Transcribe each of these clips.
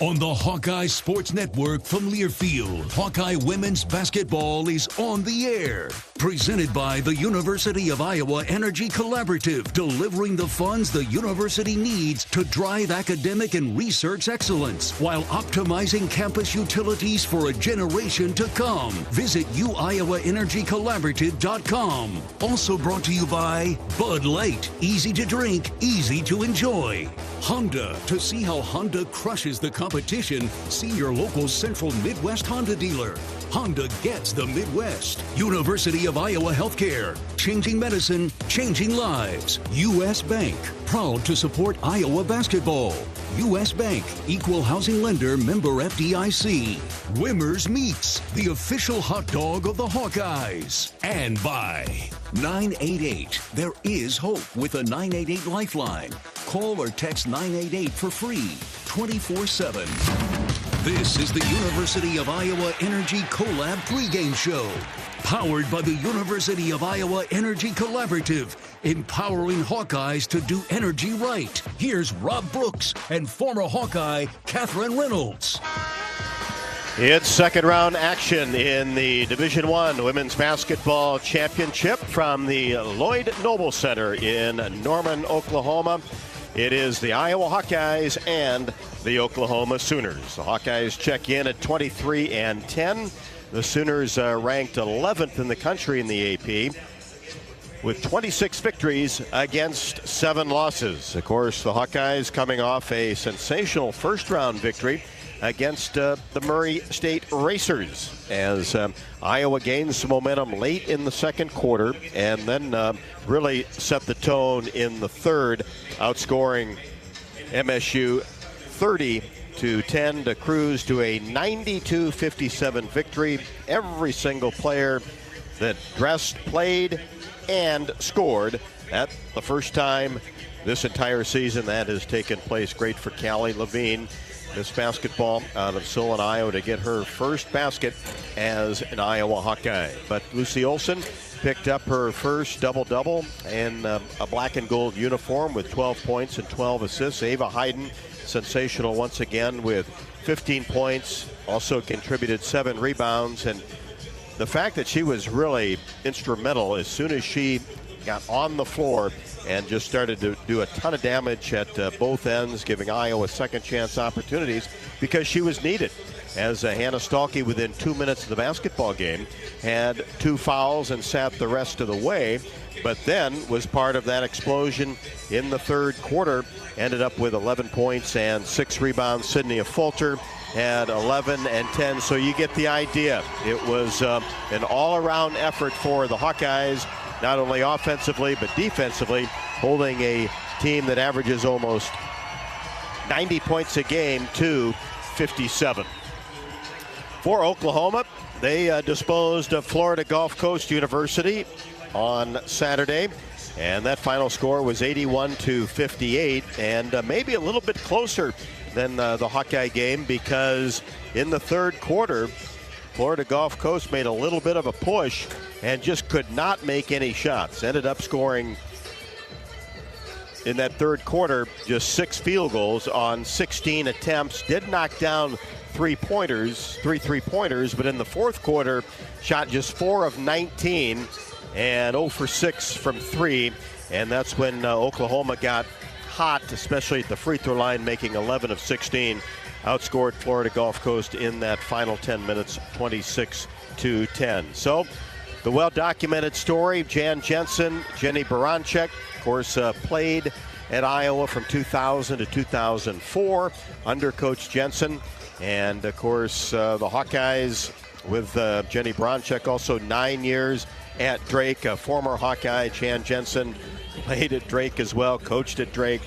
On the Hawkeye Sports Network from Learfield, Hawkeye Women's Basketball is on the air. Presented by the University of Iowa Energy Collaborative, delivering the funds the university needs to drive academic and research excellence while optimizing campus utilities for a generation to come. Visit uiowaenergycollaborative.com. Also brought to you by Bud Light. Easy to drink, easy to enjoy. Honda. To see how Honda crushes the competition, see your local Central Midwest Honda dealer. Honda gets the Midwest. University of Iowa Healthcare. Changing medicine, changing lives. U.S. Bank. Proud to support Iowa basketball. U.S. Bank. Equal housing lender, member FDIC. Wimmer's Meats. The official hot dog of the Hawkeyes. And by 988. There is hope with a 988 lifeline. Call or text 988 for free, 24/7. This is the University of Iowa Energy Collab pregame show. Powered by the University of Iowa Energy Collaborative, empowering Hawkeyes to do energy right. Here's Rob Brooks and former Hawkeye Catherine Reynolds. It's second round action in the Division I Women's Basketball Championship from the Lloyd Noble Center in Norman, Oklahoma. It is the Iowa Hawkeyes and the Oklahoma Sooners. The Hawkeyes check in at 23-10. The Sooners are ranked 11th in the country in the AP with 26 victories against 7 losses. Of course, the Hawkeyes coming off a sensational first-round victory against the Murray State Racers as Iowa gains some momentum late in the second quarter and then really set the tone in the third, outscoring MSU 30-10 to cruise to a 92-57 victory. Every single player that dressed, played, and scored at the first time this entire season that has taken place. Great for Callie Levine, Miss Basketball out of Solon, Iowa, to get her first basket as an Iowa Hawkeye. But Lucy Olson picked up her first double-double in a black and gold uniform with 12 points and 12 assists. Ava Hayden, sensational once again with 15 points, also contributed 7 rebounds. And the fact that she was really instrumental as soon as she got on the floor and just started to do a ton of damage at both ends, giving Iowa second chance opportunities because she was needed. As Hannah Stalkey, within 2 minutes of the basketball game, had 2 fouls and sat the rest of the way, but then was part of that explosion in the third quarter. Ended up with 11 points and 6 rebounds. Sydney Fulter had 11 and 10, so you get the idea. It was an all-around effort for the Hawkeyes, not only offensively but defensively, holding a team that averages almost 90 points a game to 57. For Oklahoma, they disposed of Florida Gulf Coast University on Saturday, and that final score was 81-58, and maybe a little bit closer than the Hawkeye game, because in the third quarter, Florida Gulf Coast made a little bit of a push and just could not make any shots. Ended up scoring in that third quarter just 6 field goals on 16 attempts. Did knock down 3 three-pointers, but in the fourth quarter shot just 4 of 19 and 0 for 6 from 3. And that's when Oklahoma got hot, especially at the free throw line, making 11 of 16. Outscored Florida Gulf Coast in that final 10 minutes, 26-10. So the well-documented story, Jensen, Jenny Baranczyk, of course, played at Iowa from 2000 to 2004 under Coach Jensen. And, of course, the Hawkeyes with Jenny Baranczyk, also 9 years at Drake. A former Hawkeye, Jensen, played at Drake as well, coached at Drake,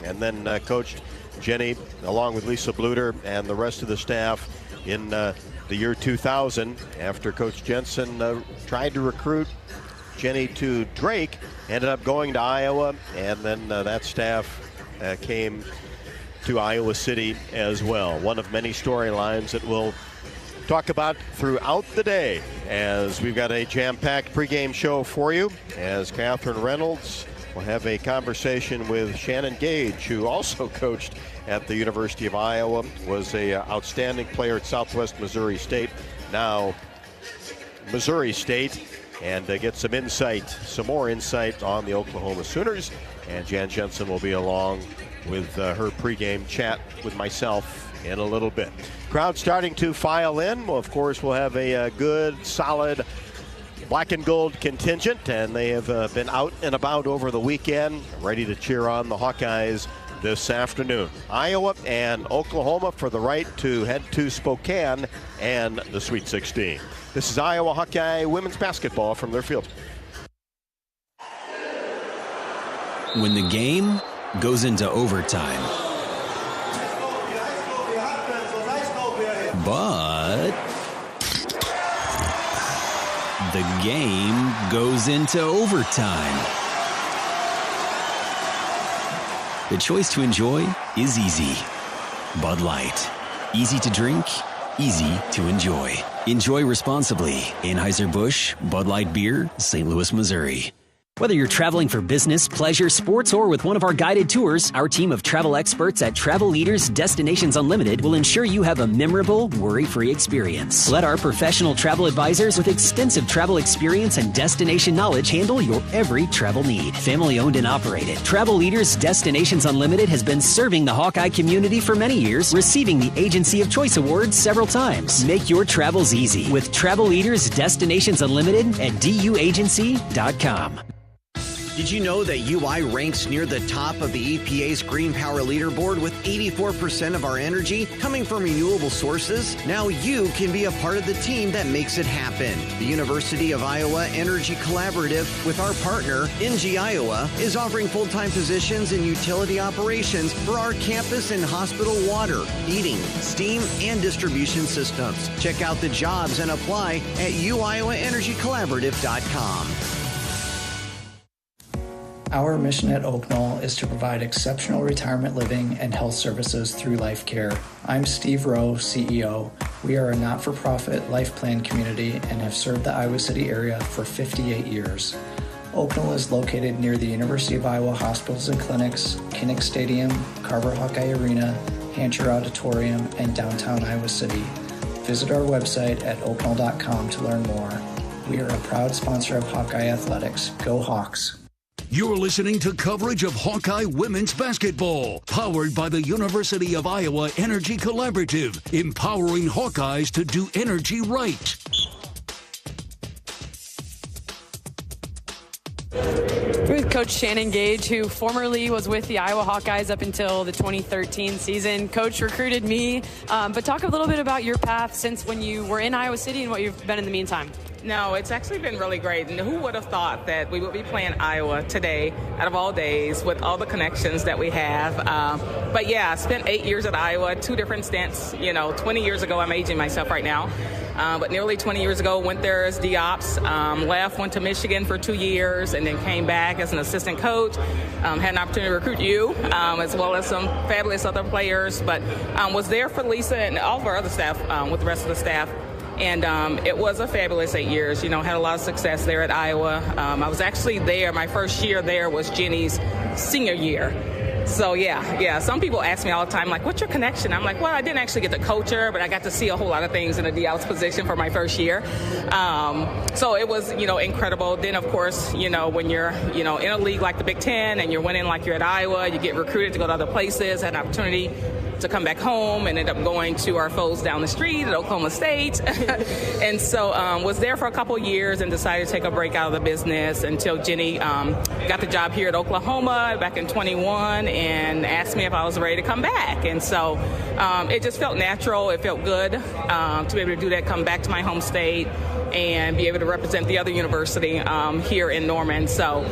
and then coached Jenny along with Lisa Bluter and the rest of the staff in the year 2000 after Coach Jensen tried to recruit Jenny to Drake, ended up going to Iowa, and then that staff came to Iowa City as well. One of many storylines that we'll talk about throughout the day, as we've got a jam-packed pregame show for you, as Catherine Reynolds We'll have a conversation with Shannon Gage, who also coached at the University of Iowa, was a outstanding player at Southwest Missouri State, now Missouri State, and get some more insight on the Oklahoma Sooners. And Jan Jensen will be along with her pregame chat with myself in a little bit. Crowd starting to file in. Well, of course, we'll have a good, solid black and gold contingent, and they have been out and about over the weekend, ready to cheer on the Hawkeyes this afternoon. Iowa and Oklahoma for the right to head to Spokane and the Sweet 16. This is Iowa Hawkeye women's basketball from their field. When the game goes into overtime, but the game goes into overtime. The choice to enjoy is easy. Bud Light. Easy to drink, easy to enjoy. Enjoy responsibly. Anheuser-Busch, Bud Light Beer, St. Louis, Missouri. Whether you're traveling for business, pleasure, sports, or with one of our guided tours, our team of travel experts at Travel Leaders Destinations Unlimited will ensure you have a memorable, worry-free experience. Let our professional travel advisors with extensive travel experience and destination knowledge handle your every travel need. Family-owned and operated, Travel Leaders Destinations Unlimited has been serving the Hawkeye community for many years, receiving the Agency of Choice Award several times. Make your travels easy with Travel Leaders Destinations Unlimited at duagency.com. Did you know that UI ranks near the top of the EPA's Green Power Leaderboard with 84% of our energy coming from renewable sources? Now you can be a part of the team that makes it happen. The University of Iowa Energy Collaborative, with our partner, NG Iowa, is offering full-time positions in utility operations for our campus and hospital water, heating, steam, and distribution systems. Check out the jobs and apply at uiowaenergycollaborative.com. Our mission at Oak Knoll is to provide exceptional retirement living and health services through Life Care. I'm Steve Rowe, CEO. We are a not-for-profit life plan community and have served the Iowa City area for 58 years. Oak Knoll is located near the University of Iowa hospitals and clinics, Kinnick Stadium, Carver Hawkeye Arena, Hancher Auditorium, and downtown Iowa City. Visit our website at oakknoll.com to learn more. We are a proud sponsor of Hawkeye Athletics. Go Hawks! You're listening to coverage of Hawkeye women's basketball, powered by the University of Iowa Energy Collaborative, empowering Hawkeyes to do energy right. With Coach Shannon Gage, who formerly was with the Iowa Hawkeyes up until the 2013 season. Coach recruited me, but talk a little bit about your path since when you were in Iowa City and what you've been in the meantime. No, it's actually been really great. And who would have thought that we would be playing Iowa today, out of all days, with all the connections that we have. But yeah, I spent 8 years at Iowa, 2 different stints. 20 years ago, I'm aging myself right now. But nearly 20 years ago, went there as D-Ops, left, went to Michigan for 2 years, and then came back as an assistant coach. Had an opportunity to recruit you, as well as some fabulous other players. But was there for Lisa and all of our other staff, with the rest of the staff. And it was a fabulous 8 years. Had a lot of success there at Iowa. I was actually there. My first year there was Jenny's senior year. So, yeah. Some people ask me all the time, like, what's your connection? I'm like, well, I didn't actually get to coach her, but I got to see a whole lot of things in a D-Outs position for my first year. So it was, incredible. Then, of course, when you're, in a league like the Big Ten and you're winning like you're at Iowa, you get recruited to go to other places, had an opportunity to come back home and ended up going to our foes down the street at Oklahoma State. And so was there for a couple years and decided to take a break out of the business until Jenny got the job here at Oklahoma back in 21 and asked me if I was ready to come back. And so it just felt natural. It felt good to be able to do that, come back to my home state and be able to represent the other university here in Norman. So,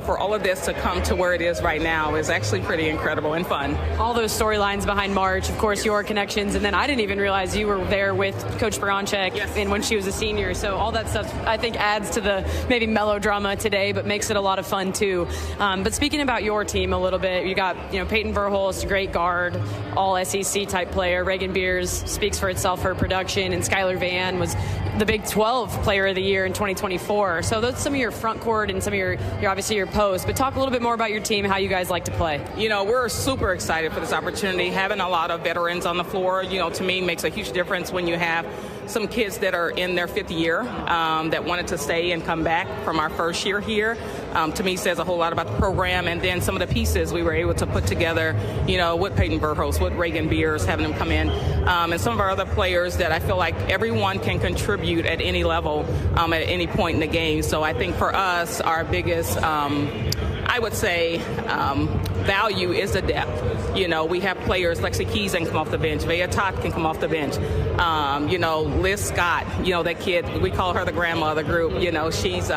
for all of this to come to where it is right now is actually pretty incredible and fun. All those storylines behind March, of course, your connections, and then I didn't even realize you were there with Coach Baranchek and when she was a senior. So all that stuff, I think, adds to the maybe melodrama today, but makes it a lot of fun too. But speaking about your team a little bit, you got Peyton Verhulst, great guard, all SEC type player. Reagan Beers speaks for itself, her production, and Skylar Van was the Big 12 Pac-12 Player of the Year in 2024. So that's some of your front court and some of your obviously your posts. But talk a little bit more about your team, how you guys like to play. We're super excited for this opportunity. Having a lot of veterans on the floor, to me makes a huge difference when you have some kids that are in their 5th year that wanted to stay and come back from our first year here. To me, says a whole lot about the program, and then some of the pieces we were able to put together, with Peyton Burhouse, with Reagan Beers, having them come in, and some of our other players that I feel like everyone can contribute at any level, at any point in the game. So I think for us, our biggest, I would say, value is the depth. We have players, Lexi Keys can come off the bench, Vea Todd can come off the bench, Liz Scott, that kid, we call her the grandma of the group, she's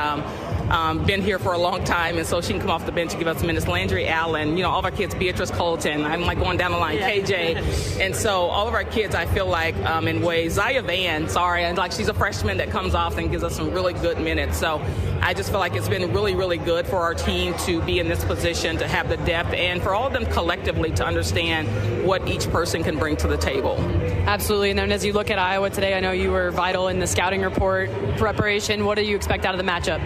been here for a long time, and so she can come off the bench and give us minutes. Landry Allen, all of our kids, Beatrice Colton, I'm like going down the line, KJ. And so all of our kids, I feel like, in ways, Zaya Van, and like she's a freshman that comes off and gives us some really good minutes. So I just feel like it's been really, really good for our team to be in this position, to have the depth, and for all of them collectively to understand what each person can bring to the table. Absolutely. And then as you look at Iowa today, I know you were vital in the scouting report preparation. What do you expect out of the matchup?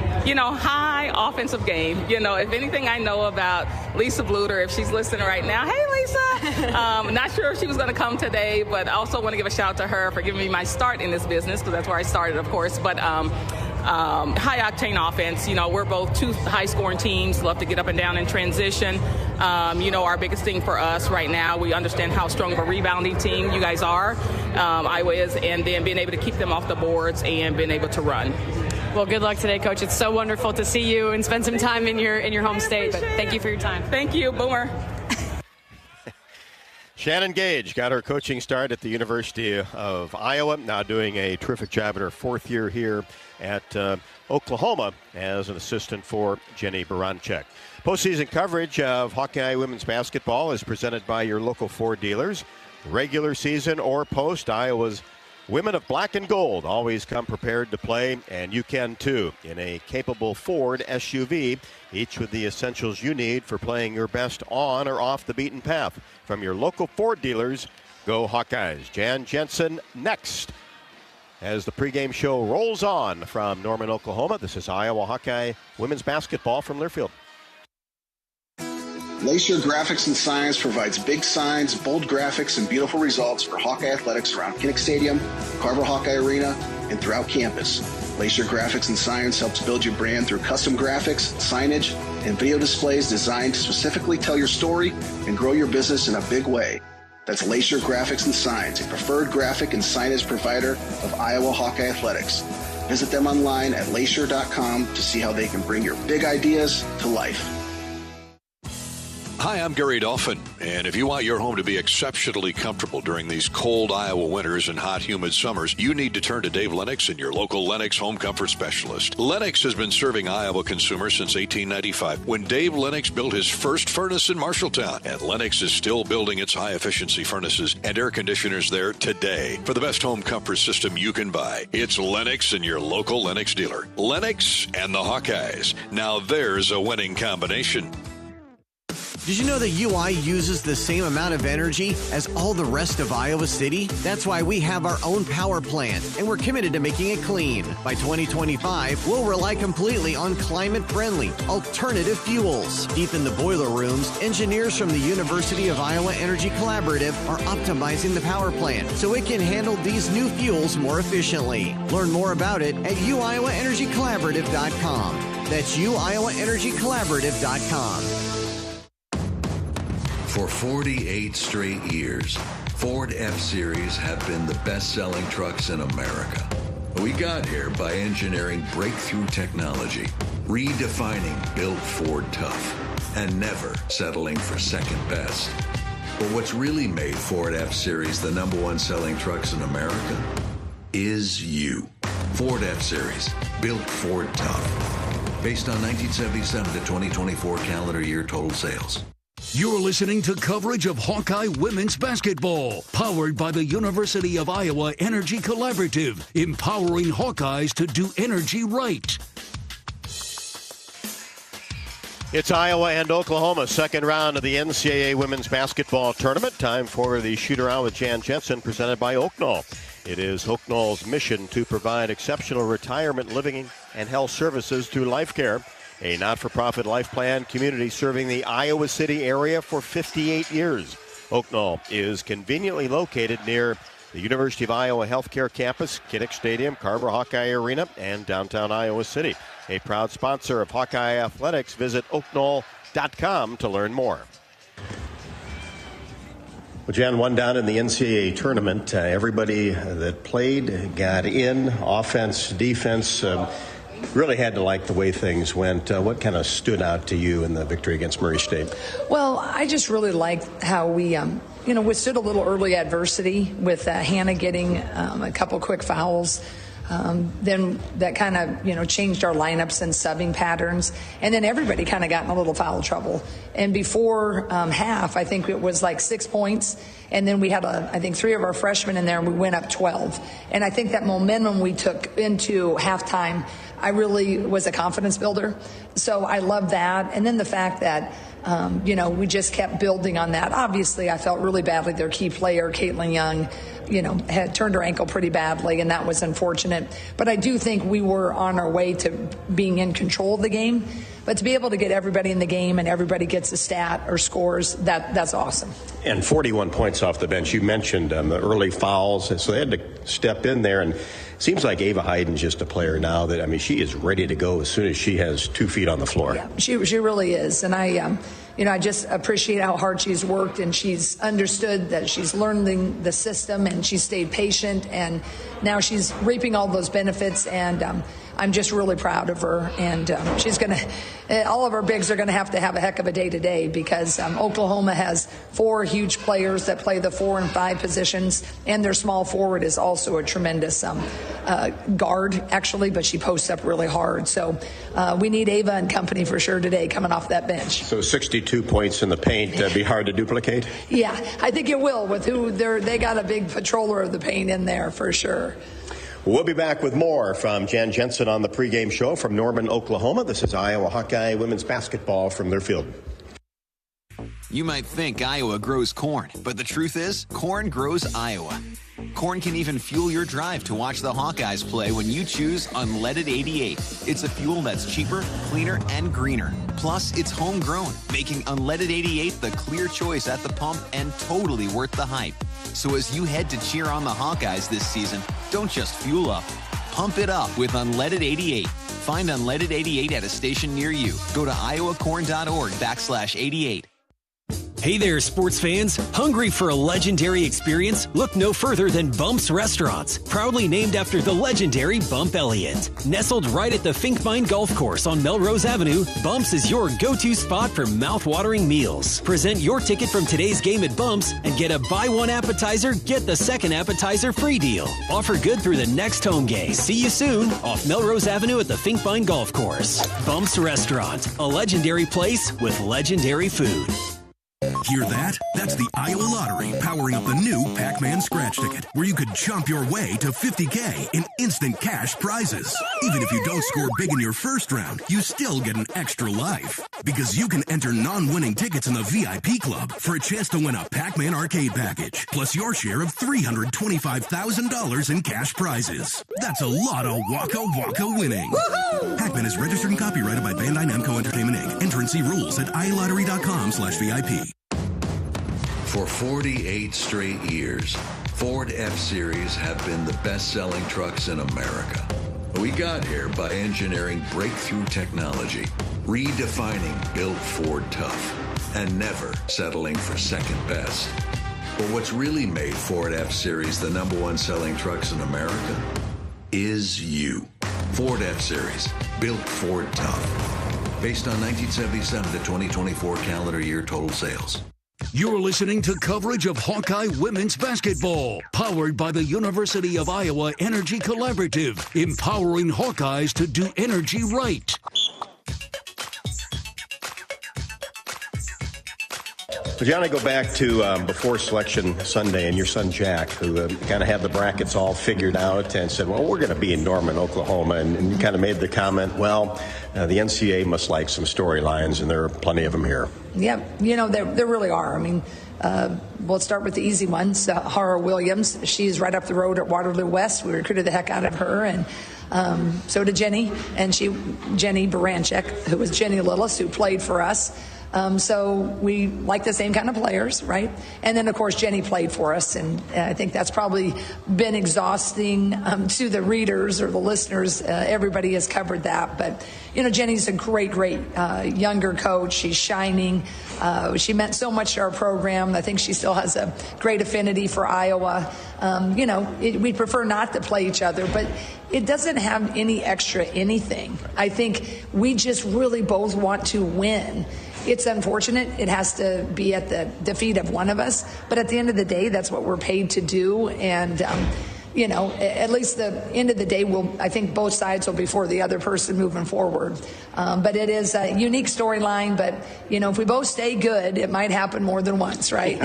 High offensive game. If anything I know about Lisa Bluter, if she's listening right now, hey, Lisa. Not sure if she was going to come today, but I also want to give a shout out to her for giving me my start in this business, because that's where I started, of course. But high-octane offense. We're both two high-scoring teams, love to get up and down in transition. Our biggest thing for us right now, we understand how strong of a rebounding team you guys are, Iowa is, and then being able to keep them off the boards and being able to run. Well, good luck today, Coach. It's so wonderful to see you and spend some time in your home state. But thank you for your time. Thank you, Boomer. Shannon Gage got her coaching start at the University of Iowa, now doing a terrific job in her 4th year here at Oklahoma as an assistant for Jenny Baranczyk. Postseason coverage of Hawkeye women's basketball is presented by your local Ford dealers. Regular season or post, Iowa's women of black and gold always come prepared to play, and you can too, in a capable Ford SUV, each with the essentials you need for playing your best on or off the beaten path. From your local Ford dealers, go Hawkeyes. Jan Jensen next as the pregame show rolls on from Norman, Oklahoma. This is Iowa Hawkeye women's basketball from Learfield. Lacer Graphics and Signs provides big signs, bold graphics, and beautiful results for Hawkeye athletics around Kinnick Stadium, Carver Hawkeye Arena, and throughout campus. Lacer Graphics and Signs helps build your brand through custom graphics, signage, and video displays designed to specifically tell your story and grow your business in a big way. That's Lacer Graphics and Signs, a preferred graphic and signage provider of Iowa Hawkeye athletics. Visit them online at lacer.com to see how they can bring your big ideas to life. Hi, I'm Gary Dolphin, and if you want your home to be exceptionally comfortable during these cold Iowa winters and hot, humid summers, you need to turn to Dave Lennox and your local Lennox home comfort specialist. Lennox has been serving Iowa consumers since 1895, when Dave Lennox built his first furnace in Marshalltown, and Lennox is still building its high-efficiency furnaces and air conditioners there today. For the best home comfort system you can buy, it's Lennox and your local Lennox dealer. Lennox and the Hawkeyes. Now there's a winning combination. Did you know that UI uses the same amount of energy as all the rest of Iowa City? That's why we have our own power plant, and we're committed to making it clean. By 2025, we'll rely completely on climate-friendly, alternative fuels. Deep in the boiler rooms, engineers from the University of Iowa Energy Collaborative are optimizing the power plant so it can handle these new fuels more efficiently. Learn more about it at uiowaenergycollaborative.com. That's uiowaenergycollaborative.com. For 48 straight years, Ford F-Series have been the best-selling trucks in America. We got here by engineering breakthrough technology, redefining Built Ford Tough, and never settling for second best. But what's really made Ford F-Series the #1 selling trucks in America is you. Ford F-Series, Built Ford Tough. Based on 1977 to 2024 calendar year total sales. You're listening to coverage of Hawkeye women's basketball, powered by the University of Iowa Energy Collaborative, empowering Hawkeyes to do energy right. It's Iowa and Oklahoma, second round of the NCAA women's basketball tournament. Time for the shoot-around with Jan Jensen, presented by Oaknall. It is Hoke Knoll's mission to provide exceptional retirement, living, and health services through Life Care, a not-for-profit life plan community serving the Iowa City area for 58 years. Hoke Knoll is conveniently located near the University of Iowa Healthcare Campus, Kinnick Stadium, Carver Hawkeye Arena, and downtown Iowa City. A proud sponsor of Hawkeye Athletics. Visit oakknoll.com to learn more. Well, Jen, one down in the NCAA tournament. Everybody that played got in, offense, defense. Really had to like the way things went. What kind of stood out to you in the victory against Murray State? Well, I just really liked how we withstood a little early adversity with Hannah getting a couple quick fouls. Then that kind of, changed our lineups and subbing patterns. And then everybody kind of got in a little foul trouble. And before half, I think it was like 6 points. And then we had, I think, 3 of our freshmen in there, and we went up 12. And I think that momentum we took into halftime, I really was a confidence builder. So I love that. And then the fact that, we just kept building on that. Obviously, I felt really badly. Their key player, Caitlin Young, had turned her ankle pretty badly, and that was unfortunate. But I do think we were on our way to being in control of the game. But to be able to get everybody in the game and everybody gets a stat or scores, that's awesome. And 41 points off the bench. You mentioned the early fouls, so they had to step in there. And it seems like Ava Hayden's just a player now that, she is ready to go as soon as she has 2 feet on the floor. Yeah, she really is. And I just appreciate how hard she's worked, and she's understood that she's learning the system, and she stayed patient, and now she's reaping all those benefits, and I'm just really proud of her. And all of our bigs are going to have a heck of a day today, because Oklahoma has 4 huge players that play the 4 and 5 positions, and their small forward is also a tremendous guard, actually, but she posts up really hard. So we need Ava and company for sure today coming off that bench. So 62 points in the paint, be hard to duplicate? Yeah, I think it will with who they got a big patroller of the paint in there for sure. We'll be back with more from Jensen on the pregame show from Norman, Oklahoma. This is Iowa Hawkeye women's basketball from their field. You might think Iowa grows corn, but the truth is, corn grows Iowa. Corn can even fuel your drive to watch the Hawkeyes play when you choose Unleaded 88. It's a fuel that's cheaper, cleaner, and greener. Plus, it's homegrown, making Unleaded 88 the clear choice at the pump and totally worth the hype. So as you head to cheer on the Hawkeyes this season, don't just fuel up. Pump it up with Unleaded 88. Find Unleaded 88 at a station near you. Go to iowacorn.org/88. Hey there, sports fans. Hungry for a legendary experience? Look no further than Bump's Restaurants, proudly named after the legendary Bump Elliott. Nestled right at the Finkbine Golf Course on Melrose Avenue, Bump's is your go-to spot for mouth-watering meals. Present your ticket from today's game at Bump's and get a buy one appetizer, get the second appetizer free deal. Offer good through the next home game. See you soon off Melrose Avenue at the Finkbine Golf Course. Bump's Restaurant, a legendary place with legendary food. Hear that? That's the Iowa Lottery powering up the new Pac-Man scratch ticket, where you could jump your way to $50K in instant cash prizes. Even if you don't score big in your first round, you still get an extra life. Because you can enter non-winning tickets in the VIP club for a chance to win a Pac-Man arcade package, plus your share of $325,000 in cash prizes. That's a lot of Waka Waka winning. Woo-hoo! Pac-Man is registered and copyrighted by Bandai Namco Entertainment Inc. Enter and see rules at iLottery.com/VIP. For 48 straight years, Ford F-Series have been the best-selling trucks in America. We got here by engineering breakthrough technology, redefining Built Ford Tough, and never settling for second best. But what's really made Ford F-Series the #1 selling trucks in America is you. Ford F-Series, Built Ford Tough. Based on 1977 to 2024 calendar year total sales. You're listening to coverage of Hawkeye women's basketball, powered by the University of Iowa Energy Collaborative, empowering Hawkeyes to do energy right. John, I go back to before Selection Sunday, and your son Jack, who kind of had the brackets all figured out and said, well, we're going to be in Norman, Oklahoma. And you kind of made the comment, well, the NCAA must like some storylines, and there are plenty of them here. Yeah, there really are. I mean, we'll start with the easy ones. Hara Williams, she's right up the road at Waterloo West. We recruited the heck out of her, and so did Jenny, and Jenny Baranchek, who was Jenny Lillis, who played for us. So we like the same kind of players, right? And then, of course, Jenny played for us, and I think that's probably been exhausting to the readers or the listeners. Everybody has covered that. But, Jenny's a great younger coach. She's shining. She meant so much to our program. I think she still has a great affinity for Iowa. We prefer not to play each other, but it doesn't have any extra anything. I think we just really both want to win. It's unfortunate. It has to be at the defeat of one of us. But at the end of the day, that's what we're paid to do. And, at least the end of the day, I think both sides will be for the other person moving forward. But it is a unique storyline. But, if we both stay good, it might happen more than once, right?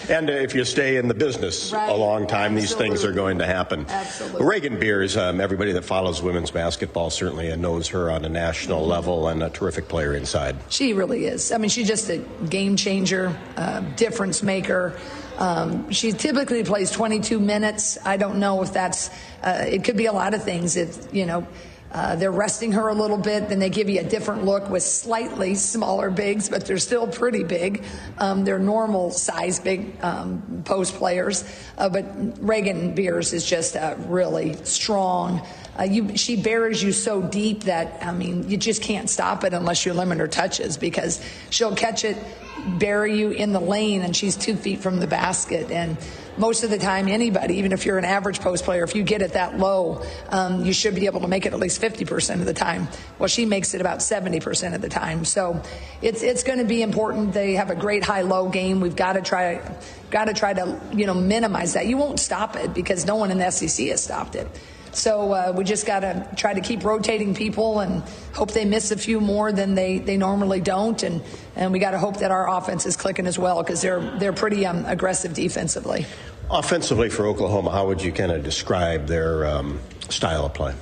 And if you stay in the business a long time, these things are going to happen. Absolutely. Reagan Beers, everybody that follows women's basketball certainly knows her on a national level, and a terrific player inside. She really is. I mean, she's just a game changer, difference maker. She typically plays 22 minutes. I don't know if that's, it could be a lot of things. If, they're resting her a little bit, then they give you a different look with slightly smaller bigs, but they're still pretty big. They're normal size big post players. But Reagan Beers is just really strong. She buries you so deep that, you just can't stop it unless you limit her touches, because she'll catch it, bury you in the lane, and she's 2 feet from the basket. And most of the time, anybody, even if you're an average post player, if you get it that low, you should be able to make it at least 50% of the time. Well, she makes it about 70% of the time. So it's going to be important. They have a great high-low game. We've got to try to minimize that. You won't stop it because no one in the SEC has stopped it. So we just got to try to keep rotating people and hope they miss a few more than they normally don't. And we got to hope that our offense is clicking as well, because they're pretty aggressive defensively. Offensively for Oklahoma, how would you kind of describe their style of play?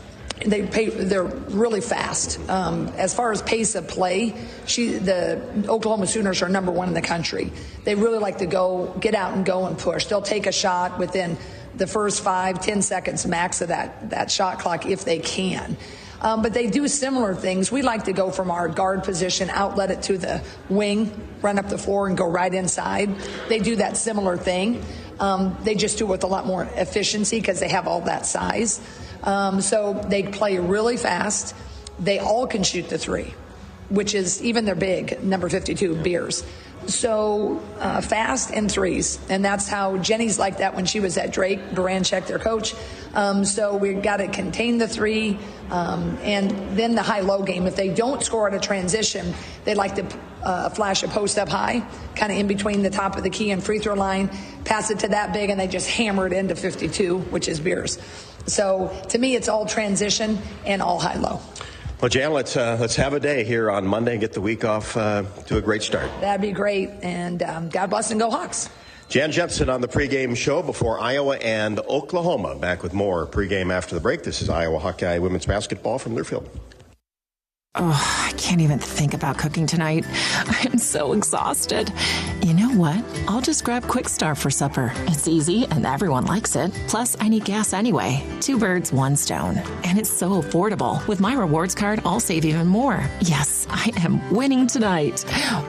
They're really fast. As far as pace of play, the Oklahoma Sooners are number one in the country. They really like to get out and go and push. They'll take a shot within the first 5-10 seconds max of that shot clock if they can. But they do similar things. We like to go from our guard position, outlet it to the wing, run up the floor, and go right inside. They do that similar thing. They just do it with a lot more efficiency because they have all that size. So they play really fast. They all can shoot the three, which is, even they're big, number 52, Beers. So fast and threes. And that's how Jenny's like that when she was at Drake, Baranchek, their coach. So we've got to contain the three. And then the high-low game. If they don't score at a transition, they like to flash a post up high, kind of in between the top of the key and free throw line, pass it to that big, and they just hammer it into 52, which is Beers. So to me, it's all transition and all high-low. Well, Jan, let's have a day here on Monday and get the week off to a great start. That'd be great. And God bless and go Hawks. Jan Jensen on the pregame show before Iowa and Oklahoma. Back with more pregame after the break. This is Iowa Hawkeye women's basketball from Learfield. Oh, I can't even think about cooking tonight. I am so exhausted. You know what? I'll just grab Quick Start for supper. It's easy and everyone likes it. Plus, I need gas anyway. 2 birds, 1 stone. And it's so affordable. With my rewards card, I'll save even more. Yes, I am winning tonight.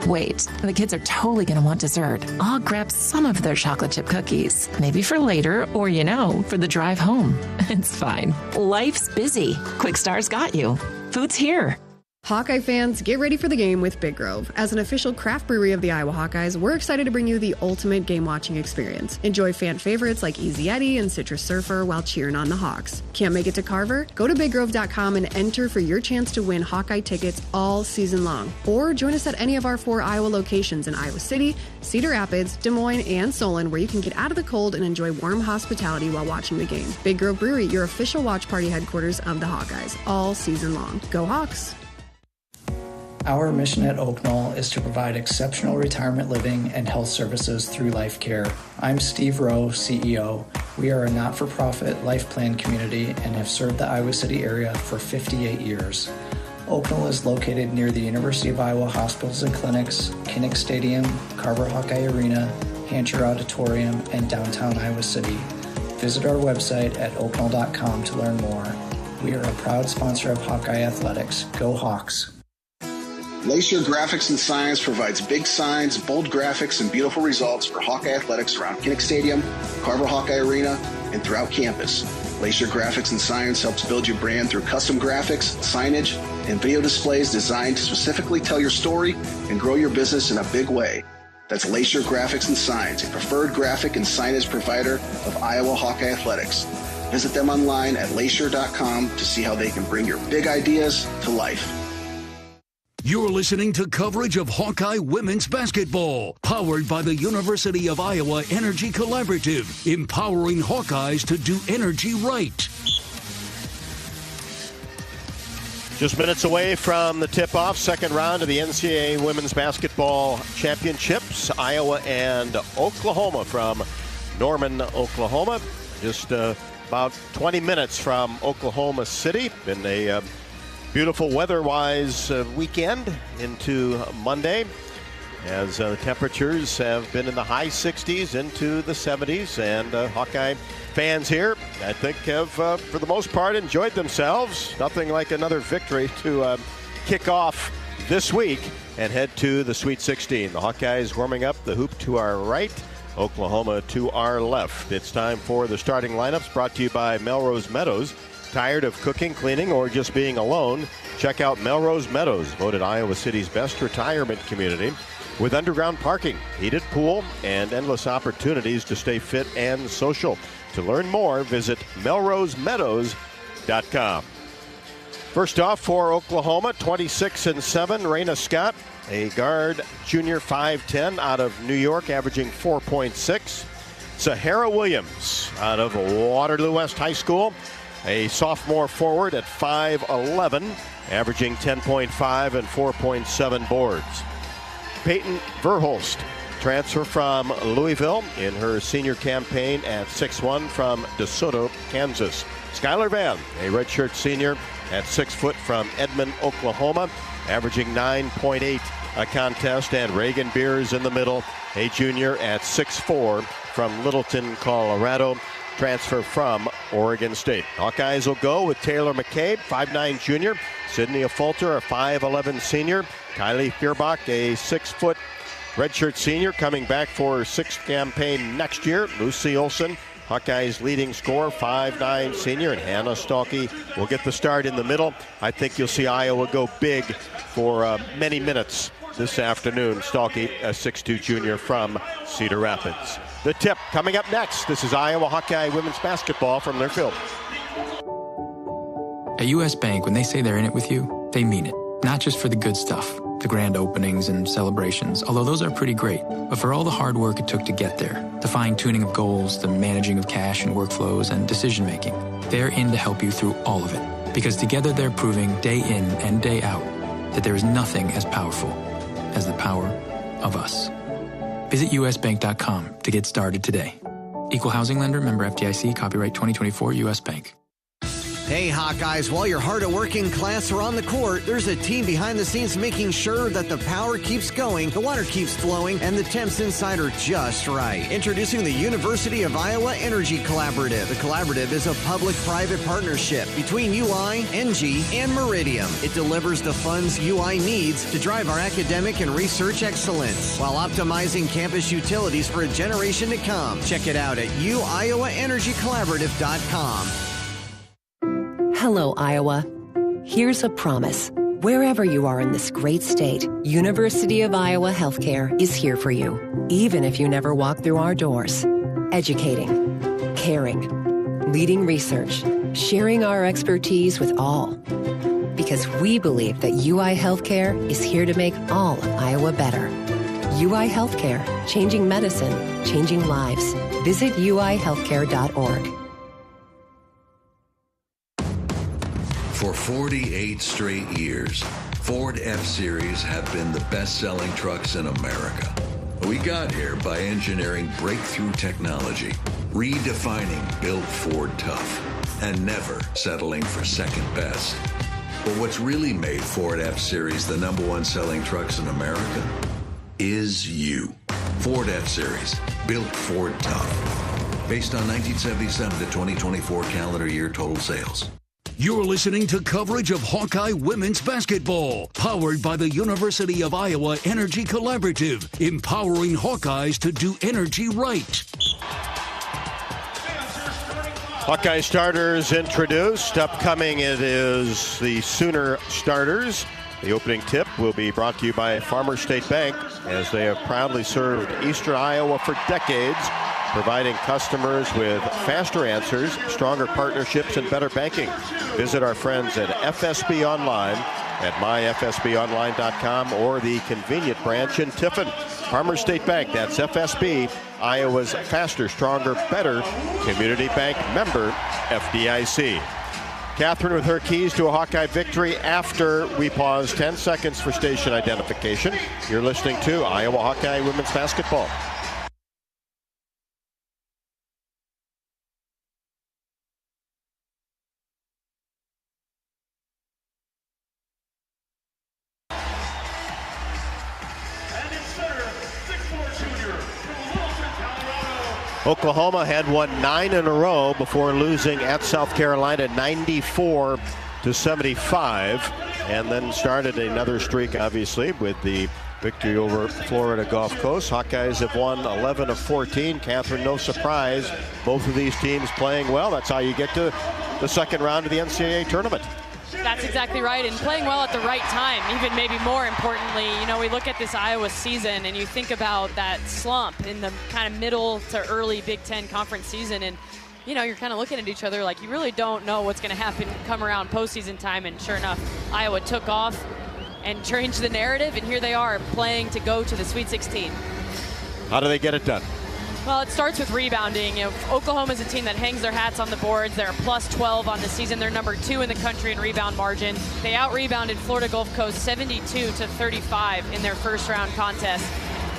Wait, the kids are totally going to want dessert. I'll grab some of their chocolate chip cookies. Maybe for later or, for the drive home. It's fine. Life's busy. Quick Start's got you. Food's here. Hawkeye fans, get ready for the game with Big Grove. As an official craft brewery of the Iowa Hawkeyes, we're excited to bring you the ultimate game-watching experience. Enjoy fan favorites like Easy Eddie and Citrus Surfer while cheering on the Hawks. Can't make it to Carver? Go to BigGrove.com and enter for your chance to win Hawkeye tickets all season long. Or join us at any of our 4 Iowa locations in Iowa City, Cedar Rapids, Des Moines, and Solon, where you can get out of the cold and enjoy warm hospitality while watching the game. Big Grove Brewery, your official watch party headquarters of the Hawkeyes, all season long. Go Hawks! Our mission at Oak Knoll is to provide exceptional retirement living and health services through Life Care. I'm Steve Rowe, CEO. We are a not-for-profit life plan community and have served the Iowa City area for 58 years. Oaknall is located near the University of Iowa hospitals and clinics, Kinnick Stadium, Carver Hawkeye Arena, Hancher Auditorium, and downtown Iowa City. Visit our website at oaknall.com to learn more. We are a proud sponsor of Hawkeye Athletics. Go Hawks! Lacer Graphics and Science provides big signs, bold graphics, and beautiful results for Hawkeye Athletics around Kinnick Stadium, Carver Hawkeye Arena, and throughout campus. Lacer Graphics and Science helps build your brand through custom graphics, signage, and video displays designed to specifically tell your story and grow your business in a big way. That's Lacer Graphics and Science, a preferred graphic and signage provider of Iowa Hawkeye Athletics. Visit them online at lacer.com to see how they can bring your big ideas to life. You're listening to coverage of Hawkeye women's basketball, powered by the University of Iowa Energy Collaborative, empowering Hawkeyes to do energy right. Just minutes away from the tip-off, second round of the NCAA Women's Basketball Championships, Iowa and Oklahoma from Norman, Oklahoma. Just about 20 minutes from Oklahoma City. Been a beautiful weather-wise weekend into Monday, as the temperatures have been in the high 60s into the 70s, and Hawkeye fans here, I think, have for the most part enjoyed themselves. Nothing like another victory to kick off this week and head to the Sweet 16. The Hawkeyes warming up, the hoop to our right, Oklahoma to our left. It's time for the starting lineups, brought to you by Melrose Meadows. Tired of cooking, cleaning, or just being alone? Check out Melrose Meadows, voted Iowa City's best retirement community, with underground parking, heated pool, and endless opportunities to stay fit and social. To learn more, visit melrosemeadows.com. First off for Oklahoma, 26-7, Raina Scott, a guard, junior, 5'10", out of New York, averaging 4.6. Sahara Williams, out of Waterloo West High School, a sophomore forward at 5'11", averaging 10.5 and 4.7 boards. Peyton Verhulst, transfer from Louisville in her senior campaign at 6'1" from DeSoto, Kansas. Skylar Vann, a redshirt senior at 6 foot from Edmond, Oklahoma, averaging 9.8 a contest. And Reagan Beers in the middle, a junior at 6'4" from Littleton, Colorado, transfer from Oregon State. Hawkeyes will go with Taylor McCabe, 5'9" junior. Sydney Fulter, a 5'11" senior. Kylie Feuerbach, a 6 foot redshirt senior, coming back for her 6th campaign next year. Lucy Olson, Hawkeyes leading scorer, 5'9" senior. And Hannah Stalkey will get the start in the middle. I think you'll see Iowa go big for many minutes this afternoon. Stalkey, a 6'2" junior from Cedar Rapids. The tip coming up next. This is Iowa Hawkeye women's basketball from their field. At U.S. Bank, when they say they're in it with you, they mean it. Not just for the good stuff, the grand openings and celebrations, although those are pretty great, but for all the hard work it took to get there, the fine-tuning of goals, the managing of cash and workflows, and decision-making. They're in to help you through all of it, because together they're proving day in and day out that there is nothing as powerful as the power of us. Visit usbank.com to get started today. Equal housing lender, member FDIC, copyright 2024 U.S. Bank. Hey, Hawkeyes, while you're hard at work in class or on the court, there's a team behind the scenes making sure that the power keeps going, the water keeps flowing, and the temps inside are just right. Introducing the University of Iowa Energy Collaborative. The collaborative is a public-private partnership between UI, NG, and Meridium. It delivers the funds UI needs to drive our academic and research excellence while optimizing campus utilities for a generation to come. Check it out at uiowaenergycollaborative.com. Hello, Iowa. Here's a promise. Wherever you are in this great state, University of Iowa Healthcare is here for you, even if you never walk through our doors. Educating, caring, leading research, sharing our expertise with all. Because we believe that UI Healthcare is here to make all of Iowa better. UI Healthcare, changing medicine, changing lives. Visit uihealthcare.org. For 48 straight years, Ford F-Series have been the best-selling trucks in America. We got here by engineering breakthrough technology, redefining built Ford tough, and never settling for second best. But what's really made Ford F-Series the #1 selling trucks in America is you. Ford F-Series, built Ford tough. Based on 1977 to 2024 calendar year total sales. You're listening to coverage of Hawkeye women's basketball, powered by the University of Iowa Energy Collaborative, empowering Hawkeyes to do energy right. Hawkeye starters introduced. Upcoming, it is the Sooner starters. The opening tip will be brought to you by Farmers State Bank, as they have proudly served Eastern Iowa for decades, providing customers with faster answers, stronger partnerships, and better banking. Visit our friends at FSB Online at myfsbonline.com or the convenient branch in Tiffin. Farmers State Bank, that's FSB, Iowa's faster, stronger, better community bank, member FDIC. Catherine with her keys to a Hawkeye victory after we pause 10 seconds for station identification. You're listening to Iowa Hawkeye women's basketball. Oklahoma had won 9 in a row before losing at South Carolina 94-75, and then started another streak, obviously, with the victory over Florida Gulf Coast. Hawkeyes have won 11 of 14. Catherine, no surprise, both of these teams playing well. That's how you get to the second round of the NCAA tournament. That's exactly right, and playing well at the right time. Even maybe more importantly, you know, we look at this Iowa season and you think about that slump in the kind of middle to early Big Ten conference season, and you know, you're kind of looking at each other like you really don't know what's going to happen come around postseason time, and sure enough, Iowa took off and changed the narrative, and here they are playing to go to the Sweet 16. How do they get it done? Well, it starts with rebounding. You know, Oklahoma's a team that hangs their hats on the boards. They're plus 12 on the season. They're number 2 in the country in rebound margin. They out-rebounded Florida Gulf Coast 72-35 in their first round contest.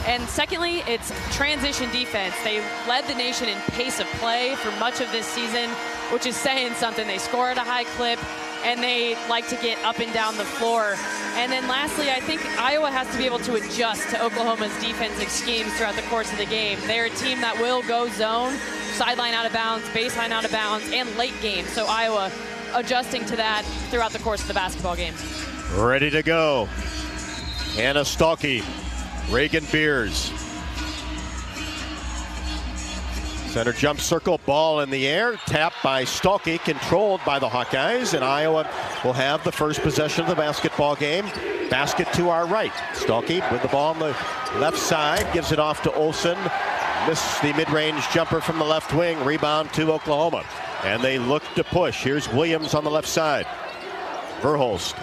And secondly, it's transition defense. They led the nation in pace of play for much of this season, which is saying something. They score at a high clip, and they like to get up and down the floor. And then lastly, I think Iowa has to be able to adjust to Oklahoma's defensive schemes throughout the course of the game. They're a team that will go zone, sideline out of bounds, baseline out of bounds, and late game. So Iowa adjusting to that throughout the course of the basketball game. Ready to go. Hannah Stalkey, Reagan Beers. Center jump circle, ball in the air, tapped by Stalkey, controlled by the Hawkeyes, and Iowa will have the first possession of the basketball game. Basket to our right. Stalkey with the ball on the left side, gives it off to Olsen. Missed the mid-range jumper from the left wing, rebound to Oklahoma. And they look to push. Here's Williams on the left side. Verhulst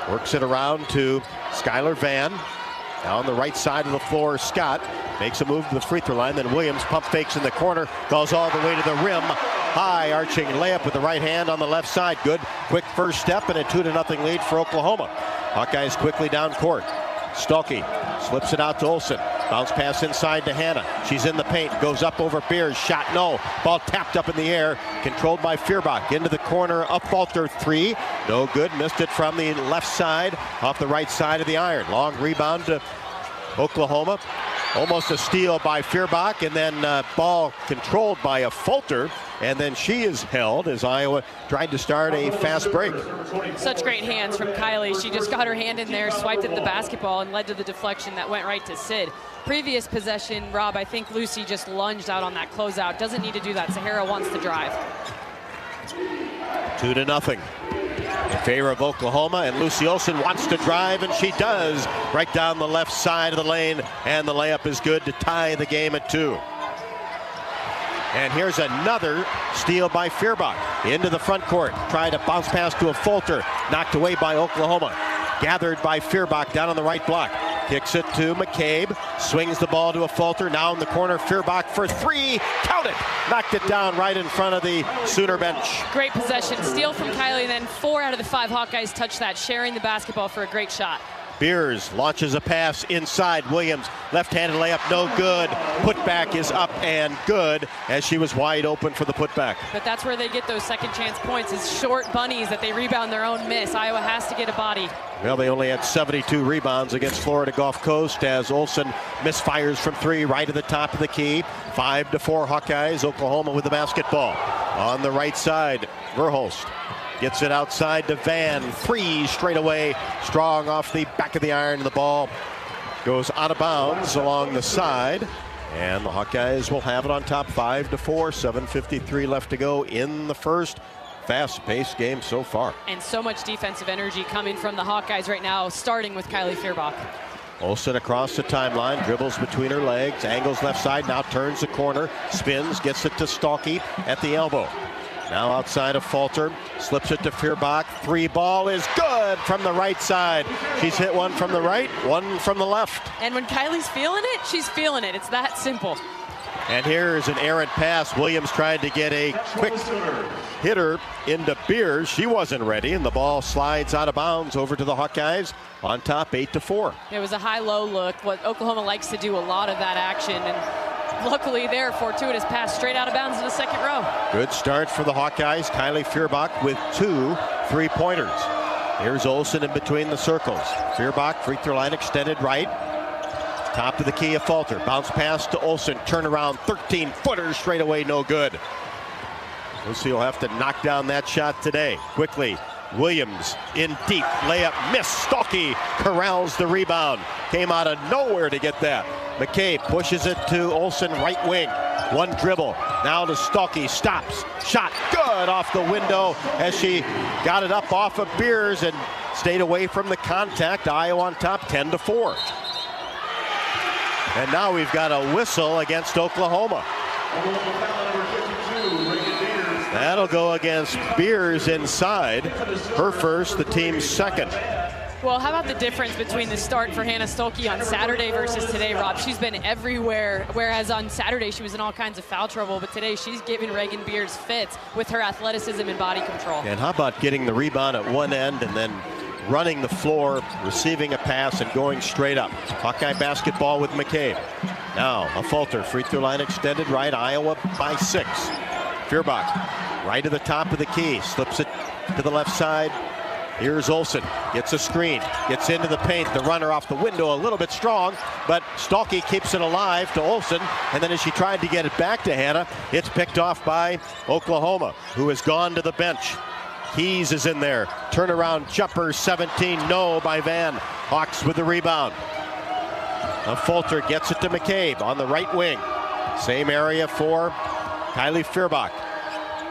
works it around to Skylar Van. Now on the right side of the floor, Scott makes a move to the free throw line. Then Williams pump fakes in the corner, goes all the way to the rim. High arching layup with the right hand on the left side. Good, quick first step, and a 2-0 lead for Oklahoma. Hawkeyes quickly down court. Stalkey slips it out to Olsen. Bounce pass inside to Hannah. She's in the paint, goes up over Beers. Shot no. Ball tapped up in the air, controlled by Feuerbach. Into the corner, up Falter three. No good, missed it from the left side, off the right side of the iron. Long rebound to Oklahoma. Almost a steal by Feuerbach, and then ball controlled by a Falter, and then she is held as Iowa tried to start a fast break. Such great hands from Kylie. She just got her hand in there, swiped at the basketball, and led to the deflection that went right to Sid. Previous possession, Rob, I think Lucy just lunged out on that closeout. Doesn't need to do that. Sahara wants to drive. 2-0 in favor of Oklahoma, and Lucy Olsen wants to drive, and she does, right down the left side of the lane, and the layup is good to tie the game at 2. And here's another steal by Feuerbach into the front court. Tried to bounce pass to a Falter, knocked away by Oklahoma. Gathered by Feuerbach down on the right block. Kicks it to McCabe, swings the ball to a Falter. Now in the corner, Feuerbach for three. Count it! Knocked it down right in front of the Sooner bench. Great possession. Steal from Kylie, and then 4 out of the 5 Hawkeyes touch that, sharing the basketball for a great shot. Beers launches a pass inside. Williams, left-handed layup, no good. Putback is up and good as she was wide open for the putback. But that's where they get those second chance points, is short bunnies that they rebound their own miss. Iowa has to get a body. Well, they only had 72 rebounds against Florida Gulf Coast as Olsen misfires from three right at the top of the key. 5-4 Hawkeyes. Oklahoma with the basketball. On the right side, Verhulst gets it outside to Van. Three straight away. Strong off the back of the iron. The ball goes out of bounds along the side. And the Hawkeyes will have it on top 5-4. 7:53 left to go in the first. Fast-paced game so far. And so much defensive energy coming from the Hawkeyes right now, starting with Kylie Feuerbach. Olsen across the timeline, dribbles between her legs, angles left side, now turns the corner, spins, gets it to Stalky at the elbow. Now outside of Falter, slips it to Feuerbach. Three ball is good from the right side. She's hit one from the right, one from the left. And when Kylie's feeling it, she's feeling it. It's that simple. And here is an errant pass. Williams tried to get a quick hitter into Beers. She wasn't ready, and the ball slides out of bounds over to the Hawkeyes on top 8-4. It was a high-low look, what Oklahoma likes to do, a lot of that action. And luckily there, fortuitous pass straight out of bounds in the second row. Good start for the Hawkeyes. Kylie Feuerbach with 2 3-pointers. Here's Olsen in between the circles. Feuerbach, free throw line extended right. Top of the key of Falter. Bounce pass to Olsen. Turnaround 13-footer straight away, no good. Lucy will have to knock down that shot today. Quickly, Williams in deep. Layup miss. Stalky corrals the rebound. Came out of nowhere to get that. McCabe pushes it to Olsen, right wing. One dribble. Now to Stalky. Stops. Shot good off the window as she got it up off of Beers and stayed away from the contact. Iowa on top 10-4. And now we've got a whistle against Oklahoma. That'll go against Beers inside. Her first, the team's second. Well, how about the difference between the start for Hannah Stuelke on Saturday versus today, Rob? She's been everywhere, whereas on Saturday she was in all kinds of foul trouble, but today she's giving Reagan Beers fits with her athleticism and body control. And how about getting the rebound at one end and then running the floor, receiving a pass, and going straight up. Hawkeye basketball with McCabe. Now a Falter, free throw line extended right, Iowa by 6. Feuerbach, right to the top of the key, slips it to the left side. Here's Olsen, gets a screen, gets into the paint, the runner off the window a little bit strong, but Stalky keeps it alive to Olsen, and then as she tried to get it back to Hannah, it's picked off by Oklahoma, who has gone to the bench. Keys is in there. Turnaround jumper, 17, no by Van. Hawks with the rebound. Now Falter gets it to McCabe on the right wing. Same area for Kylie Feuerbach.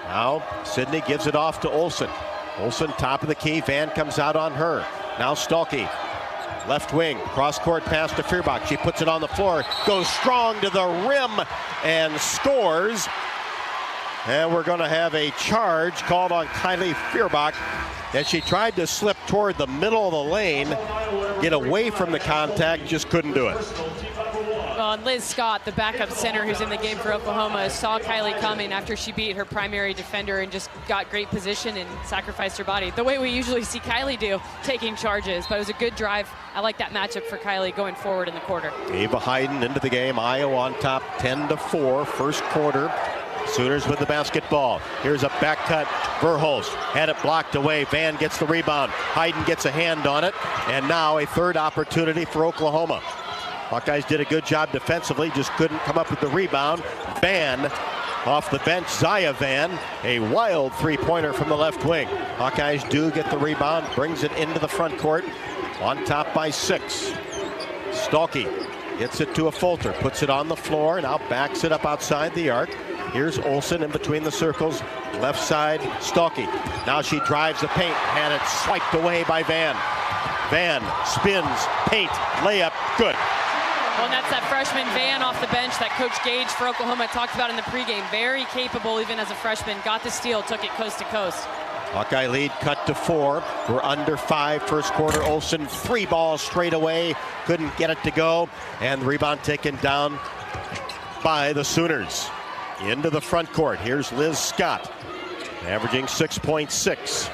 Now Sidney gives it off to Olsen. Olsen top of the key. Van comes out on her. Now Stalky. Left wing, cross-court pass to Feuerbach. She puts it on the floor, goes strong to the rim and scores. And we're going to have a charge called on Kylie Feuerbach as she tried to slip toward the middle of the lane, get away from the contact, just couldn't do it. Well, and Liz Scott, the backup center who's in the game for Oklahoma, saw Kylie coming after she beat her primary defender and just got great position and sacrificed her body. The way we usually see Kylie do, taking charges. But it was a good drive. I like that matchup for Kylie going forward in the quarter. Ava Hayden into the game. Iowa on top 10-4, first quarter. Sooners with the basketball. Here's a back cut. Verhulst had it blocked away. Van gets the rebound. Hayden gets a hand on it. And now a third opportunity for Oklahoma. Hawkeyes did a good job defensively, just couldn't come up with the rebound. Van off the bench, Zaya Van, a wild three-pointer from the left wing. Hawkeyes do get the rebound, brings it into the front court, on top by 6. Stalky gets it to a Falter, puts it on the floor, now backs it up outside the arc. Here's Olsen in between the circles, left side, Stalky. Now she drives the paint, had it swiped away by Van. Van spins, paint, layup, good. Well, and that's that freshman Van off the bench that Coach Gage for Oklahoma talked about in the pregame. Very capable even as a freshman. Got the steal, took it coast to coast. Hawkeye lead cut to 4. We're under 5 first quarter. Olsen 3 balls straight away. Couldn't get it to go. And the rebound taken down by the Sooners. Into the front court. Here's Liz Scott, averaging 6.6.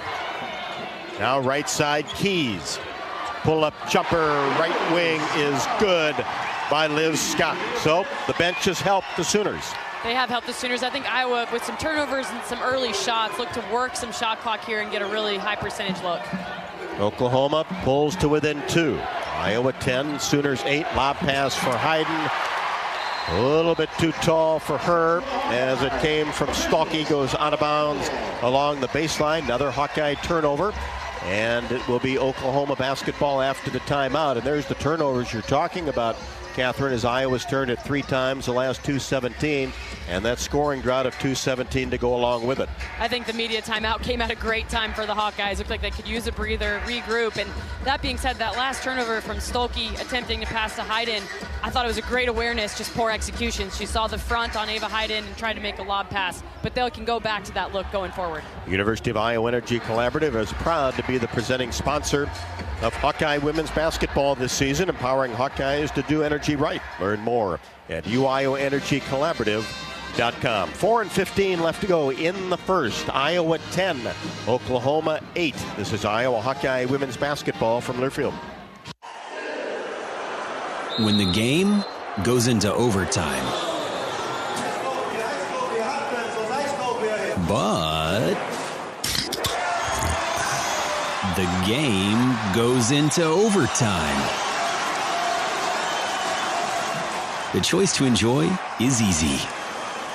Now right side, Keys. pull-up jumper, right wing is good by Liv Scott. So the bench has helped the Sooners. They have helped the Sooners. I think Iowa, with some turnovers and some early shots, look to work some shot clock here and get a really high percentage look. Oklahoma pulls to within 2. Iowa 10, Sooners 8. Lob pass for Hayden. A little bit too tall for her as it came from Stalky, goes out of bounds along the baseline. Another Hawkeye turnover, and it will be Oklahoma basketball after the timeout. And there's the turnovers you're talking about, Catherine, as Iowa's turned it 3 times the last 2:17, and that scoring drought of 2:17 to go along with it. I think the media timeout came at a great time for the Hawkeyes. Looked like they could use a breather, regroup. And that being said, that last turnover from Stolke attempting to pass to Hayden, I thought it was a great awareness, just poor execution. She saw the front on Ava Hayden and tried to make a lob pass, but they can go back to that look going forward. University of Iowa Energy Collaborative is proud to be the presenting sponsor of Hawkeye women's basketball this season, empowering Hawkeyes to do energy right. Learn more at uiowaenergycollaborative.com. 4:15 left to go in the first. Iowa 10, Oklahoma 8. This is Iowa Hawkeye women's basketball from Learfield. When the game goes into overtime, but the game goes into overtime. The choice to enjoy is easy.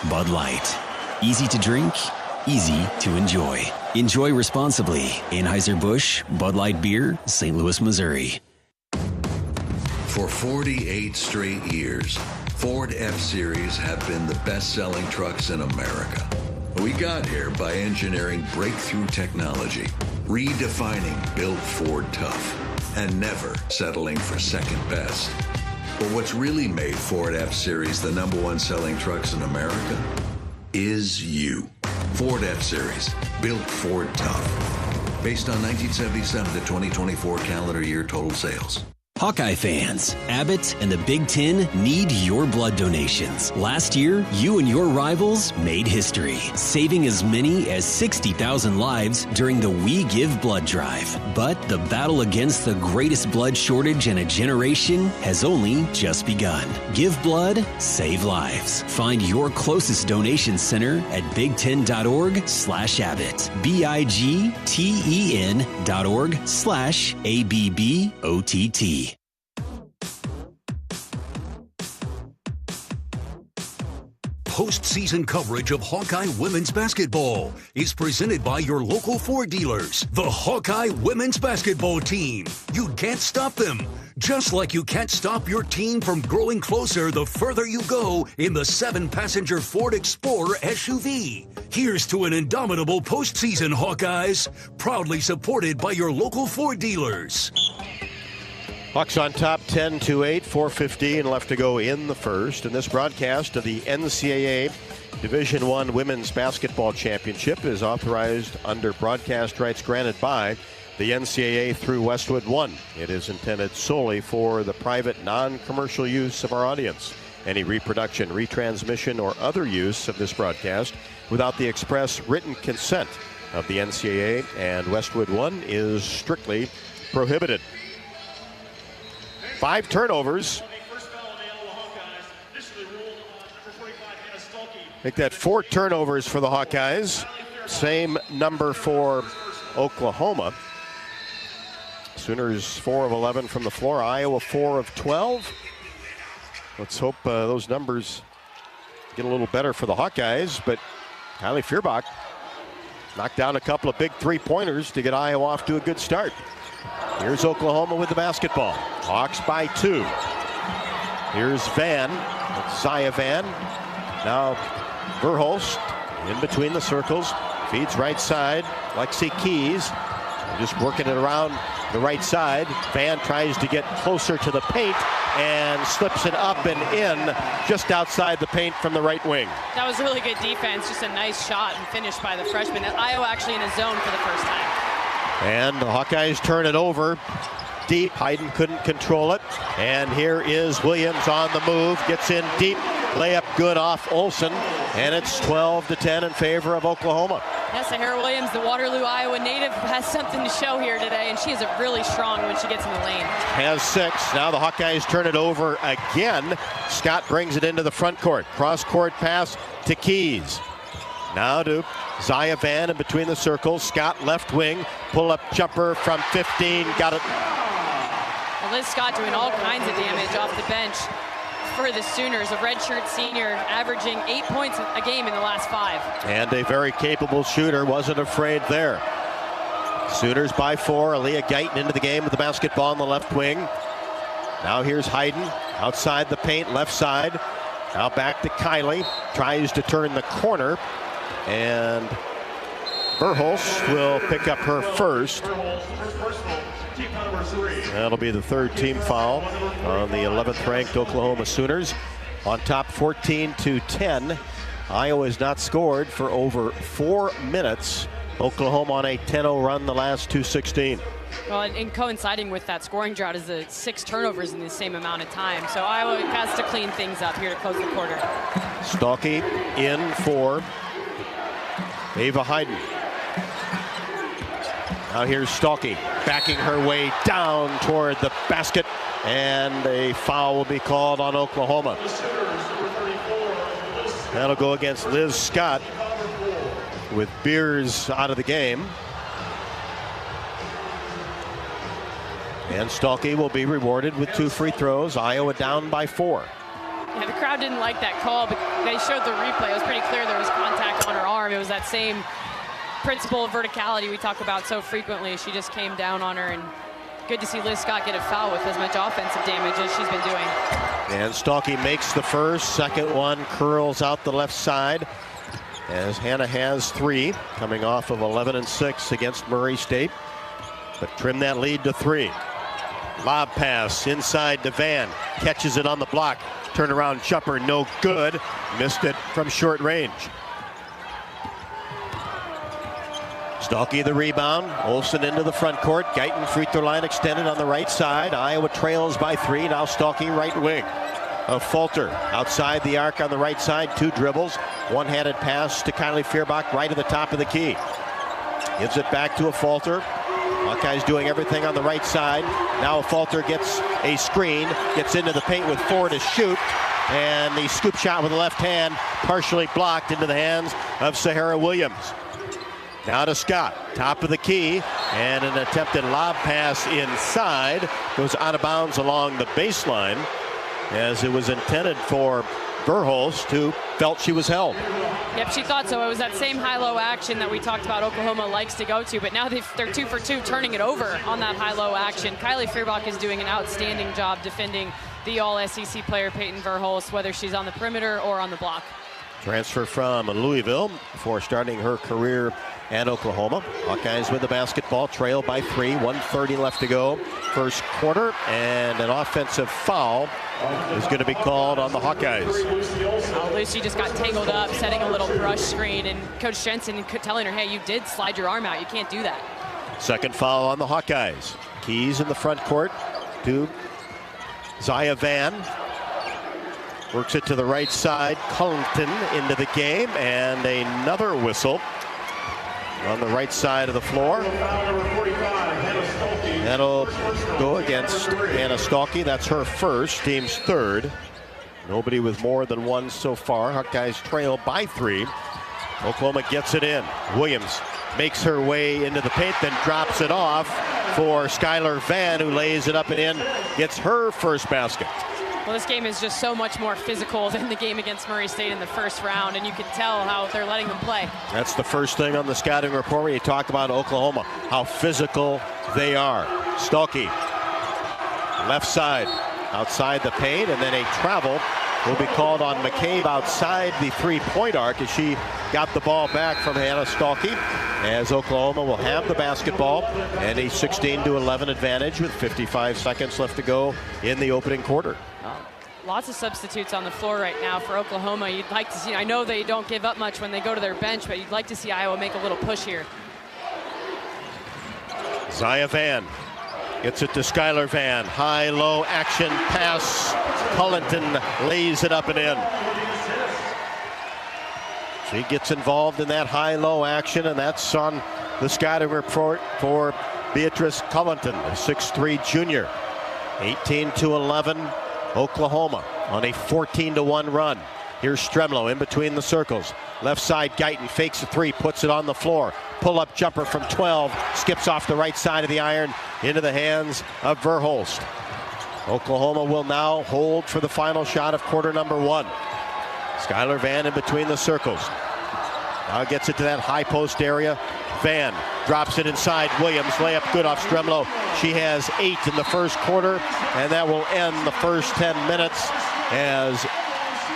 Bud Light. Easy to drink, easy to enjoy. Enjoy responsibly. Anheuser-Busch, Bud Light Beer, St. Louis, Missouri. For 48 straight years, Ford F-Series have been the best-selling trucks in America. We got here by engineering breakthrough technology, redefining Built Ford Tough, and never settling for second best. But what's really made Ford F-Series the #1 selling trucks in America is you. Ford F-Series, Built Ford Tough. Based on 1977 to 2024 calendar year total sales. Hawkeye fans, Abbott and the Big Ten need your blood donations. Last year, you and your rivals made history, saving as many as 60,000 lives during the We Give Blood drive. But the battle against the greatest blood shortage in a generation has only just begun. Give blood, save lives. Find your closest donation center at big10.org/Abbott. BIGTEN.org/ABBOTT. Postseason coverage of Hawkeye women's basketball is presented by your local Ford dealers, the Hawkeye women's basketball team. You can't stop them, just like you can't stop your team from growing closer the further you go in the 7-passenger Ford Explorer SUV. Here's to an indomitable postseason, Hawkeyes, proudly supported by your local Ford dealers. Hawks on top 10-8, 4:15 left to go in the first. And this broadcast of the NCAA Division I Women's Basketball Championship is authorized under broadcast rights granted by the NCAA through Westwood One. It is intended solely for the private, non-commercial use of our audience. Any reproduction, retransmission, or other use of this broadcast without the express written consent of the NCAA and Westwood One is strictly prohibited. 5 turnovers. Make that 4 turnovers for the Hawkeyes. Same number for Oklahoma. Sooners 4 of 11 from the floor. Iowa 4 of 12. Let's hope those numbers get a little better for the Hawkeyes. But Kylie Feuerbach knocked down a couple of big 3-pointers to get Iowa off to a good start. Here's Oklahoma with the basketball. Hawks by 2. Here's Van. That's Zaya Van. Now Verhulst in between the circles. Feeds right side. Lexi Keys just working it around the right side. Van tries to get closer to the paint and slips it up and in just outside the paint from the right wing. That was really good defense. Just a nice shot and finish by the freshman. Iowa actually in a zone for the first time. And the Hawkeyes turn it over deep. Hayden couldn't control it. And here is Williams on the move. Gets in deep. Layup good off Olsen, and it's 12-10 in favor of Oklahoma. Yes, Sahara Williams, the Waterloo, Iowa native, has something to show here today, and she is really strong when she gets in the lane. Has 6. Now the Hawkeyes turn it over again. Scott brings it into the front court. Cross-court pass to Keys. Now to Zaya Van in between the circles. Scott left wing. Pull-up jumper from 15. Got it. Well, Liz Scott doing all kinds of damage off the bench for the Sooners. A redshirt senior averaging 8 points a game in the last 5. And a very capable shooter. Wasn't afraid there. Sooners by 4. Aaliyah Guyton into the game with the basketball on the left wing. Now here's Hayden outside the paint, left side. Now back to Kylie. Tries to turn the corner. And Verhulst will pick up her first. That'll be the 3rd team foul on the 11th ranked Oklahoma Sooners. On top 14-10. Iowa has not scored for over 4 minutes. Oklahoma on a 10-0 run the last 2:16. Well, and coinciding with that scoring drought is the 6 turnovers in the same amount of time. So Iowa has to clean things up here to close the quarter. Stalky in for Ava Hayden. Now here's Stalky backing her way down toward the basket, and a foul will be called on Oklahoma. That'll go against Liz Scott with Beers out of the game. And Stalky will be rewarded with 2 free throws. Iowa down by 4. Yeah, the crowd didn't like that call, but they showed the replay. It was pretty clear there was contact on her arm. It was that same principle of verticality we talk about so frequently. She just came down on her, and good to see Liz Scott get a foul with as much offensive damage as she's been doing. And Stalky makes the first. Second one curls out the left side as Hannah has 3, coming off of 11 and 6 against Murray State. But trim that lead to 3. Lob pass inside to Van. Catches it on the block. Turnaround jumper, no good. Missed it from short range. Stalky the rebound. Olsen into the front court. Guyton free throw line extended on the right side. Iowa trails by 3. Now Stalky right wing. A Falter outside the arc on the right side. 2 dribbles. One-handed pass to Kylie Feuerbach right at the top of the key. Gives it back to a Falter. Hawkeyes doing everything on the right side. Now a Falter gets a screen, gets into the paint with 4 to shoot, and the scoop shot with the left hand partially blocked into the hands of Sahara Williams. Now to Scott, top of the key, and an attempted lob pass inside. Goes out of bounds along the baseline as it was intended for Verhulst, who felt she was held. Yep, she thought so. It was that same high-low action that we talked about Oklahoma likes to go to, but now they're 2 for 2 turning it over on that high-low action. Kylie Feuerbach is doing an outstanding job defending the All-SEC player Peyton Verhulst, whether she's on the perimeter or on the block. Transfer from Louisville before starting her career at Oklahoma. Hawkeyes with the basketball, trail by 3, 1:30 left to go. First quarter, and an offensive foul is going to be called on the Hawkeyes. Oh, Lucy just got tangled up, setting a little brush screen, and Coach Jensen telling her, hey, you did slide your arm out. You can't do that. Second foul on the Hawkeyes. Keys in the front court to Zaya Van. Works it to the right side. Cullington into the game, and another whistle on the right side of the floor. That'll go against Hannah Stalky. That's her first, team's 3rd. Nobody with more than 1 so far. Hawkeyes trail by 3. Oklahoma gets it in. Williams makes her way into the paint, then drops it off for Skylar Van, who lays it up and in, gets her first basket. Well, this game is just so much more physical than the game against Murray State in the first round, and you can tell how they're letting them play. That's the first thing on the scouting report when you talk about Oklahoma, how physical they are. Stalky, left side, outside the paint, and then a travel will be called on McCabe outside the 3-point arc as she got the ball back from Hannah Stalky, as Oklahoma will have the basketball and a 16-11 advantage with 55 seconds left to go in the opening quarter. Lots of substitutes on the floor right now for Oklahoma. You'd like to see, I know they don't give up much when they go to their bench, but you'd like to see Iowa make a little push here. Zaya Van gets it to Skylar Van. High-low action pass. Cullington lays it up and in. She gets involved in that high-low action, and that's on the scouting report for Beatrice Covington, a 6'3 junior. 18-11, Oklahoma on a 14-1 run. Here's Stremlo in between the circles. Left side, Guyton fakes a three, puts it on the floor. Pull-up jumper from 12, skips off the right side of the iron into the hands of Verhulst. Oklahoma will now hold for the final shot of quarter number 1. Skylar Van in between the circles. Now gets it to that high post area. Van drops it inside. Williams, layup good off Stremlo. She has 8 in the first quarter, and that will end the first 10 minutes as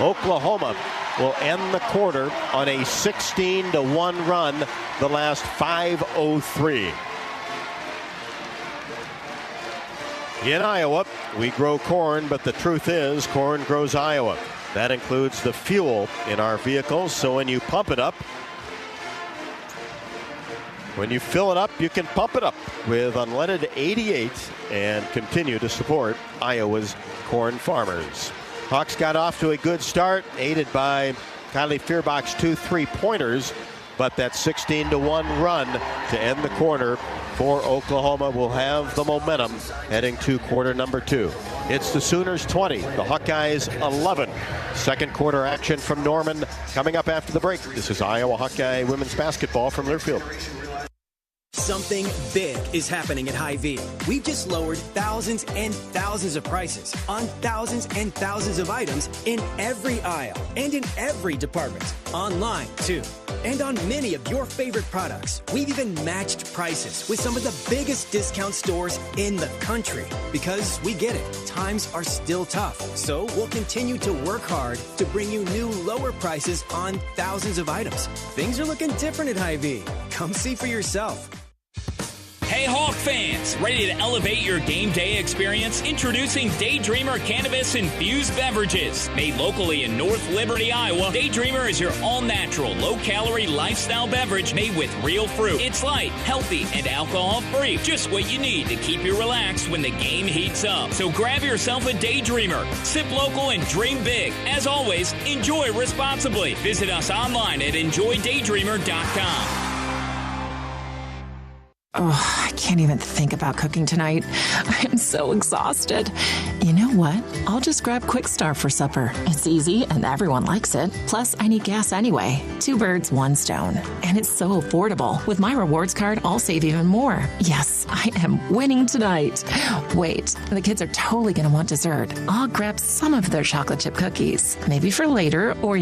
Oklahoma will end the quarter on a 16-1 run, the last 5:03. In Iowa, we grow corn, but the truth is corn grows Iowa. That includes the fuel in our vehicles, so when you pump it up, when you fill it up, you can pump it up with unleaded 88 and continue to support Iowa's corn farmers. Hawks got off to a good start, aided by Kylie Fierbach's 2 3-pointers, but that 16-1 run to end the quarter for Oklahoma will have the momentum heading to quarter number 2. It's the Sooners 20, the Hawkeyes 11. Second quarter action from Norman coming up after the break. This is Iowa Hawkeye women's basketball from Learfield. Something big is happening at Hy-Vee. We've just lowered thousands and thousands of prices on thousands and thousands of items in every aisle and in every department. Online, too. And on many of your favorite products. We've even matched prices with some of the biggest discount stores in the country. Because we get it, times are still tough. So we'll continue to work hard to bring you new lower prices on thousands of items. Things are looking different at Hy-Vee. Come see for yourself. Hey Hawk fans, ready to elevate your game day experience? Introducing Daydreamer Cannabis-infused beverages. Made locally in North Liberty, Iowa, Daydreamer is your all-natural, low-calorie lifestyle beverage made with real fruit. It's light, healthy, and alcohol-free. Just what you need to keep you relaxed when the game heats up. So grab yourself a Daydreamer. Sip local and dream big. As always, enjoy responsibly. Visit us online at enjoydaydreamer.com. Oh, I can't even think about cooking tonight. I am so exhausted. You know what? I'll just grab Quick Start for supper. It's easy and everyone likes it. Plus, I need gas anyway. 2 birds, 1 stone. And it's so affordable. With my rewards card, I'll save even more. Yes, I am winning tonight. Wait, the kids are totally going to want dessert. I'll grab some of their chocolate chip cookies. Maybe for later or,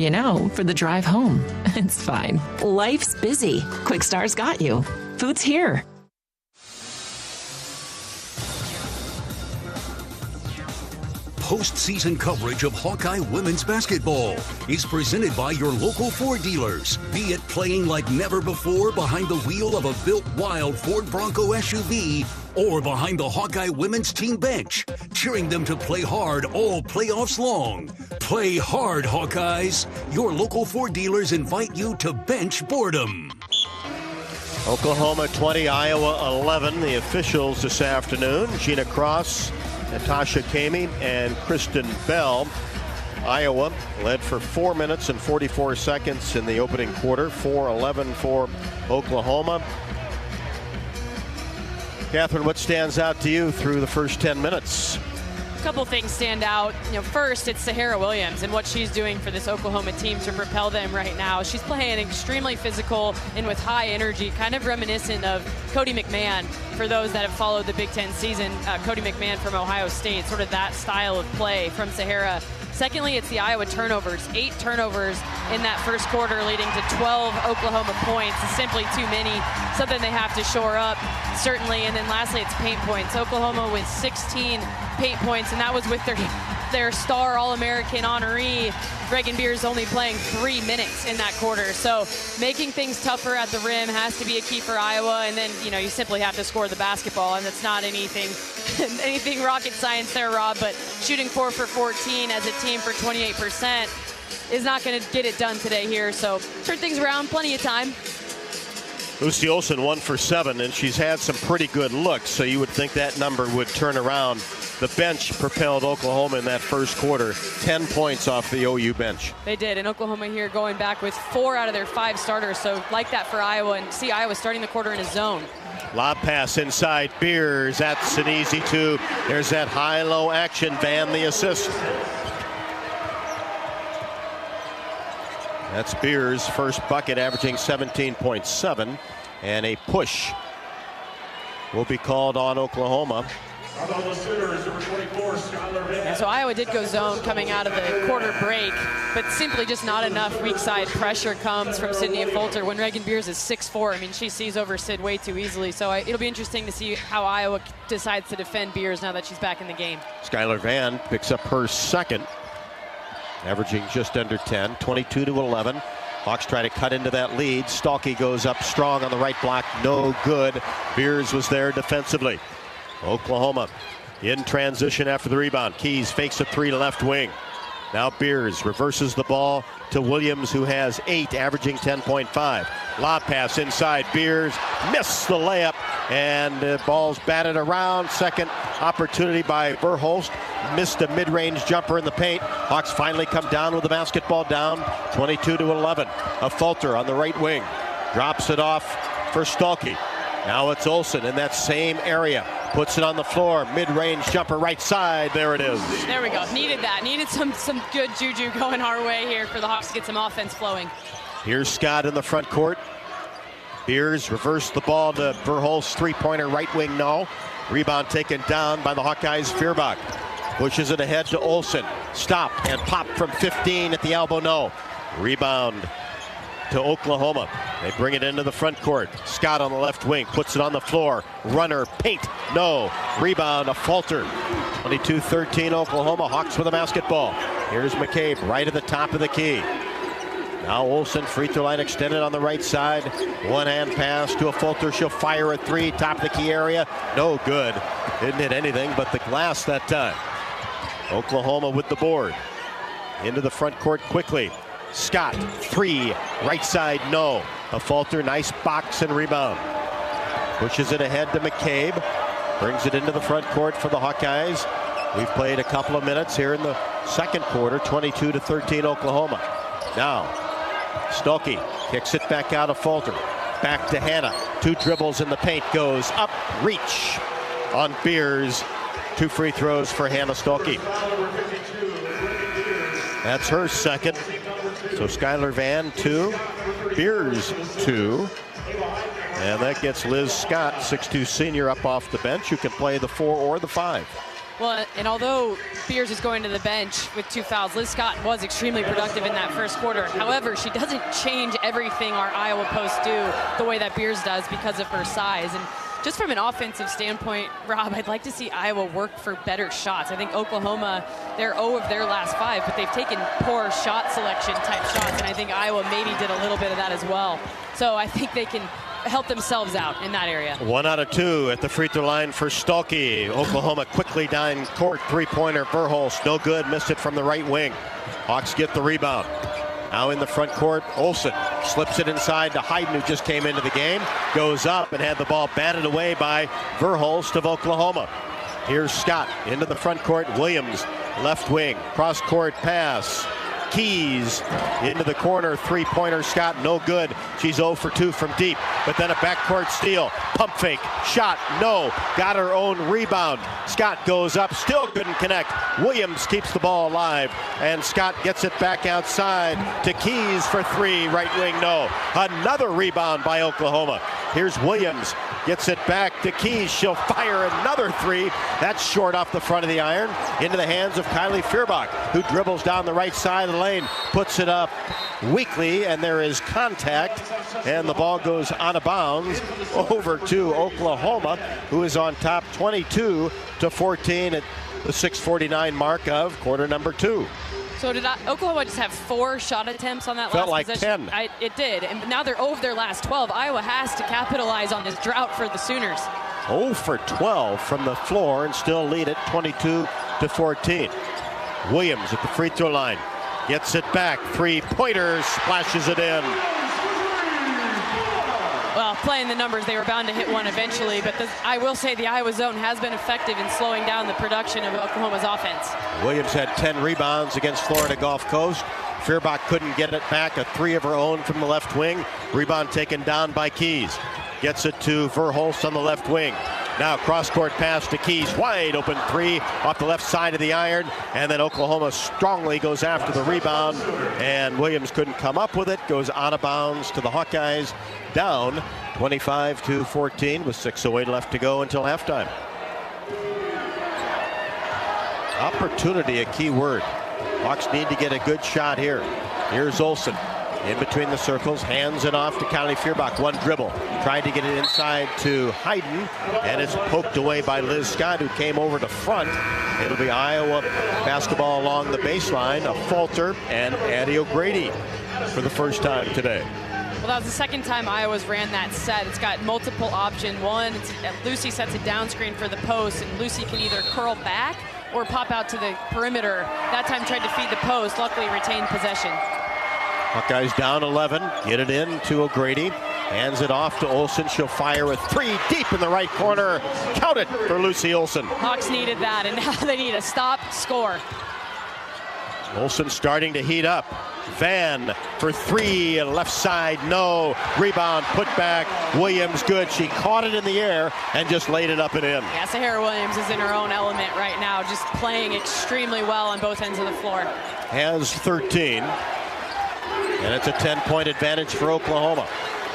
for the drive home. It's fine. Life's busy. Quick Start's got you. Food's here. Postseason coverage of Hawkeye women's basketball is presented by your local Ford dealers. Be it playing like never before behind the wheel of a built wild Ford Bronco SUV or behind the Hawkeye women's team bench, cheering them to play hard all playoffs long. Play hard, Hawkeyes. Your local Ford dealers invite you to bench boredom. Oklahoma 20, Iowa 11. The officials this afternoon, Gina Cross, Natasha Kamey, and Kristen Bell. Iowa led for 4 minutes and 44 seconds in the opening quarter. 4-11 for Oklahoma. Catherine, what stands out to you through the first 10 minutes? A couple things stand out. First, it's Sahara Williams and what she's doing for this Oklahoma team to propel them right now. She's playing extremely physical and with high energy, kind of reminiscent of Cody McMahon. For those that have followed the Big Ten season, Cody McMahon from Ohio State, sort of that style of play from Sahara. Secondly, it's the Iowa turnovers. 8 turnovers in that first quarter, leading to 12 Oklahoma points. It's simply too many, something they have to shore up, certainly. And then lastly, it's paint points. Oklahoma with 16 paint points, and that was with their star All-American honoree, Reagan Beers, only playing 3 minutes in that quarter. So making things tougher at the rim has to be a key for Iowa. And then, you simply have to score the basketball, and it's not anything rocket science there, Rob, but shooting 4 for 14 as a team for 28% is not going to get it done today here. So turn things around, plenty of time. Lucy Olson 1 for 7, and she's had some pretty good looks, so you would think that number would turn around The bench propelled Oklahoma in that first quarter. 10 points off the OU bench. They did, and Oklahoma here going back with 4 out of their 5 starters. So like that for Iowa, and see Iowa starting the quarter in a zone. Lob pass inside Beers. That's an easy 2. There's that high-low action. Van the assist. That's Beers' first bucket, averaging 17.7. And a push will be called on Oklahoma. Yeah, so Iowa did go zone coming out of the quarter break, but simply just not enough weak side pressure comes from Sydney Fulter. When Reagan Beers is 6'4", I mean, she sees over Sid way too easily. So it'll be interesting to see how Iowa decides to defend Beers now that she's back in the game. Skylar Van picks up her second, averaging just under 10, 22-11. Hawks try to cut into that lead. Stalky goes up strong on the right block. No good. Beers was there defensively. Oklahoma in transition after the rebound. Keys fakes a 3 left wing. Now Beers reverses the ball to Williams, who has 8, averaging 10.5. Lob pass inside. Beers missed the layup, and the ball's batted around. Second opportunity by Verhulst. Missed a mid-range jumper in the paint. Hawks finally come down with the basketball down, 22-11. A Fulter on the right wing. Drops it off for Stalky. Now it's Olsen in that same area. Puts it on the floor. Mid-range jumper right side. There it is. There we go. Needed that. Needed some good juju going our way here for the Hawks to get some offense flowing. Here's Scott in the front court. Beers reversed the ball to Verhulst. 3-pointer right wing, no. Rebound taken down by the Hawkeyes. Feuerbach pushes it ahead to Olsen. Stop and pop from 15 at the elbow, no. Rebound to Oklahoma. They bring it into the front court. Scott on the left wing puts it on the floor. Runner, paint, no. Rebound, a Fulter. 22-13 Oklahoma. Hawks with the basketball. Here's McCabe right at the top of the key. Now Olsen, free throw line extended on the right side. One-hand pass to a Fulter. She'll fire a 3, top of the key area. No good. Didn't hit anything but the glass that time. Oklahoma with the board. Into the front court quickly. Scott, 3, right side, no. A Fulter, nice box and rebound. Pushes it ahead to McCabe. Brings it into the front court for the Hawkeyes. We've played a couple of minutes here in the second quarter, 22-13 Oklahoma. Now, Stolke kicks it back out of Fulter. Back to Hannah. 2 dribbles in the paint, goes up, reach on Beers. 2 free throws for Hannah Stolke. That's her second. So Skylar Van 2, Beers 2, and that gets Liz Scott, 6'2" senior, up off the bench, who can play the 4 or the 5. Well, and although Beers is going to the bench with 2 fouls, Liz Scott was extremely productive in that first quarter. However, she doesn't change everything our Iowa posts do the way that Beers does because of her size. And just from an offensive standpoint, Rob, I'd like to see Iowa work for better shots. I think Oklahoma, they're 0 of their last 5, but they've taken poor shot selection type shots, and I think Iowa maybe did a little bit of that as well. So I think they can help themselves out in that area. 1 out of 2 at the free throw line for Stolke. Oklahoma quickly down court. 3-pointer, Verhulst, no good, missed it from the right wing. Hawks get the rebound. Now in the front court, Olsen slips it inside to Hayden, who just came into the game. Goes up and had the ball batted away by Verhulst of Oklahoma. Here's Scott into the front court. Williams, left wing, cross court pass. Keys into the corner, 3-pointer. Scott, no good. She's 0 for 2 from deep, but then a backcourt steal. Pump fake, shot, no. Got her own rebound. Scott goes up, still couldn't connect. Williams keeps the ball alive, and Scott gets it back outside to Keys for 3, right wing, no. Another rebound by Oklahoma. Here's Williams, gets it back to Keys. She'll fire another 3. That's short off the front of the iron. Into the hands of Kylie Feuerbach, who dribbles down the right side of the lane, puts it up weakly, and there is contact, and the ball goes out of bounds over to Oklahoma, who is on top 22-14 at the 6:49 mark of quarter number 2. So did Oklahoma just have 4 shot attempts on that Felt last like possession? 10. It did, and now they're 0 of their last 12. Iowa has to capitalize on this drought for the Sooners. 0 for 12 from the floor and still lead it 22-14. Williams at the free throw line. Gets it back. 3-pointer, splashes it in. Well, Well, playing the numbers, they were bound to hit one eventually, but I will say the Iowa zone has been effective in slowing down the production of Oklahoma's offense. Williams had 10 rebounds against Florida Gulf Coast. Feuerbach couldn't get it back. A 3 of her own from the left wing. Rebound taken down by Keys. Gets it to Verhulst on the left wing. Now cross-court pass to Keys. Wide open 3 off the left side of the iron. And then Oklahoma strongly goes after the rebound. And Williams couldn't come up with it. Goes out of bounds to the Hawkeyes. Down 25-14 with 6:08 left to go until halftime. Opportunity, a key word. Hawks need to get a good shot here. Here's Olsen. In between the circles, hands it off to Kylie Feuerbach. One dribble. Tried to get it inside to Hayden, and it's poked away by Liz Scott, who came over to front. It'll be Iowa basketball along the baseline. A falter, and Addie O'Grady for the first time today. Well, that was the second time Iowa's ran that set. It's got multiple options. One, Lucy sets a down screen for the post, and Lucy can either curl back or pop out to the perimeter. That time tried to feed the post, luckily retained possession. Hawkeyes down 11, get it in to O'Grady, hands it off to Olsen. She'll fire a 3 deep in the right corner. Count it for Lucy Olsen. Hawks needed that, and now they need a stop, score. Olsen starting to heat up. Van for 3, left side, no. Rebound, put back. Williams good. She caught it in the air and just laid it up and in. Yeah, Sahara Williams is in her own element right now, just playing extremely well on both ends of the floor. Has 13. And it's a 10-point advantage for Oklahoma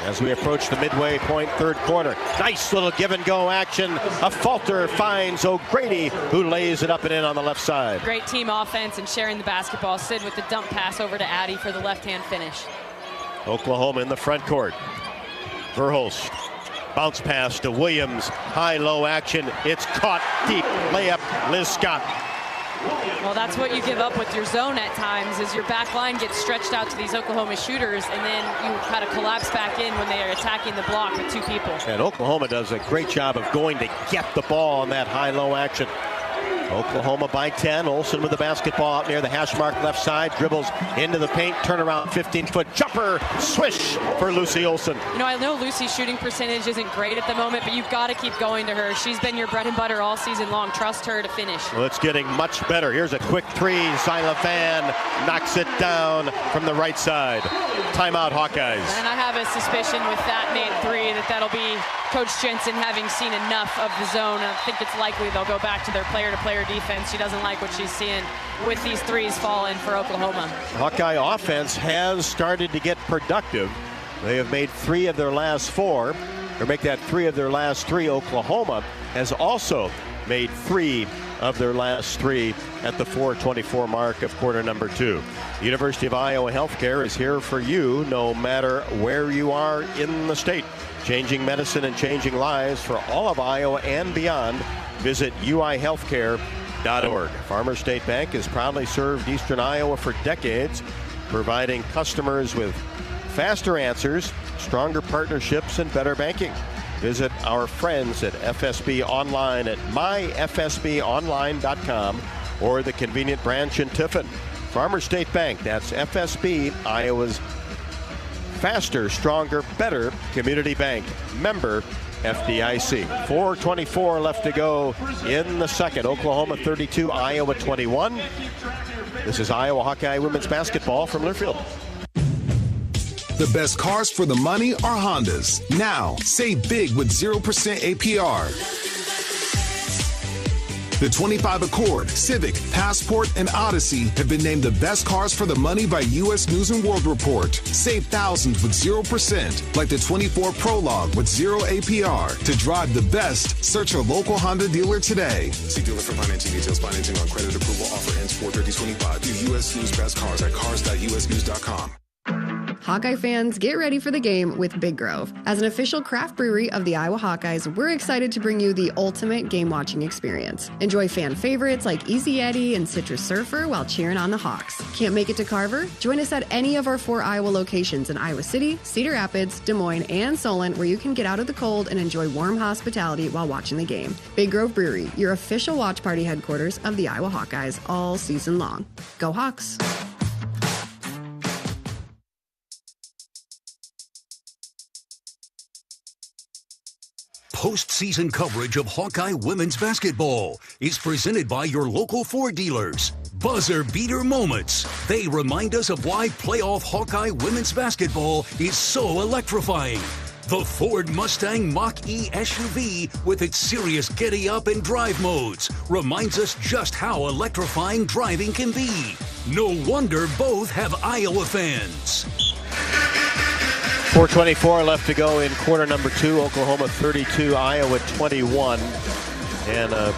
as we approach the midway point, third quarter. Nice little give-and-go action. A falter finds O'Grady, who lays it up and in on the left side. Great team offense and sharing the basketball. Sid with the dump pass over to Addie for the left-hand finish. Oklahoma in the front court. Verhulst. Bounce pass to Williams. High-low action. It's caught deep. Layup, Liz Scott. Well, that's what you give up with your zone at times, is your back line gets stretched out to these Oklahoma shooters, and then you kind of collapse back in when they are attacking the block with 2 people. And Oklahoma does a great job of going to get the ball on that high-low action. Oklahoma by 10. Olsen with the basketball out near the hash mark left side. Dribbles into the paint. Turnaround 15-foot jumper. Swish for Lucy Olsen. You know, I know Lucy's shooting percentage isn't great at the moment, but you've got to keep going to her. She's been your bread and butter all season long. Trust her to finish. Well, it's getting much better. Here's a quick 3. Zyla Van knocks it down from the right side. Timeout, Hawkeyes. And I have a suspicion with that made 3 that'll be Coach Jensen having seen enough of the zone. I think it's likely they'll go back to their player-to-player defense. She doesn't like what she's seeing with these 3s falling for Oklahoma. Hawkeye offense has started to get productive. They have made 3 of their last 4, or make that 3 of their last 3. Oklahoma has also made 3 of their last 3 at the 4:24 mark of quarter number 2. University of Iowa Healthcare is here for you no matter where you are in the state. Changing medicine and changing lives for all of Iowa and beyond. Visit uihealthcare.org. Farmers State Bank has proudly served Eastern Iowa for decades, providing customers with faster answers, stronger partnerships, and better banking. Visit our friends at FSB Online at myfsbonline.com or the convenient branch in Tiffin. Farmers State Bank, that's FSB, Iowa's faster, stronger, better community bank. Member FDIC. 4:24 left to go in the second. Oklahoma 32, Iowa 21. This is Iowa Hawkeye women's basketball from Learfield. The best cars for the money are Hondas. Now, save big with 0% APR. The 25 Accord, Civic, Passport, and Odyssey have been named the best cars for the money by U.S. News & World Report. Save thousands with 0%, like the 24 Prologue with 0 APR. To drive the best, search a local Honda dealer today. See dealer for financing details. Financing on credit approval. Offer ends 4/30/25. View U.S. News best cars at cars.usnews.com. Hawkeye fans, get ready for the game with Big Grove. As an official craft brewery of the Iowa Hawkeyes, we're excited to bring you the ultimate game-watching experience. Enjoy fan favorites like Easy Eddie and Citrus Surfer while cheering on the Hawks. Can't make it to Carver? Join us at any of our 4 Iowa locations in Iowa City, Cedar Rapids, Des Moines, and Solon, where you can get out of the cold and enjoy warm hospitality while watching the game. Big Grove Brewery, your official watch party headquarters of the Iowa Hawkeyes all season long. Go Hawks! postseason coverage of Hawkeye women's basketball is presented by your local Ford dealers. Buzzer beater moments. They remind us of why playoff Hawkeye women's basketball is so electrifying. The Ford Mustang Mach-E SUV with its serious giddy-up and drive modes reminds us just how electrifying driving can be. No wonder both have Iowa fans. 4:24 left to go in quarter number 2. Oklahoma 32, Iowa 21. And of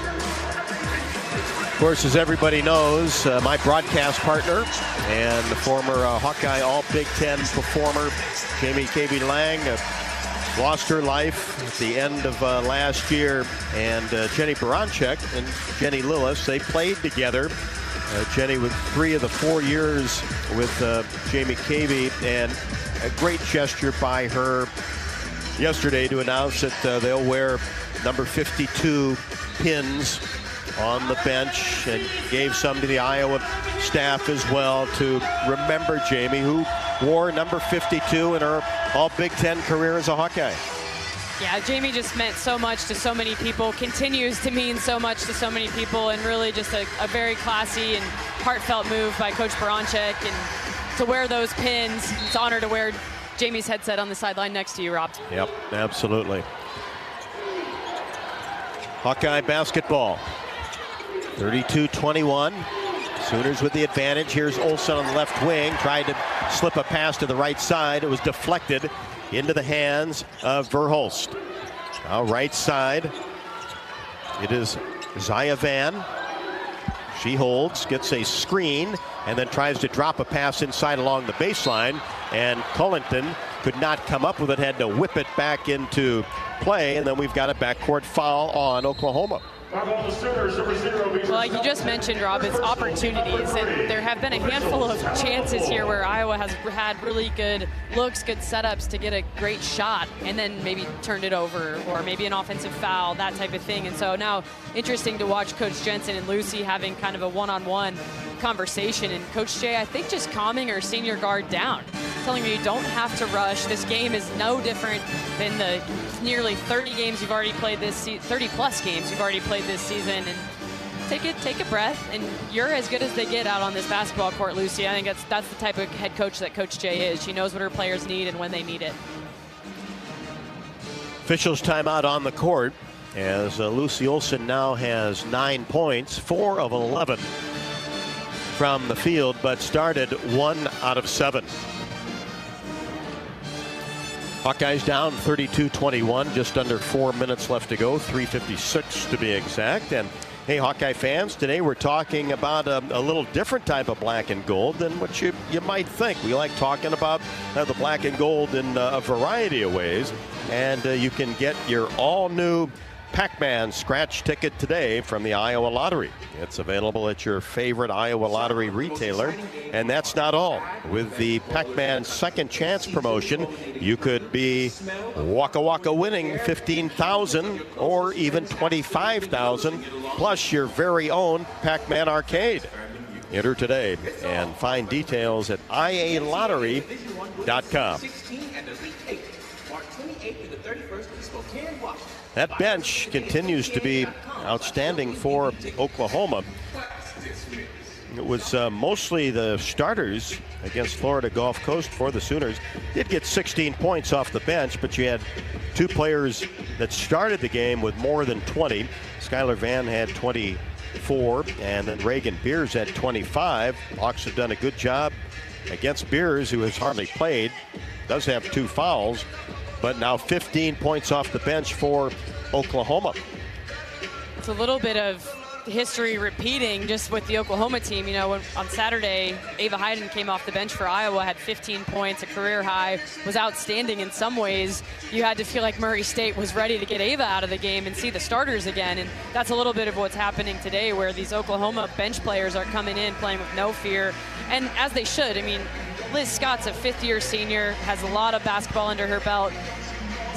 course, as everybody knows, my broadcast partner and the former Hawkeye All-Big Ten performer, Jamie Lang, lost her life at the end of last year. And Jenny Baranczyk and Jenny Lillis, they played together. Jenny with 3 of the 4 years with Jamie Cavey, and a great gesture by her yesterday to announce that they'll wear number 52 pins on the bench, and gave some to the Iowa staff as well to remember Jamie, who wore number 52 in her All-Big Ten career as a Hawkeye. Yeah, Jamie just meant so much to so many people, continues to mean so much to so many people, and really just a very classy and heartfelt move by Coach Baranczyk. And to wear those pins, it's an honor to wear Jamie's headset on the sideline next to you, Rob. Yep, absolutely. Hawkeye basketball, 32-21. Sooners with the advantage. Here's Olsen on the left wing, tried to slip a pass to the right side. It was deflected into the hands of Verhulst. Now right side, it is Zaya Van. She holds, gets a screen, and then tries to drop a pass inside along the baseline. And Cullington could not come up with it, had to whip it back into play. And then we've got a backcourt foul on Oklahoma. Well, like you just mentioned, Rob, it's opportunities, and there have been a handful of chances here where Iowa has had really good looks, good setups to get a great shot, and then maybe turned it over, or maybe an offensive foul, that type of thing. And so now, interesting to watch Coach Jensen and Lucy having kind of a one-on-one conversation, and Coach Jay, I think, just calming her senior guard down, telling her you don't have to rush. This game is no different than the nearly 30 games you've already played this season, 30-plus games you've already played this season, and take a breath, and you're as good as they get out on this basketball court, Lucy. I think that's the type of head coach that Coach Jay is. She knows what her players need and when they need it. Officials timeout on the court as Lucy Olsen now has 9 points, 4 of 11 from the field, but started 1 out of 7. Hawkeyes down 32-21, just under 4 minutes left to go, 3:56 to be exact. And hey, Hawkeye fans, today we're talking about a little different type of black and gold than what you might think. We like talking about the black and gold in a variety of ways. And you can get your all-new Pac-Man scratch ticket today from the Iowa Lottery. It's available at your favorite Iowa Lottery retailer. And that's not all. With the Pac-Man Second Chance promotion, you could be waka winning $15,000 or even $25,000, plus your very own Pac-Man arcade. Enter today and find details at ialottery.com. That bench continues to be outstanding for Oklahoma. It was mostly the starters against Florida Gulf Coast for the Sooners. Did get 16 points off the bench, but you had 2 players that started the game with more than 20. Skylar Van had 24, and then Reagan Beers had 25. Hawks have done a good job against Beers, who has hardly played, does have 2 fouls. But now 15 points off the bench for Oklahoma. It's a little bit of history repeating just with the Oklahoma team. You know, on Saturday, Ava Hayden came off the bench for Iowa, had 15 points, a career high, was outstanding in some ways. You had to feel like Murray State was ready to get Ava out of the game and see the starters again. And that's a little bit of what's happening today, where these Oklahoma bench players are coming in, playing with no fear, and as they should. I mean, Liz Scott's a 5th-year senior, has a lot of basketball under her belt.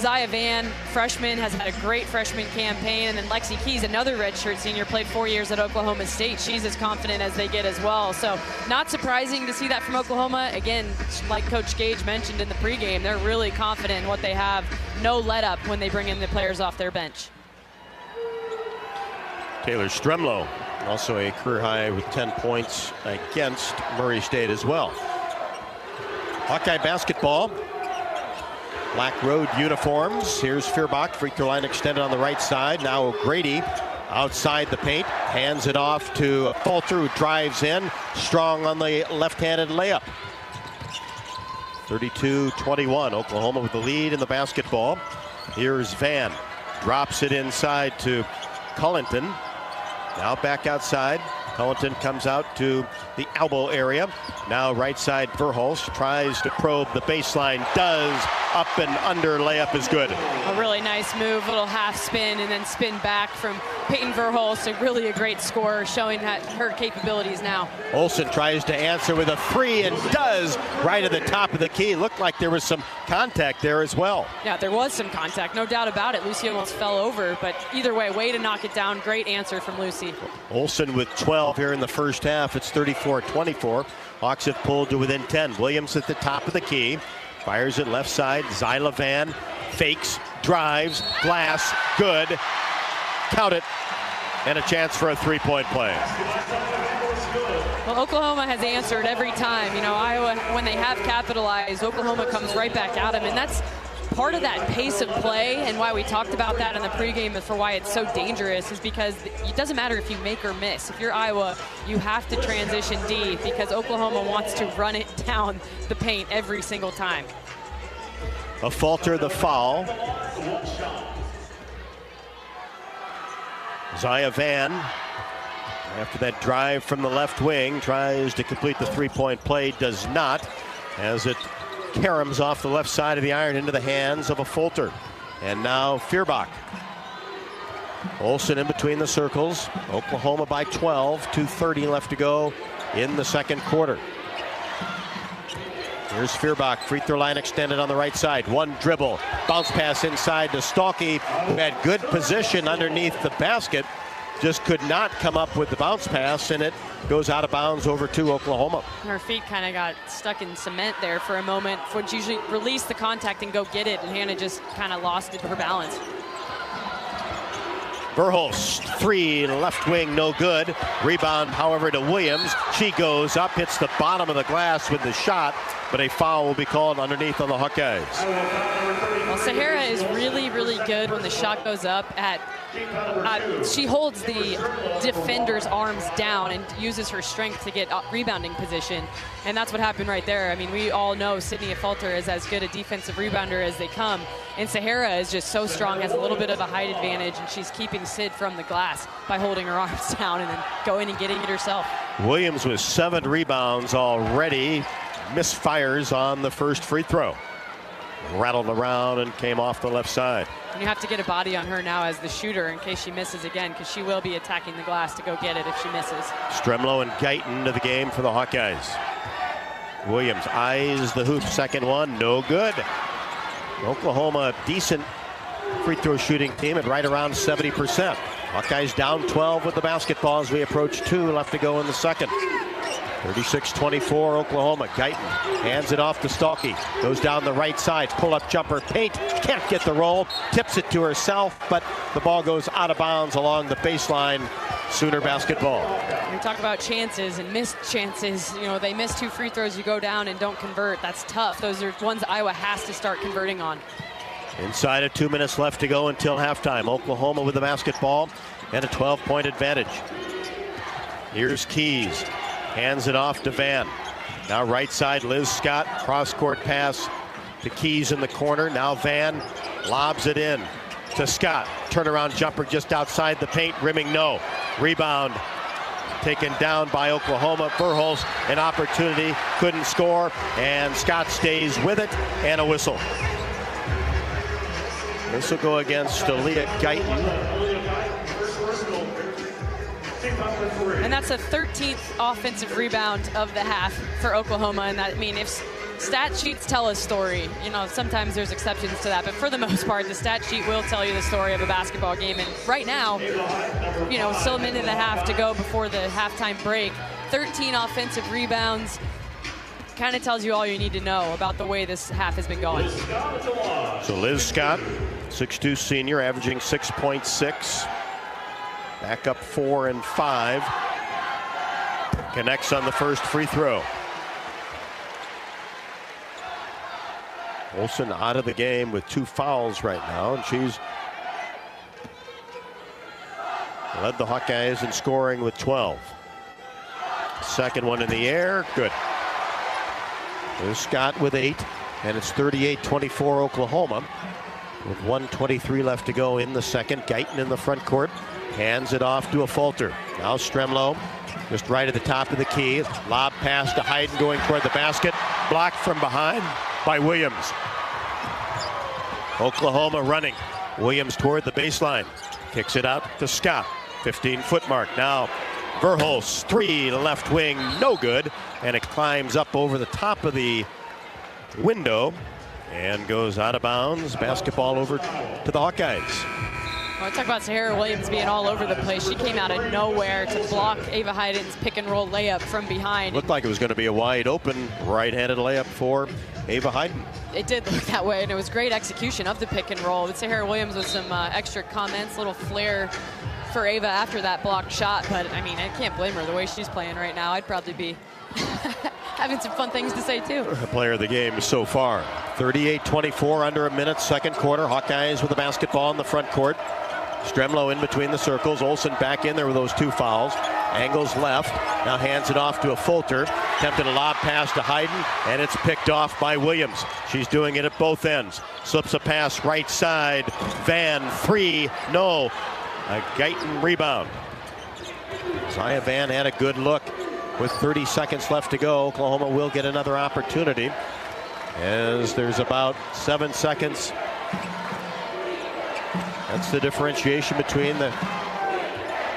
Zaya Van, freshman, has had a great freshman campaign. And then Lexi Keys, another redshirt senior, played 4 years at Oklahoma State. She's as confident as they get as well. So not surprising to see that from Oklahoma. Again, like Coach Gage mentioned in the pregame, they're really confident in what they have. No let up when they bring in the players off their bench. Taylor Stremlow, also a career high with 10 points against Murray State as well. Hawkeye basketball. Black road uniforms. Here's Feuerbach, free throw line extended on the right side. Now O'Grady outside the paint, hands it off to Falter, who drives in, strong on the left-handed layup. 32-21, Oklahoma with the lead in the basketball. Here's Van, drops it inside to Cullington. Now back outside. Cullington comes out to the elbow area. Now right side, Verhulst tries to probe the baseline, does. Up and under layup is good. A really nice move, little half spin and then spin back from Peyton Verhulst. Really a great scorer, showing her capabilities now. Olsen tries to answer with a three and does, right at the top of the key. Looked like there was some contact there as well. Yeah, there was some contact, no doubt about it. Lucy almost fell over, but either way to knock it down. Great answer from Lucy. Olsen with 12 here in the first half. It's 34-24. Hawks have pulled to within 10. Williams at the top of the key. Fires it left side. Zyla Van fakes, drives, glass, good. Count it. And a chance for a three-point play. Well, Oklahoma has answered every time. You know, Iowa, when they have capitalized, Oklahoma comes right back at them. And that's part of that pace of play, and why we talked about that in the pregame, for why it's so dangerous, is because it doesn't matter if you make or miss. If you're Iowa, you have to transition deep, because Oklahoma wants to run it down the paint every single time. A Falter, the foul. Zaya Van, after that drive from the left wing, tries to complete the three-point play, does not, as it caroms off the left side of the iron into the hands of a Falter. And now Feuerbach. Olsen in between the circles. Oklahoma by 12, 2:30 left to go in the second quarter. Here's Feuerbach, free throw line extended on the right side. One dribble, bounce pass inside to Stalky, who had good position underneath the basket. Just could not come up with the bounce pass, and it goes out of bounds over to Oklahoma. Her feet kind of got stuck in cement there for a moment. Would usually release the contact and go get it, and Hannah just kind of lost her balance. Verhulst, three, left wing, no good. Rebound, however, to Williams. She goes up, hits the bottom of the glass with the shot, but a foul will be called underneath on the Hawkeyes. Well, Sahara is really, really good when the shot goes up. She holds the defender's arms down and uses her strength to get rebounding position, and that's what happened right there. I mean, we all know Sydney Falter is as good a defensive rebounder as they come, and Sahara is just so strong, has a little bit of a height advantage, and she's keeping Sid from the glass by holding her arms down and then going and getting it herself. Williams with 7 rebounds already. Misfires on the first free throw. Rattled around and came off the left side. And you have to get a body on her now as the shooter in case she misses again, because she will be attacking the glass to go get it if she misses. Stremlow and Guyton to the game for the Hawkeyes. Williams eyes the hoop, second one, no good. Oklahoma, decent free throw shooting team at right around 70%. Hawkeyes down 12 with the basketball as we approach 2 left to go in the second. 36-24 Oklahoma. Guyton hands it off to Stalky. Goes down the right side. Pull-up jumper. Paint. Can't get the roll. Tips it to herself, but the ball goes out of bounds along the baseline. Sooner basketball. We talk about chances and missed chances. You know, they miss 2 free throws. You go down and don't convert. That's tough. Those are ones Iowa has to start converting on. Inside of 2 minutes left to go until halftime. Oklahoma with the basketball and a 12-point advantage. Here's Keys. Hands it off to Van. Now right side, Liz Scott. Cross-court pass to Keys in the corner. Now Van lobs it in to Scott. Turnaround jumper just outside the paint. Rimming no. Rebound taken down by Oklahoma. Verhulst, an opportunity. Couldn't score. And Scott stays with it. And a whistle. This will go against Aaliyah Guyton. And that's a 13th offensive rebound of the half for Oklahoma. And that, I mean, if stat sheets tell a story. You know, sometimes there's exceptions to that, but for the most part, the stat sheet will tell you the story of a basketball game. And right now, you know, still a minute and a half to go before the halftime break. 13 offensive rebounds. Kind of tells you all you need to know about the way this half has been going. So Liz Scott, 6'2" senior, averaging 6.6. Back up 4 and 5. Connects on the first free throw. Olsen out of the game with 2 fouls right now, and she's led the Hawkeyes in scoring with 12. Second one in the air, good. There's Scott with 8, and it's 38-24 Oklahoma with 1:23 left to go in the second. Guyton in the front court hands it off to a Falter. Now Stremlow just right at the top of the key. Lob pass to Hayden going toward the basket. Blocked from behind by Williams. Oklahoma running. Williams toward the baseline. Kicks it out to Scott. 15-foot mark. Now Verhulst, 3 to left wing, no good. And it climbs up over the top of the window and goes out of bounds. Basketball over to the Hawkeyes. Well, talk about Sahara Williams being all over the place. She came out of nowhere to block Ava Hayden's pick and roll layup from behind. Looked like it was going to be a wide open right-handed layup for Ava Hayden. It did look that way, and it was great execution of the pick and roll. With Sahara Williams with some extra comments, little flair for Ava after that blocked shot. But I mean, I can't blame her the way she's playing right now. I'd probably be having some fun things to say too. Player of the game so far. 38-24, under a minute, second quarter. Hawkeyes with the basketball in the front court. Stremlow in between the circles. Olsen back in there with those 2 fouls. Angles left. Now hands it off to a Fulter. Attempted a lob pass to Hayden, and it's picked off by Williams. She's doing it at both ends. Slips a pass right side. Van, 3, no. A Guyton rebound. Zaya Van had a good look. With 30 seconds left to go, Oklahoma will get another opportunity, as there's about 7 seconds. That's the differentiation between the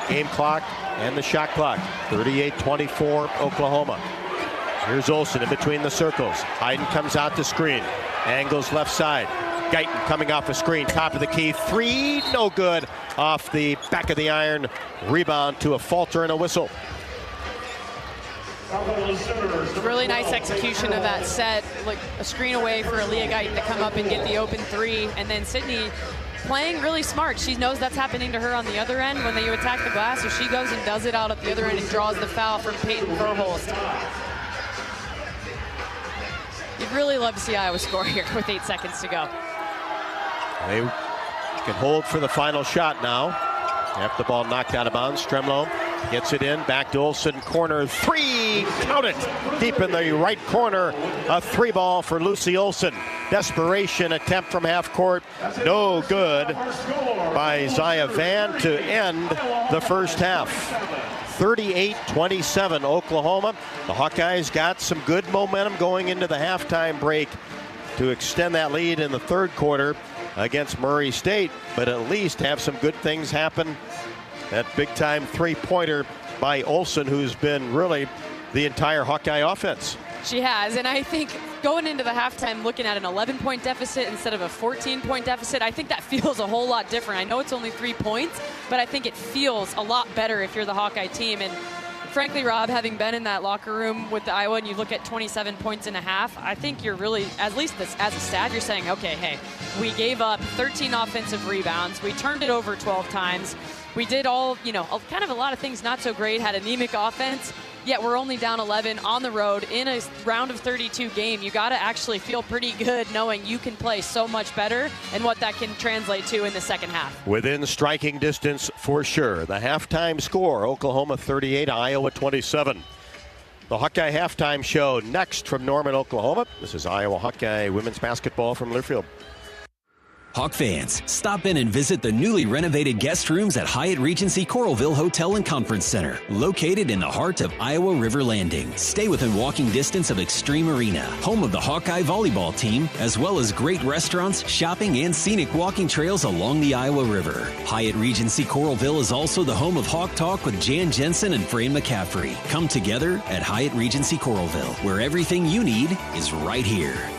game clock and the shot clock. 38-24 Oklahoma. Here's Olsen in between the circles. Hayden comes out to screen. Angles left side. Guyton coming off a screen, top of the key. 3, no good. Off the back of the iron. Rebound to a Falter and a whistle. Really nice execution of that set. Like a screen away for Aaliyah Guyton to come up and get the open 3. And then Sydney playing really smart. She knows that's happening to her on the other end when you attack the glass. So she goes and does it out at the other end and draws the foul from Peyton Verhulst. You'd really love to see Iowa score here with 8 seconds to go. They can hold for the final shot now. After the ball knocked out of bounds, Stremlow gets it in, back to Olsen, corner 3, count it, deep in the right corner, a 3 ball for Lucy Olsen. Desperation attempt from half court, no good by Zaya Van to end the first half. 38-27 Oklahoma. The Hawkeyes got some good momentum going into the halftime break to extend that lead in the third quarter against Murray State, but at least have some good things happen. That big-time three-pointer by Olsen, who's been really the entire Hawkeye offense. She has, and I think going into the halftime looking at an 11-point deficit instead of a 14-point deficit, I think that feels a whole lot different. I know it's only 3 points, but I think it feels a lot better if you're the Hawkeye team. And frankly, Rob, having been in that locker room with the Iowa and you look at 27 points and a half, I think you're really, at least this, as a stat, you're saying, okay, hey, we gave up 13 offensive rebounds. We turned it over 12 times. We did all, kind of a lot of things not so great, had anemic offense, yet we're only down 11 on the road in a round of 32 game. You got to actually feel pretty good knowing you can play so much better and what that can translate to in the second half. Within striking distance for sure. The halftime score, Oklahoma 38, Iowa 27. The Hawkeye halftime show next from Norman, Oklahoma. This is Iowa Hawkeye women's basketball from Learfield. Hawk fans, stop in and visit the newly renovated guest rooms at Hyatt Regency Coralville Hotel and Conference Center, located in the heart of Iowa River Landing. Stay within walking distance of Extreme Arena, home of the Hawkeye volleyball team, as well as great restaurants, shopping, and scenic walking trails along the Iowa River. Hyatt Regency Coralville is also the home of Hawk Talk with Jan Jensen and Fran McCaffrey. Come together at Hyatt Regency Coralville, where everything you need is right here.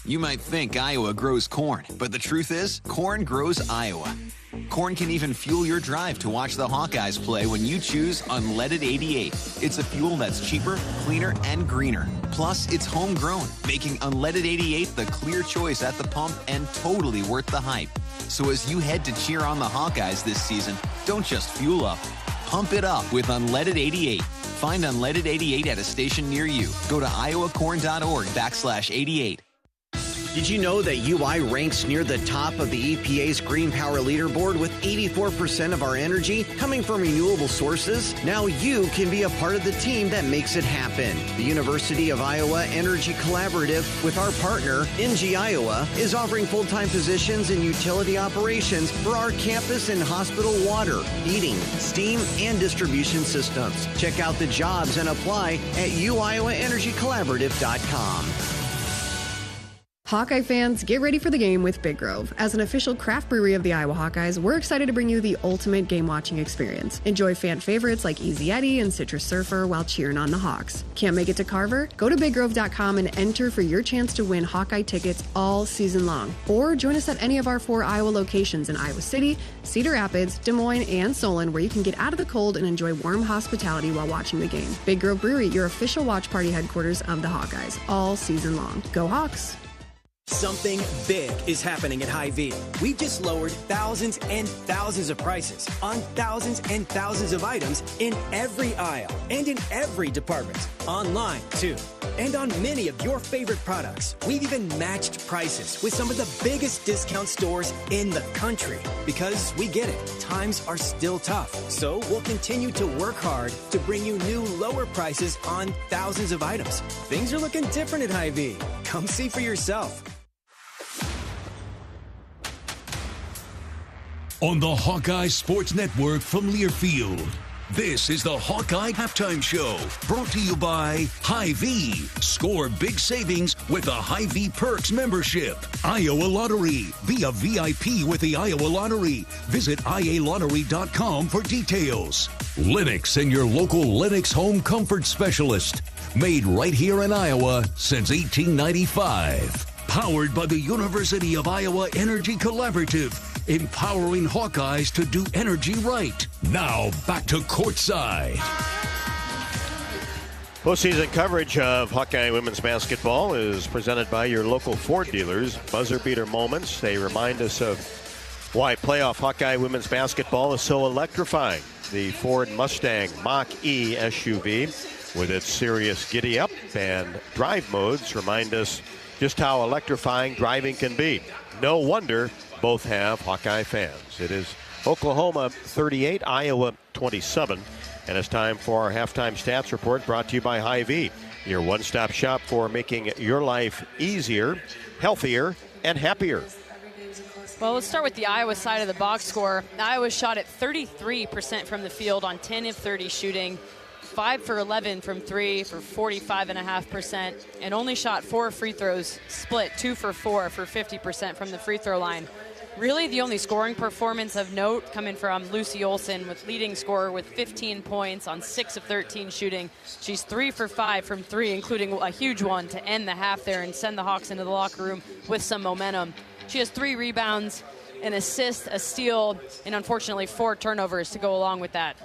You might think Iowa grows corn, but the truth is, corn grows Iowa. Corn can even fuel your drive to watch the Hawkeyes play when you choose Unleaded 88. It's a fuel that's cheaper, cleaner, and greener. Plus, it's homegrown, making Unleaded 88 the clear choice at the pump and totally worth the hype. So as you head to cheer on the Hawkeyes this season, don't just fuel up. Pump it up with Unleaded 88. Find Unleaded 88 at a station near you. Go to iowacorn.org/88. Did you know that UI ranks near the top of the EPA's Green Power Leaderboard with 84% of our energy coming from renewable sources? Now you can be a part of the team that makes it happen. The University of Iowa Energy Collaborative, with our partner, NG Iowa, is offering full-time positions in utility operations for our campus and hospital water, heating, steam, and distribution systems. Check out the jobs and apply at uiowaenergycollaborative.com. Hawkeye fans, get ready for the game with Big Grove. As an official craft brewery of the Iowa Hawkeyes, we're excited to bring you the ultimate game-watching experience. Enjoy fan favorites like Easy Eddie and Citrus Surfer while cheering on the Hawks. Can't make it to Carver? Go to BigGrove.com and enter for your chance to win Hawkeye tickets all season long. Or join us at any of our 4 Iowa locations in Iowa City, Cedar Rapids, Des Moines, and Solon, where you can get out of the cold and enjoy warm hospitality while watching the game. Big Grove Brewery, your official watch party headquarters of the Hawkeyes, all season long. Go Hawks! Something big is happening at Hy-Vee. We've just lowered thousands and thousands of prices on thousands and thousands of items in every aisle and in every department. Online, too. And on many of your favorite products. We've even matched prices with some of the biggest discount stores in the country. Because we get it, times are still tough. So we'll continue to work hard to bring you new lower prices on thousands of items. Things are looking different at Hy-Vee. Come see for yourself. On the Hawkeye Sports Network from Learfield, this is the Hawkeye Halftime Show, brought to you by Hy-Vee. Score big savings with a Hy-Vee Perks membership. Iowa Lottery. Be a VIP with the Iowa Lottery. Visit ialottery.com for details. Lennox and your local Lennox home comfort specialist. Made right here in Iowa since 1895. Powered by the University of Iowa Energy Collaborative. Empowering Hawkeyes to do energy right. Now, back to courtside. Postseason coverage of Hawkeye women's basketball is presented by your local Ford dealers. Buzzer beater moments. They remind us of why playoff Hawkeye women's basketball is so electrifying. The Ford Mustang Mach-E SUV with its serious giddy-up and drive modes remind us just how electrifying driving can be. No wonder both have Hawkeye fans. It is Oklahoma 38, Iowa 27. And it's time for our halftime stats report brought to you by Hy-Vee, your one-stop shop for making your life easier, healthier, and happier. Well, let's start with the Iowa side of the box score. Iowa shot at 33% from the field on 10 of 30 shooting, 5 for 11 from 3 for 45.5%, and only shot 4 free throws, split 2 for 4 for 50% from the free throw line. Really the only scoring performance of note coming from Lucy Olsen, with leading scorer with 15 points on 6 of 13 shooting. She's 3 for 5 from 3, including a huge one to end the half there and send the Hawks into the locker room with some momentum. She has 3 rebounds, an assist, a steal, and unfortunately 4 turnovers to go along with that.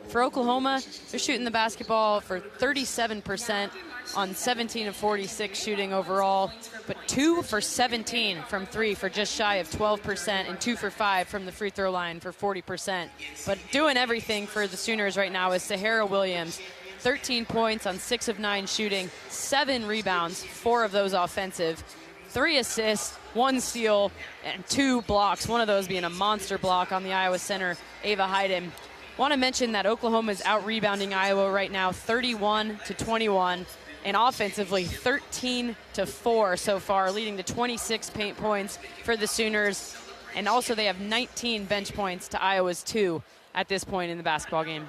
For Oklahoma, they're shooting the basketball for 37% on 17 of 46 shooting overall, but 2 for 17 from 3 for just shy of 12%, and 2 for 5 from the free throw line for 40%. But doing everything for the Sooners right now is Sahara Williams. 13 points on 6 of 9 shooting, 7 rebounds, 4 of those offensive, 3 assists, 1 steal, and 2 blocks, one of those being a monster block on the Iowa center, Ava Hayden. Want to mention that Oklahoma's out-rebounding Iowa right now 31-21, and offensively 13-4 so far, leading to 26 paint points for the Sooners. And also they have 19 bench points to Iowa's 2 at this point in the basketball game.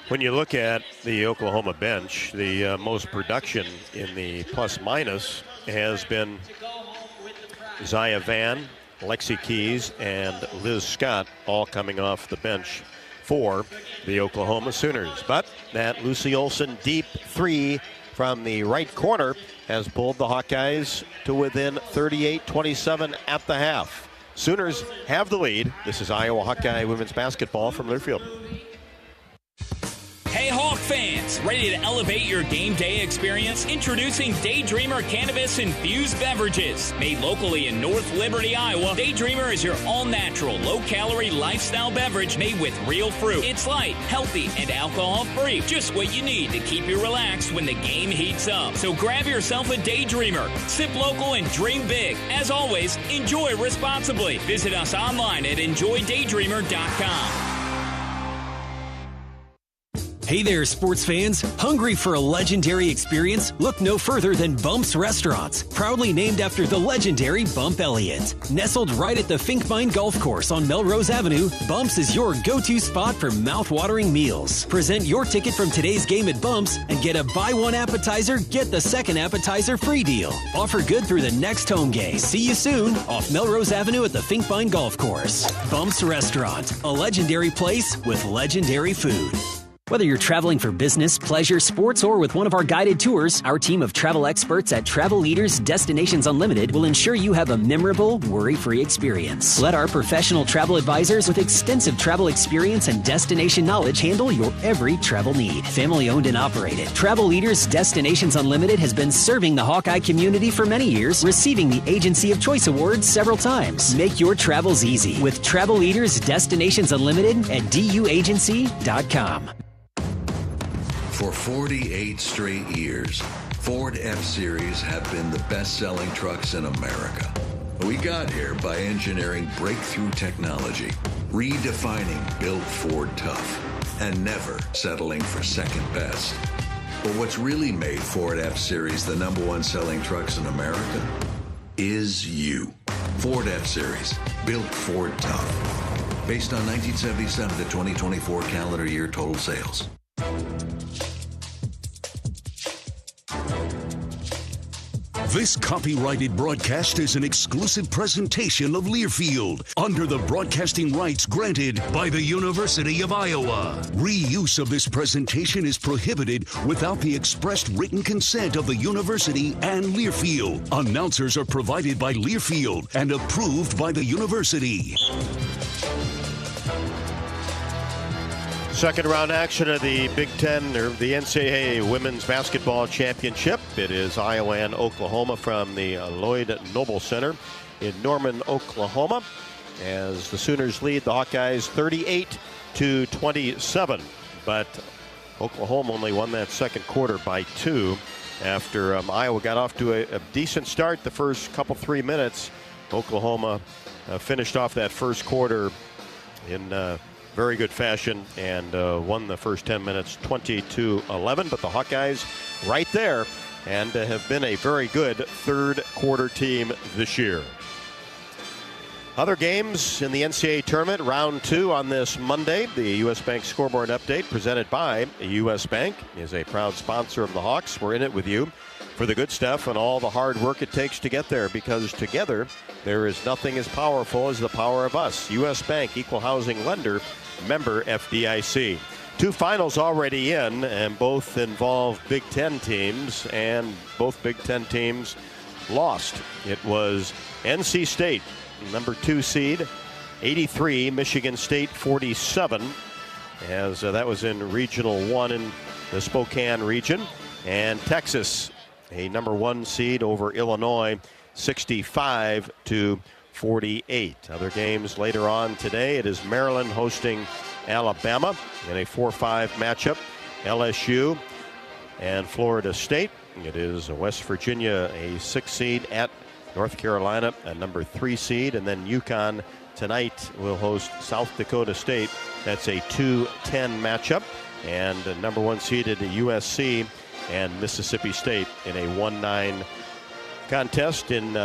When you look at the Oklahoma bench, the most production in the plus-minus has been Zaya Van, Lexi Keys, and Liz Scott, all coming off the bench for the Oklahoma Sooners. But that Lucy Olson deep three from the right corner has pulled the Hawkeyes to within 38-27 at the half. Sooners have the lead. This is Iowa Hawkeye women's basketball from Learfield. Hey Hawk fans, ready to elevate your game day experience? Introducing Daydreamer Cannabis Infused Beverages. Made locally in North Liberty, Iowa, Daydreamer is your all-natural, low-calorie lifestyle beverage made with real fruit. It's light, healthy, and alcohol-free. Just what you need to keep you relaxed when the game heats up. So grab yourself a Daydreamer. Sip local and dream big. As always, enjoy responsibly. Visit us online at enjoydaydreamer.com. Hey there, sports fans. Hungry for a legendary experience? Look no further than Bump's Restaurants, proudly named after the legendary Bump Elliott. Nestled right at the Finkmine Golf Course on Melrose Avenue, Bump's is your go-to spot for mouth-watering meals. Present your ticket from today's game at Bump's and get a buy one appetizer, get the second appetizer free deal. Offer good through the next home game. See you soon off Melrose Avenue at the Finkmine Golf Course. Bump's Restaurant, a legendary place with legendary food. Whether you're traveling for business, pleasure, sports, or with one of our guided tours, our team of travel experts at Travel Leaders Destinations Unlimited will ensure you have a memorable, worry-free experience. Let our professional travel advisors with extensive travel experience and destination knowledge handle your every travel need. Family-owned and operated, Travel Leaders Destinations Unlimited has been serving the Hawkeye community for many years, receiving the Agency of Choice Awards several times. Make your travels easy with Travel Leaders Destinations Unlimited at duagency.com. For 48 straight years, Ford F-Series have been the best-selling trucks in America. We got here by engineering breakthrough technology, redefining Built Ford Tough, and never settling for second best. But what's really made Ford F-Series the #1 selling trucks in America is you. Ford F-Series, Built Ford Tough. Based on 1977 to 2024 calendar year total sales. This copyrighted broadcast is an exclusive presentation of Learfield under the broadcasting rights granted by the University of Iowa. Reuse of this presentation is prohibited without the expressed written consent of the university and Learfield. Announcers are provided by Learfield and approved by the university. Second round action of the Big Ten, or the NCAA Women's Basketball Championship. It is Iowa and Oklahoma from the Lloyd Noble Center in Norman, Oklahoma, as the Sooners lead the Hawkeyes 38-27. But Oklahoma only won that second quarter by 2 after Iowa got off to a decent start the first couple 3 minutes. Oklahoma finished off that first quarter in very good fashion and won the first 10 minutes 20-11. But the Hawkeyes right there and have been a very good third quarter team this year. Other games in the NCAA tournament, round 2 on this Monday. The U.S. Bank scoreboard update presented by U.S. Bank is a proud sponsor of the Hawks. We're in it with you for the good stuff and all the hard work it takes to get there, because together there is nothing as powerful as the power of us. U.S. Bank, equal housing lender, member FDIC. 2 finals already in, and both involve Big Ten teams, and both Big Ten teams lost. It was NC State, number 2 seed, 83, Michigan State 47, as that was in Regional 1 in the Spokane region, and Texas, a number 1 seed over Illinois, 65-48. Other games later on today, it is Maryland hosting Alabama in a 4-5 matchup. LSU and Florida State. It is West Virginia, a 6 seed, at North Carolina, a number 3 seed. And then UConn tonight will host South Dakota State. That's a 2-10 matchup. And number 1 seeded USC and Mississippi State in a 1-9 contest in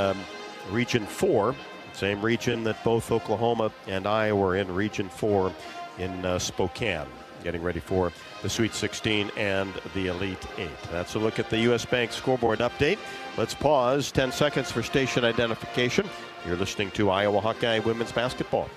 Region 4, same region that both Oklahoma and Iowa were in, Region 4 in Spokane, getting ready for the Sweet 16 and the Elite 8. That's a look at the U.S. Bank scoreboard update. Let's pause 10 seconds for station identification. You're listening to Iowa Hawkeye women's basketball.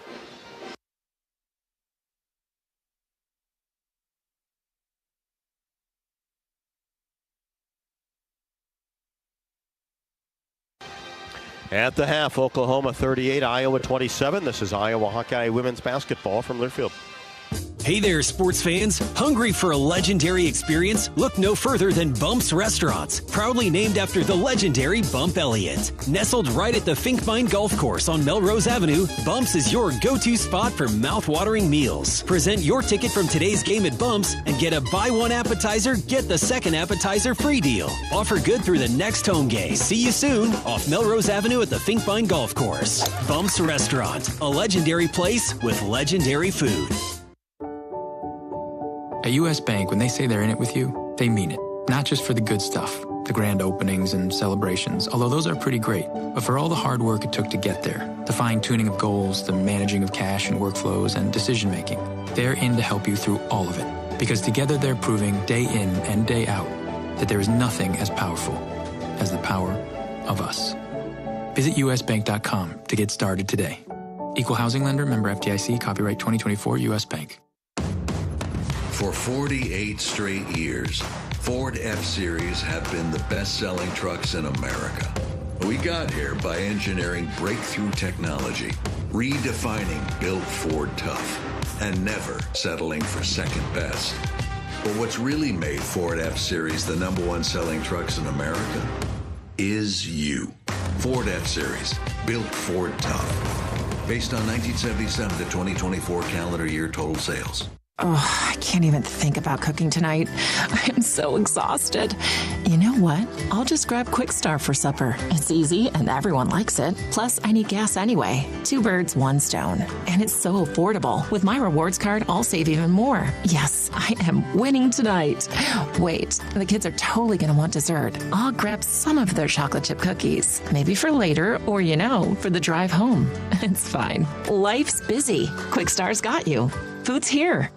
At the half, Oklahoma 38, Iowa 27. This is Iowa Hawkeye women's basketball from Learfield. Hey there, sports fans. Hungry for a legendary experience? Look no further than Bump's Restaurants, proudly named after the legendary Bump Elliott. Nestled right at the Finkmine Golf Course on Melrose Avenue, Bump's is your go-to spot for mouth-watering meals. Present your ticket from today's game at Bump's and get a buy one appetizer, get the second appetizer free deal. Offer good through the next home game. See you soon off Melrose Avenue at the Finkmine Golf Course. Bump's Restaurant, a legendary place with legendary food. At U.S. Bank, when they say they're in it with you, they mean it. Not just for the good stuff, the grand openings and celebrations, although those are pretty great, but for all the hard work it took to get there, the fine-tuning of goals, the managing of cash and workflows, and decision-making. They're in to help you through all of it, because together they're proving day in and day out that there is nothing as powerful as the power of us. Visit usbank.com to get started today. Equal housing lender, member FDIC, copyright 2024 U.S. Bank. For 48 straight years, Ford F-Series have been the best-selling trucks in America. We got here by engineering breakthrough technology, redefining built Ford tough, and never settling for second best. But what's really made Ford F-Series the #1 selling trucks in America is you. Ford F-Series, built Ford tough. Based on 1977 to 2024 calendar year total sales. Oh, I can't even think about cooking tonight. I'm so exhausted. You know what? I'll just grab Quick Start for supper. It's easy and everyone likes it. Plus, I need gas anyway. 2 birds, 1 stone. And it's so affordable. With my rewards card, I'll save even more. Yes, I am winning tonight. Wait, the kids are totally going to want dessert. I'll grab some of their chocolate chip cookies. Maybe for later or, for the drive home. It's fine. Life's busy. Quick Start's got you. Food's here.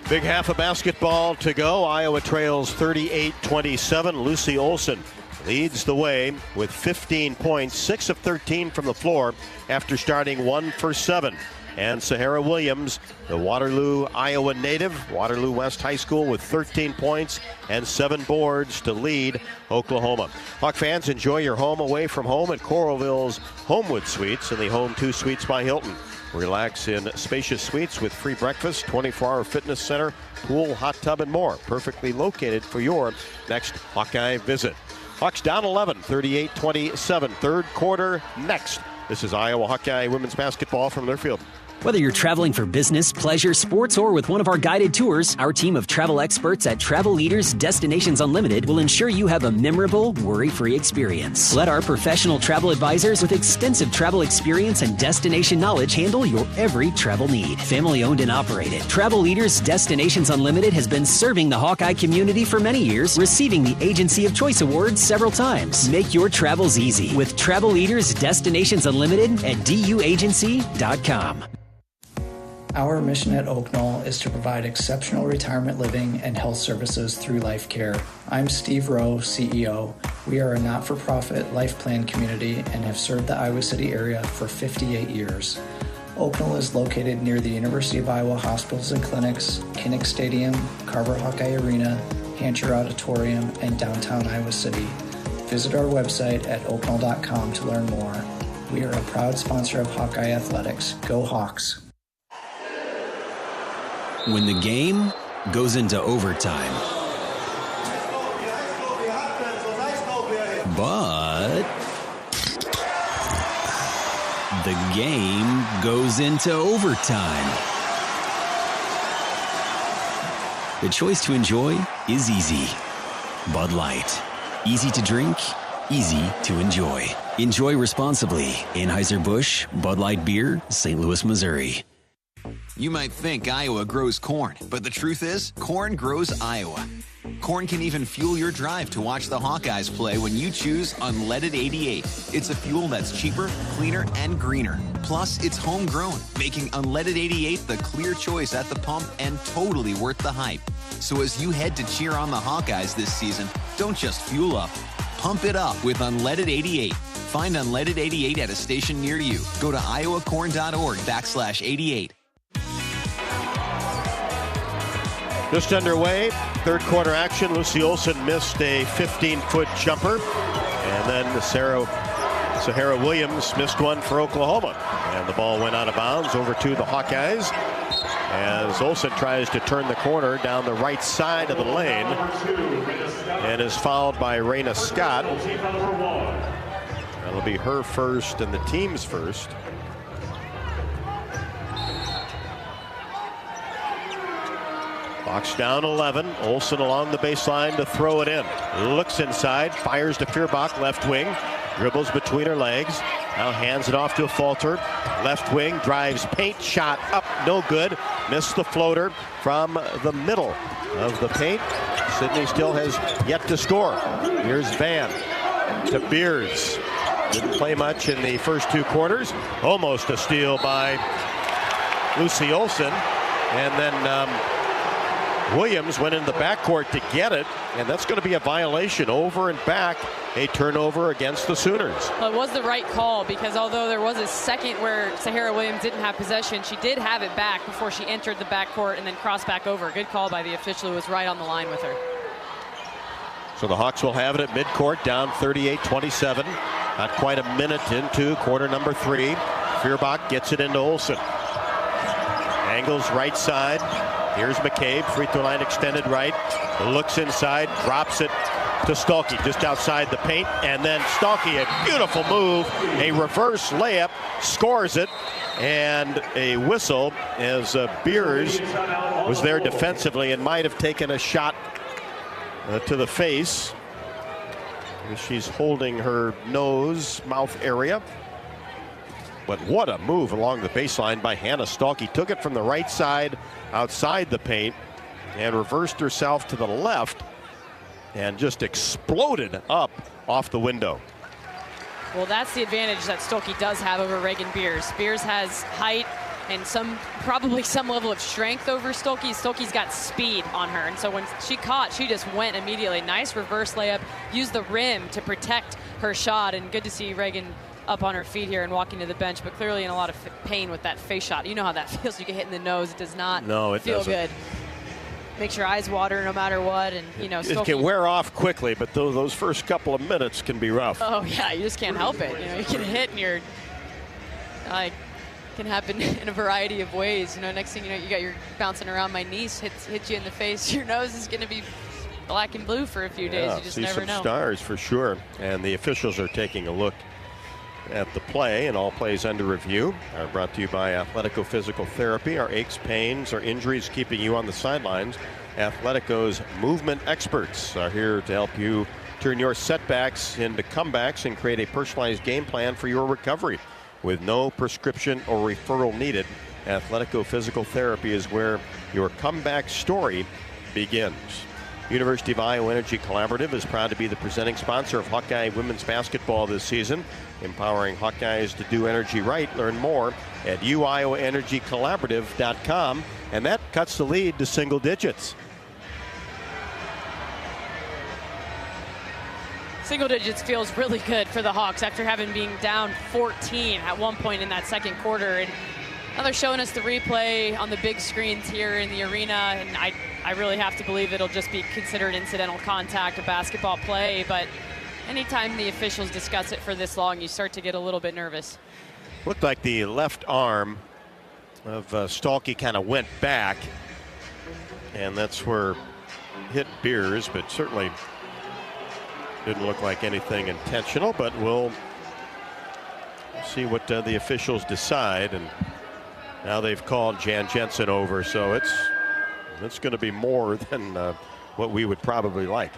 Big half of basketball to go. Iowa trails 38-27. Lucy Olson leads the way with 15 points, 6 of 13 from the floor after starting 1 for 7. And Sahara Williams, the Waterloo, Iowa native, Waterloo West High School, with 13 points and 7 boards to lead Oklahoma. Hawk fans, enjoy your home away from home at Coralville's Homewood Suites and the Home 2 Suites by Hilton. Relax in spacious suites with free breakfast, 24-hour fitness center, pool, hot tub, and more. Perfectly located for your next Hawkeye visit. Hawks down 11, 38-27. Third quarter next. This is Iowa Hawkeye women's basketball from Learfield. Whether you're traveling for business, pleasure, sports, or with one of our guided tours, our team of travel experts at Travel Leaders Destinations Unlimited will ensure you have a memorable, worry-free experience. Let our professional travel advisors with extensive travel experience and destination knowledge handle your every travel need. Family-owned and operated, Travel Leaders Destinations Unlimited has been serving the Hawkeye community for many years, receiving the Agency of Choice Award several times. Make your travels easy with Travel Leaders Destinations Unlimited at duagency.com. Our mission at Oak Knoll is to provide exceptional retirement living and health services through life care. I'm Steve Rowe, CEO. We are a not-for-profit life plan community and have served the Iowa City area for 58 years. Oak Knoll is located near the University of Iowa Hospitals and Clinics, Kinnick Stadium, Carver Hawkeye Arena, Hancher Auditorium, and downtown Iowa City. Visit our website at oakknoll.com to learn more. We are a proud sponsor of Hawkeye Athletics. Go Hawks! When the game goes into overtime. But the game goes into overtime. The choice to enjoy is easy. Bud Light. Easy to drink, easy to enjoy. Enjoy responsibly. Anheuser-Busch, Bud Light Beer, St. Louis, Missouri. You might think Iowa grows corn, but the truth is, corn grows Iowa. Corn can even fuel your drive to watch the Hawkeyes play when you choose Unleaded 88. It's a fuel that's cheaper, cleaner, and greener. Plus, it's homegrown, making Unleaded 88 the clear choice at the pump and totally worth the hype. So as you head to cheer on the Hawkeyes this season, don't just fuel up. Pump it up with Unleaded 88. Find Unleaded 88 at a station near you. Go to iowacorn.org/88. Just underway, third quarter action. Lucy Olson missed a 15-foot jumper. And then Sahara Williams missed one for Oklahoma. And the ball went out of bounds over to the Hawkeyes as Olson tries to turn the corner down the right side of the lane and is fouled by Raina Scott. That'll be her first and the team's first. Box down 11. Olson along the baseline to throw it in. Looks inside, fires to Feuerbach, left wing. Dribbles between her legs. Now hands it off to Falter. Left wing, drives paint, shot up, no good. Missed the floater from the middle of the paint. Sydney still has yet to score. Here's Van to Beers. Didn't play much in the first two quarters. Almost a steal by Lucy Olson. And then Williams went in the backcourt to get it, and that's going to be a violation. Over and back, a turnover against the Sooners. Well, it was the right call, because although there was a second where Sahara Williams didn't have possession, she did have it back before she entered the backcourt and then crossed back over. Good call by the official who was right on the line with her. So the Hawks will have it at midcourt, down 38-27. Not quite a minute into quarter number 3. Feuerbach gets it into Olson. Angles right side. Here's McCabe, free throw line extended right. Looks inside, drops it to Stolke just outside the paint. And then Stolke, a beautiful move, a reverse layup, scores it. And a whistle as Beers was there defensively and might have taken a shot to the face. She's holding her nose, mouth area. But what a move along the baseline by Hannah Stolke. Took it from the right side outside the paint and reversed herself to the left and just exploded up off the window. Well, that's the advantage that Stolke does have over Reagan Beers. Beers has height and probably some level of strength over Stolke. Stolke's got speed on her, and so when she caught, she just went immediately. Nice reverse layup, used the rim to protect her shot, and good to see Reagan up on her feet here and walking to the bench, but clearly in a lot of pain with that face shot. You know how that feels. You get hit in the nose. It does not feel good. Makes your eyes water no matter what, and it can wear off quickly, but those first couple of minutes can be rough. Oh yeah, you just can't help it. You get hit and you're can happen in a variety of ways. Next thing you know, you're bouncing around. My niece hits you in the face. Your nose is going to be black and blue for a few days. You just never know. See some stars for sure. And the officials are taking a look at the play, and all plays under review are brought to you by Athletico Physical Therapy. Our aches, pains, or injuries keeping you on the sidelines. Athletico's movement experts are here to help you turn your setbacks into comebacks and create a personalized game plan for your recovery. With no prescription or referral needed, Athletico Physical Therapy is where your comeback story begins. University of Iowa Energy Collaborative is proud to be the presenting sponsor of Hawkeye women's basketball this season, empowering Hawkeyes to do energy right. Learn more at uiowaenergycollaborative.com, and that cuts the lead to single digits. Single digits feels really good for the Hawks after having been down 14 at one point in that second quarter. And now they're showing us the replay on the big screens here in the arena, and I really have to believe it'll just be considered incidental contact, a basketball play, but anytime the officials discuss it for this long, you start to get a little bit nervous. Looked like the left arm of Stolke kind of went back, and that's where hit Beers, but certainly didn't look like anything intentional. But we'll see what the officials decide. And now they've called Jensen over, so it's going to be more than what we would probably like.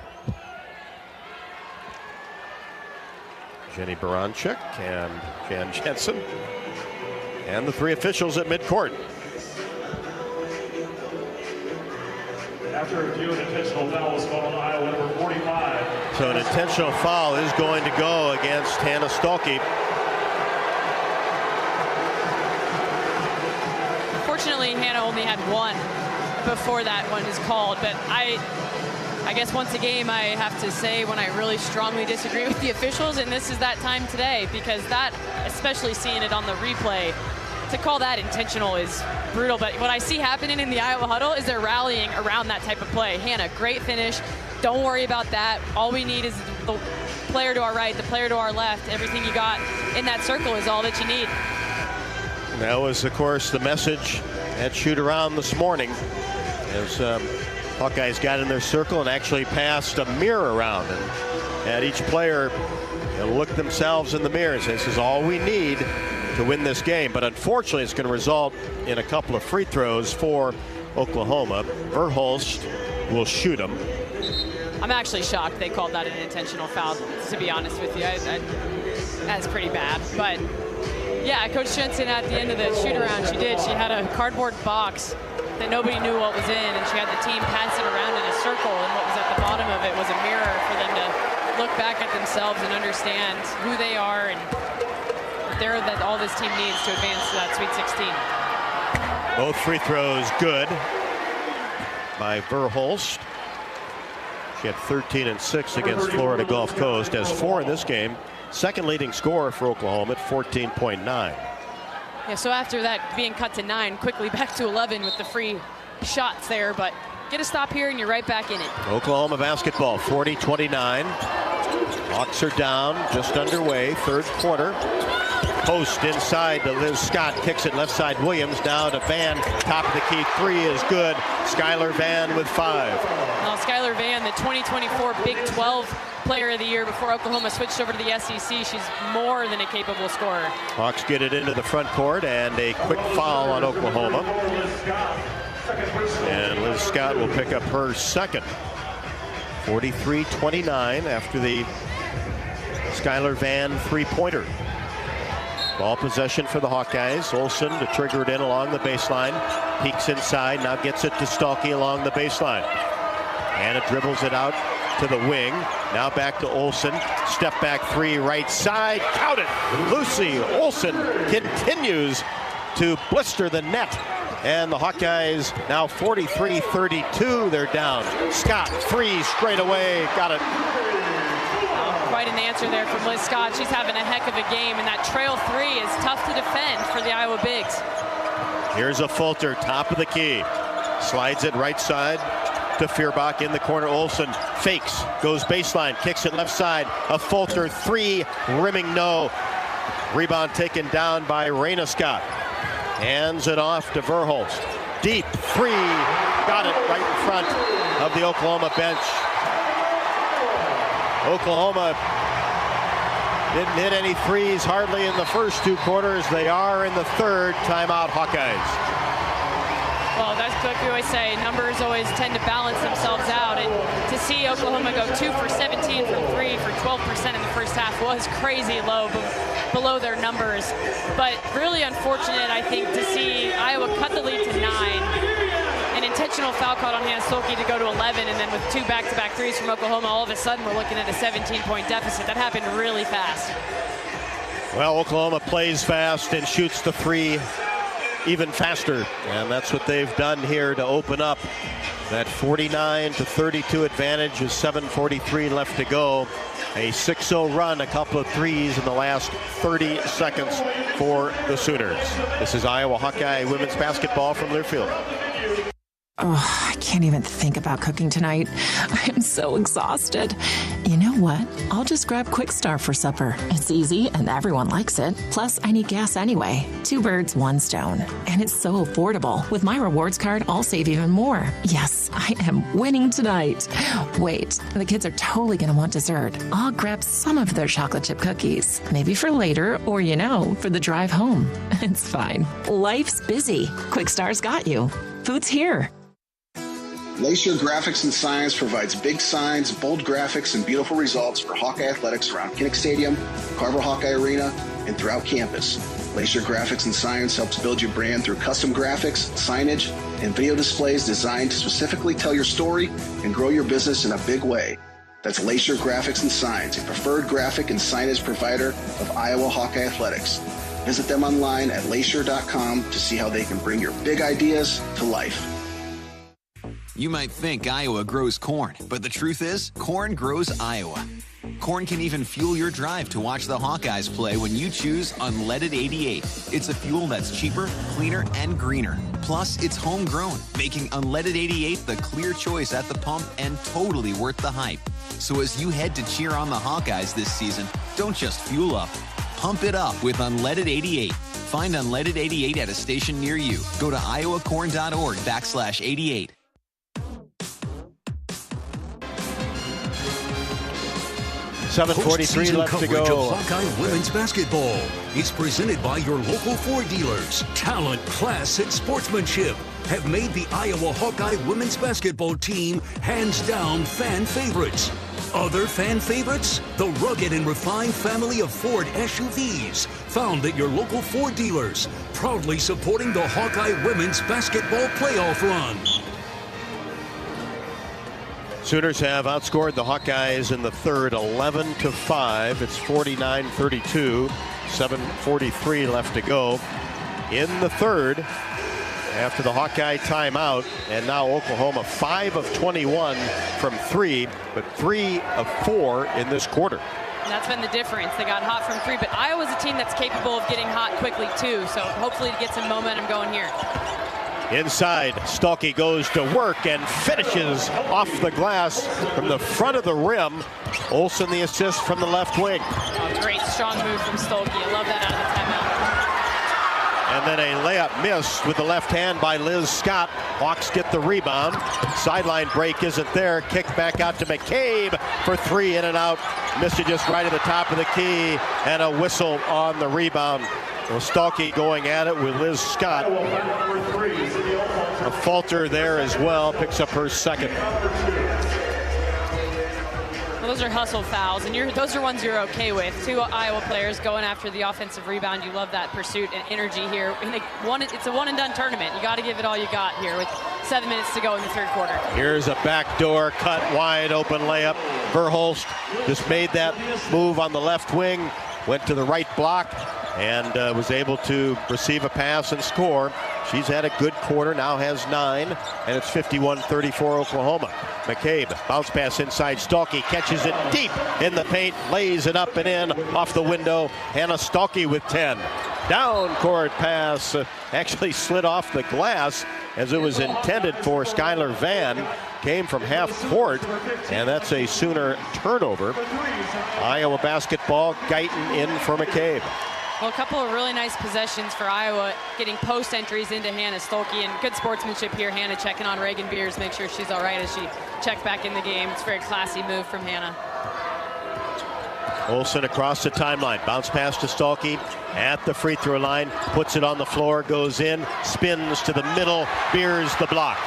Jenny Baranchik and Jan Jensen and the three officials at midcourt. After review, an intentional foul was called on Iowa number 45. So an intentional foul is going to go against Hannah Stolke. Fortunately, Hannah only had one before that one is called, but I guess once a game I have to say when I really strongly disagree with the officials, and this is that time today, because that, especially seeing it on the replay, to call that intentional is brutal. But what I see happening in the Iowa huddle is they're rallying around that type of play. Hannah, great finish. Don't worry about that. All we need is the player to our right, the player to our left. Everything you got in that circle is all that you need. That was, of course, the message at Shoot Around this morning, as Hawkeyes got in their circle and actually passed a mirror around and had each player look themselves in the mirror and say, this is all we need to win this game. But unfortunately, it's going to result in a couple of free throws for Oklahoma. Verhulst will shoot them. I'm actually shocked they called that an intentional foul, to be honest with you. That's pretty bad. But yeah, Coach Jensen at the end of the shoot around, she had a cardboard box that nobody knew what was in, and she had the team pass it around in a circle, and what was at the bottom of it was a mirror for them to look back at themselves and understand who they are and that all this team needs to advance to that Sweet 16. Both free throws good by Verhulst. She had 13 and 6 against Florida Gulf Coast, has 4 in this game. Second leading scorer for Oklahoma at 14.9. Yeah, so after that being cut to 9, quickly back to 11 with the free shots there, but get a stop here and you're right back in it. Oklahoma basketball, 40-29. Hawks are down, just underway, third quarter. Post inside to Liz Scott, kicks it left side. Williams now to Van, top of the key, 3 is good. Skylar Van with 5. Well, Skylar Van, the 2024 Big 12 Player of the Year before Oklahoma switched over to the SEC. She's more than a capable scorer. Hawks get it into the front court, and a quick foul on Oklahoma. And Liz Scott will pick up her second. 43-29 after the Skylar Van three-pointer. Ball possession for the Hawkeyes. Olsen to trigger it in along the baseline. Peeks inside, now gets it to Stolke along the baseline. Anna dribbles it out to the wing. Now back to Olsen. Step back 3, right side. Count it! Lucy Olsen continues to blister the net. And the Hawkeyes now 43-32. They're down. Scott, 3 straight away. Got it. Quite an answer there from Liz Scott. She's having a heck of a game, and that trail 3 is tough to defend for the Iowa Bigs. Here's a Fulter, top of the key. Slides it right side to Feuerbach in the corner. Olsen fakes, goes baseline, kicks it left side. A Fulter 3, rimming no. Rebound taken down by Raina Scott. Hands it off to Verhulst. Deep 3, got it right in front of the Oklahoma bench. Oklahoma didn't hit any threes hardly in the first 2 quarters. They are in the third. Timeout, Hawkeyes. Well, that's what we always say. Numbers always tend to balance themselves out. And to see Oklahoma go 2 for 17 from 3 for 12% in the first half was crazy low, below their numbers. But really unfortunate, I think, to see Iowa cut the lead to 9. An intentional foul caught on Hannah Stolke to go to 11, and then with 2 back-to-back threes from Oklahoma, all of a sudden we're looking at a 17-point deficit. That happened really fast. Well, Oklahoma plays fast and shoots the 3 even faster, and that's what they've done here to open up that 49-32 advantage with 7:43 left to go. A 6-0 run, a couple of threes in the last 30 seconds for the Sooners. This is Iowa Hawkeye women's basketball from Learfield. Oh, I can't even think about cooking tonight. I am so exhausted. You know what? I'll just grab Quick Start for supper. It's easy and everyone likes it. Plus, I need gas anyway. 2 birds, 1 stone. And it's so affordable. With my rewards card, I'll save even more. Yes, I am winning tonight. Wait, the kids are totally going to want dessert. I'll grab some of their chocolate chip cookies. Maybe for later or, for the drive home. It's fine. Life's busy. Quick Start's got you. Food's here. Lacer Graphics and Science provides big signs, bold graphics, and beautiful results for Hawkeye athletics around Kinnick Stadium, Carver Hawkeye Arena, and throughout campus. Laser Graphics and Science helps build your brand through custom graphics, signage, and video displays designed to specifically tell your story and grow your business in a big way. That's Laser Graphics and Science, a preferred graphic and signage provider of Iowa Hawkeye Athletics. Visit them online at laser.com to see how they can bring your big ideas to life. You might think Iowa grows corn, but the truth is, corn grows Iowa. Corn can even fuel your drive to watch the Hawkeyes play when you choose Unleaded 88. It's a fuel that's cheaper, cleaner, and greener. Plus, it's homegrown, making Unleaded 88 the clear choice at the pump and totally worth the hype. So as you head to cheer on the Hawkeyes this season, don't just fuel up. Pump it up with Unleaded 88. Find Unleaded 88 at a station near you. Go to iowacorn.org/88. 7:43 left to go. Of Hawkeye women's basketball is presented by your local Ford dealers. Talent, class, and sportsmanship have made the Iowa Hawkeye women's basketball team hands down fan favorites. Other fan favorites? The rugged and refined family of Ford SUVs, found at your local Ford dealers, proudly supporting the Hawkeye women's basketball playoff run. Sooners have outscored the Hawkeyes in the third 11-5. It's 49-32. 7:43 left to go in the third after the Hawkeye timeout. And now Oklahoma 5 of 21 from 3, but 3 of 4 in this quarter. And that's been the difference. They got hot from 3, but Iowa's a team that's capable of getting hot quickly too. So hopefully to get some momentum going here. Inside, Stuelke goes to work and finishes off the glass from the front of the rim. Olsen the assist from the left wing. Oh, great strong move from Stuelke. I love that out of the timeout. And then a layup missed with the left hand by Liz Scott. Hawks get the rebound. Sideline break isn't there. Kick back out to McCabe for 3, in and out. Missed it just right at the top of the key, and a whistle on the rebound. Well, Stuelke going at it with Liz Scott. A falter there as well, picks up her second. Well, those are hustle fouls, and those are ones you're okay with. 2 Iowa players going after the offensive rebound. You love that pursuit and energy here. It's a one-and-done tournament. You got to give it all you got here with 7 minutes to go in the third quarter. Here's a backdoor cut, wide open layup. Verhulst just made that move on the left wing, went to the right block, and was able to receive a pass and score. She's had a good quarter, now has 9, and it's 51-34 Oklahoma. McCabe, bounce pass inside. Stuelke catches it deep in the paint, lays it up and in off the window. Hannah Stuelke with 10. Down court pass, actually slid off the glass as it was intended for Skylar Van. Came from half court, and that's a Sooner turnover. Iowa basketball, Guyton in for McCabe. Well, a couple of really nice possessions for Iowa, getting post entries into Hannah Stuelke, and good sportsmanship here. Hannah checking on Reagan Beers, make sure she's all right as she checks back in the game. It's a very classy move from Hannah. Olsen across the timeline, bounce pass to Stuelke at the free throw line, puts it on the floor, goes in, spins to the middle, Beers the block.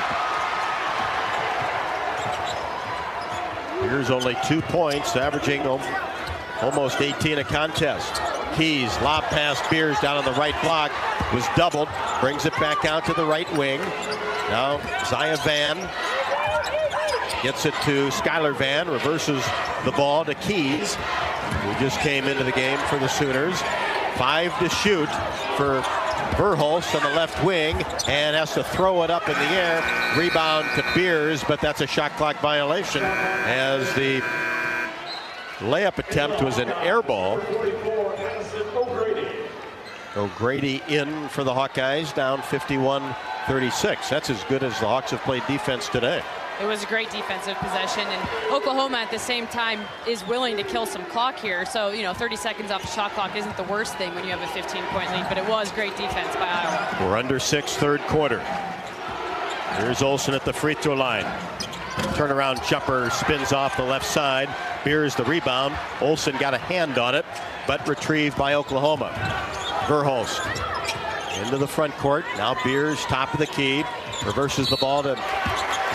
Beers only 2 points, averaging almost 18 a contest. Keys, lob pass, Beers down on the right block, was doubled, brings it back out to the right wing. Now Zaya Van gets it to Skylar Van, reverses the ball to Keys, who just came into the game for the Sooners. 5 to shoot for Verhulst on the left wing, and has to throw it up in the air. Rebound to Beers, but that's a shot clock violation as the layup attempt was an air ball. O'Grady in for the Hawkeyes, down 51-36. That's as good as the Hawks have played defense today. It was a great defensive possession, and Oklahoma at the same time is willing to kill some clock here. So, 30 seconds off the shot clock isn't the worst thing when you have a 15-point lead, but it was great defense by Iowa. We're under 6, third quarter. Here's Olsen at the free throw line. Turnaround jumper spins off the left side. Beers the rebound. Olsen got a hand on it, but retrieved by Oklahoma. Verhulst into the front court. Now Beers top of the key. Reverses the ball to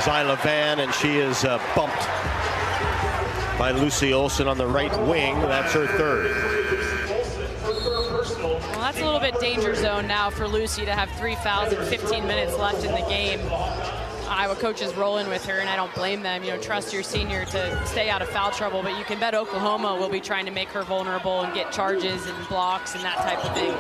Zyla Van, and she is bumped by Lucy Olsen on the right wing. That's her third. Well, that's a little bit danger zone now for Lucy to have 3 fouls and 15 minutes left in the game. Iowa coaches rolling with her, and I don't blame them. You know, trust your senior to stay out of foul trouble, but you can bet Oklahoma will be trying to make her vulnerable and get charges and blocks and that type of thing.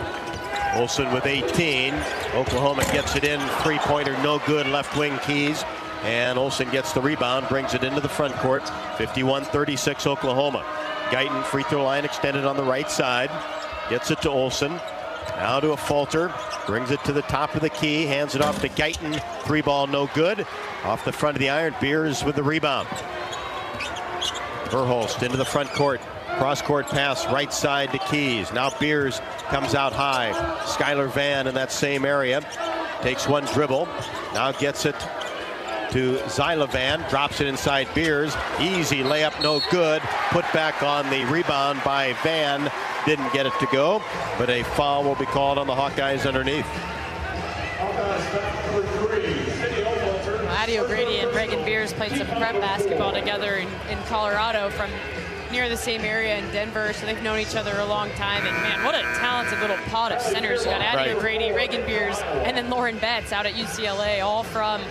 Olsen with 18. Oklahoma gets it in. Three-pointer, no good. Left wing Keys. And Olsen gets the rebound, brings it into the front court. 51-36 Oklahoma. Guyton, free throw line extended on the right side. Gets it to Olsen. Now to a Falter. Brings it to the top of the key. Hands it off to Guyton. Three ball, no good. Off the front of the iron. Beers with the rebound. Verhulst into the front court. Cross-court pass right side to Keys. Now Beers comes out high. Skylar Van in that same area. Takes one dribble. Now gets it to Zyla-Van. Drops it inside Beers. Easy layup, no good. Put back on the rebound by Van. Didn't get it to go, but a foul will be called on the Hawkeyes underneath. Addie O'Grady and Reagan Beers played some prep basketball together in Colorado from near the same area in Denver, so they've known each other a long time. And man, what a talented little pod of centers. You got Addie O'Grady, Reagan Beers, and then Lauren Betts out at UCLA, all from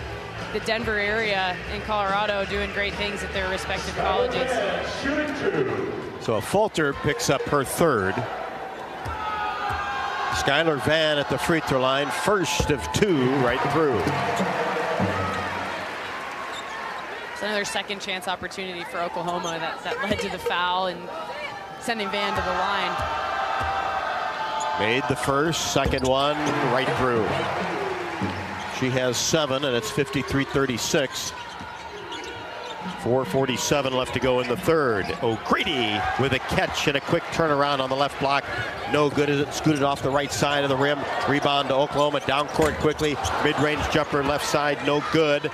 the Denver area in Colorado, doing great things at their respective colleges. So a Falter picks up her third. Skylar Van at the free throw line, first of two right through. It's another second chance opportunity for Oklahoma that led to the foul and sending Van to the line. Made the first, second one right through. She has 7, and it's 53-36. 4:47 left to go in the third. O'Grady with a catch and a quick turnaround on the left block. No good as it scooted off the right side of the rim. Rebound to Oklahoma, down court quickly. Mid-range jumper left side, no good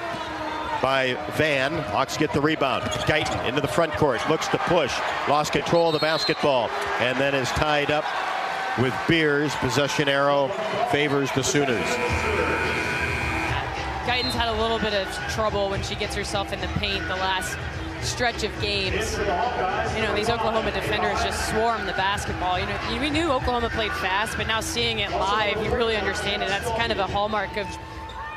by Van. Hawks get the rebound. Guyton into the front court, looks to push. Lost control of the basketball, and then is tied up with Beers. Possession arrow favors the Sooners. Guyton's had a little bit of trouble when she gets herself in the paint the last stretch of games. You know, these Oklahoma defenders just swarm the basketball. You know, we knew Oklahoma played fast, but now seeing it live, you really understand it. That's kind of a hallmark of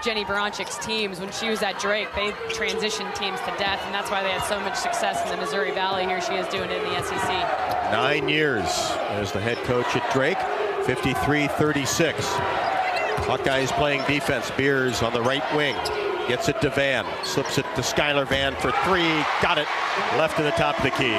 Jenny Baranchik's teams. When she was at Drake, they transitioned teams to death, and that's why they had so much success in the Missouri Valley. Here she is doing it in the SEC. 9 years as the head coach at Drake. 53-36. Hawkeyes playing defense. Beers on the right wing. Gets it to Van. Slips it to Skylar Van for three. Got it. Left to the top of the key.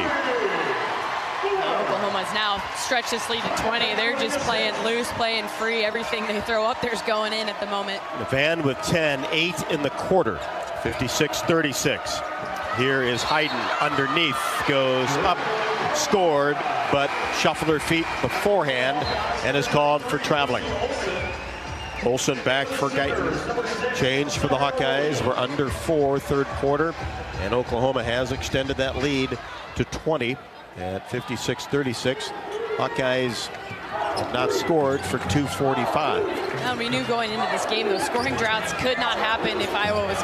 Oklahoma's now stretched this lead to 20. They're just playing loose, playing free. Everything they throw up there's going in at the moment. Van with 10, 8 in the quarter. 56-36. Here is Hayden underneath. Goes up. Scored, but shuffled her feet beforehand and is called for traveling. Olsen back for Guyton. Change for the Hawkeyes. We're under 4 third quarter, and Oklahoma has extended that lead to 20 at 56-36. Hawkeyes have not scored for 2:45. We knew going into this game those scoring droughts could not happen if Iowa was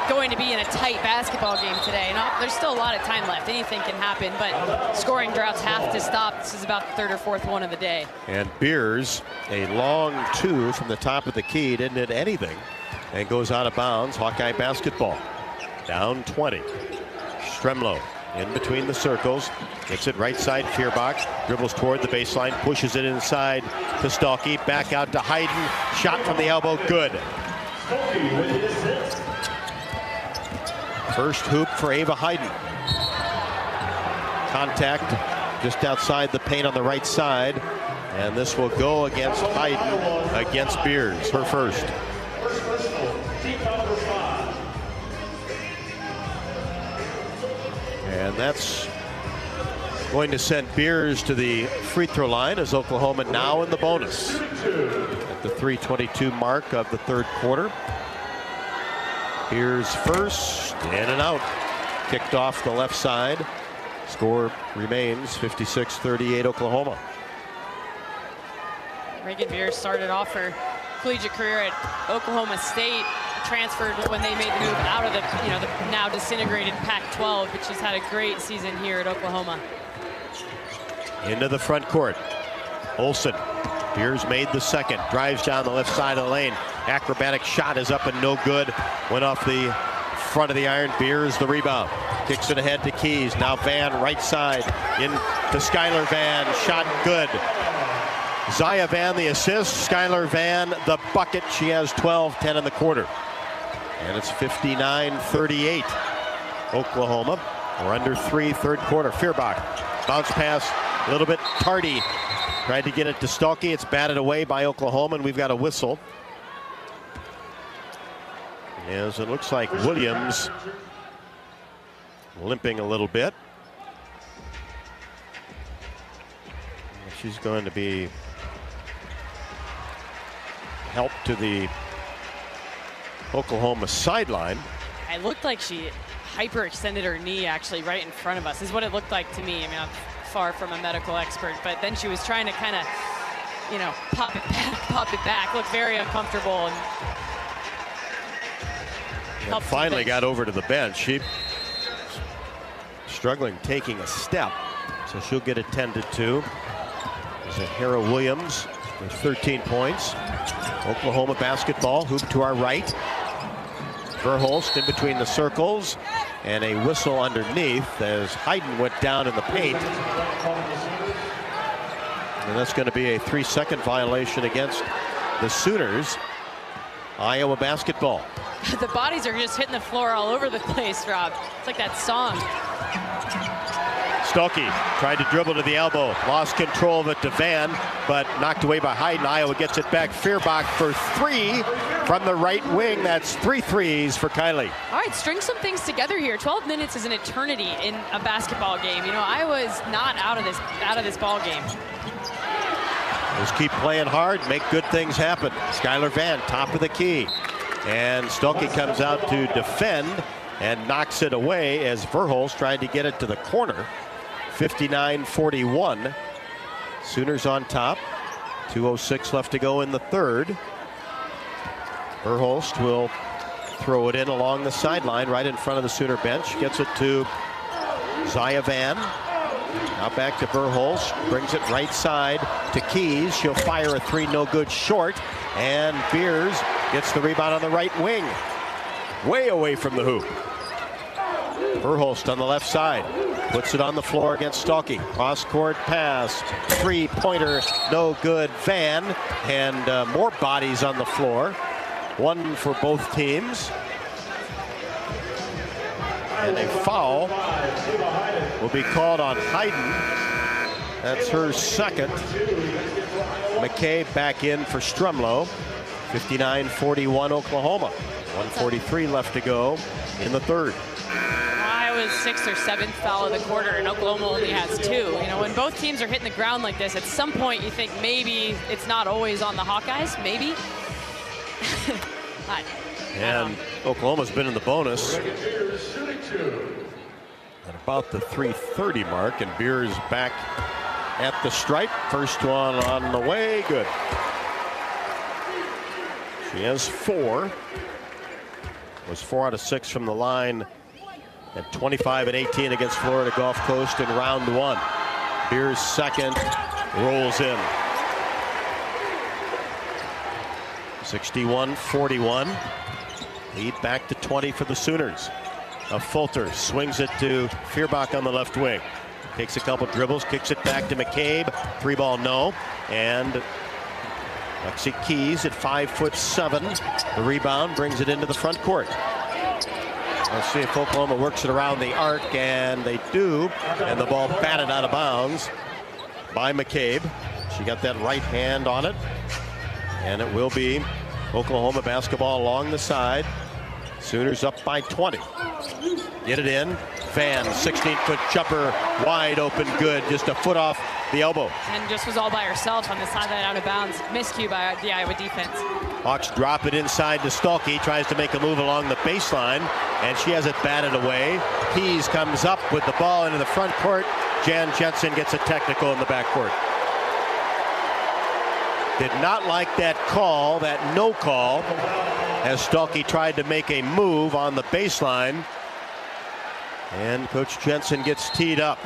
going to be in a tight basketball game today. And there's still a lot of time left. Anything can happen, but scoring droughts have to stop. This is about the third or fourth one of the day. And Beers, a long two from the top of the key, didn't hit anything and goes out of bounds. Hawkeye basketball. Down 20. Stremlow in between the circles. Gets it right side, Feuerbach. Dribbles toward the baseline. Pushes it inside to Stalky. Back out to Hayden. Shot from the elbow. Good. First hoop for Ava Hayden. Contact just outside the paint on the right side. And this will go against Hayden against Beers. Her first. And that's going to send Beers to the free throw line as Oklahoma now in the bonus at the 3:22 mark of the third quarter. Beers first, in and out. Kicked off the left side. Score remains 56-38 Oklahoma. Reagan Beers started off her collegiate career at Oklahoma State. Transferred when they made the move out of the now disintegrated Pac-12, but she's had a great season here at Oklahoma. Into the front court. Olsen Beers made the second, drives down the left side of the lane. Acrobatic shot is up and no good. Went off the front of the iron. Beers the rebound. Kicks it ahead to Keys. Now Van right side in to Skylar Van. Shot good. Zaya Van the assist. Skylar Van the bucket. She has 12, 10 in the quarter. And it's 59-38. Oklahoma. We're under 3, third quarter. Feuerbach. Bounce pass a little bit tardy. Tried to get it to Stuelke. It's batted away by Oklahoma, and we've got a whistle. As it looks like Williams limping a little bit. She's going to be helped to the Oklahoma sideline. It looked like she hyperextended her knee actually right in front of us, is what it looked like to me. I mean, I'm far from a medical expert, but then she was trying to kind of, you know, pop it back, looked very uncomfortable. And finally got over to the bench. She struggling taking a step, so she'll get attended to. There's a Hera Williams with 13 points. Oklahoma basketball, hoop to our right. Verhulst in between the circles, and a whistle underneath as Hayden went down in the paint. And that's going to be a 3-second violation against the Sooners. Iowa basketball. The bodies are just hitting the floor all over the place, Rob. It's like that song. Stuelke tried to dribble to the elbow, lost control of it to Van, but knocked away by Hayden. Iowa gets it back. Feuerbach for 3 from the right wing. That's 3 threes for Kylie. All right, string some things together here. 12 minutes is an eternity in a basketball game. You know, Iowa is not out of this ball game. Just keep playing hard, make good things happen. Skylar Van, top of the key. And Stuelke comes out to defend and knocks it away as Verhulst tried to get it to the corner. 59-41. Sooners on top. 2:06 left to go in the third. Verhulst will throw it in along the sideline right in front of the Sooner bench. Gets it to Zaya Van. Now back to Verhulst. Brings it right side to Keys. She'll fire a 3, no good, short. And Beers gets the rebound on the right wing. Way away from the hoop. Verhulst on the left side. Puts it on the floor against Stuelke. Cross-court pass. 3-pointer, no good. Van, and more bodies on the floor. 1 for both teams. And a foul will be called on Hayden. That's her second. McKay back in for Strumlow. 59-41 Oklahoma. 1:43 left to go in the third. Iowa's 6th or 7th foul of the quarter, and Oklahoma only has 2. You know, when both teams are hitting the ground like this, at some point you think maybe it's not always on the Hawkeyes, maybe. And Oklahoma's been in the bonus at about the 3:30 mark, and Beers back at the stripe. First one on the way, good. She has 4. Was 4 out of 6 from the line at 25-18 against Florida Gulf Coast in round 1. Beers second, rolls in. 61-41. Lead back to 20 for the Sooners. Fulter swings it to Feuerbach on the left wing. Takes a couple dribbles, kicks it back to McCabe. 3-ball no. And Lexi Keys at 5'7". The rebound brings it into the front court. Let's see if Oklahoma works it around the arc, and they do. And the ball batted out of bounds by McCabe. She got that right hand on it. And it will be Oklahoma basketball along the side. Sooners up by 20. Get it in. Van, 16-foot jumper, wide open, good. Just a foot off the elbow. And just was all by herself on the sideline, out of bounds. Miscue by the Iowa defense. Hawks drop it inside to Stuelke. Tries to make a move along the baseline, and she has it batted away. Keys comes up with the ball into the front court. Jensen gets a technical in the backcourt. Did not like that call, that no call, as Stuelke tried to make a move on the baseline. And Coach Jensen gets teed up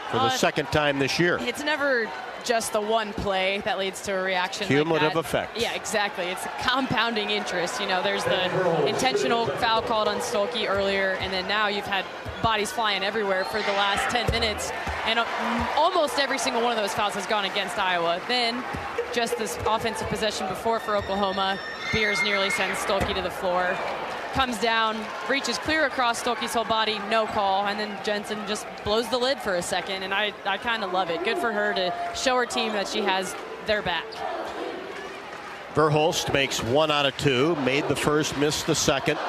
for the second time this year. It's never just the one play that leads to a reaction Cumulative like that. effect. Yeah, exactly. It's compounding interest. You know, there's the intentional foul called on Stolke earlier, and then now you've had bodies flying everywhere for the last 10 minutes, and almost every single one of those fouls has gone against Iowa. Then just this offensive possession before for Oklahoma, Beers nearly sends Stolke to the floor. Comes down, reaches clear across Stolke's whole body, no call, and then Jensen just blows the lid for a second, and I kind of love it. Good for her to show her team that she has their back. Verhulst makes 1 out of 2, made the first, missed the second.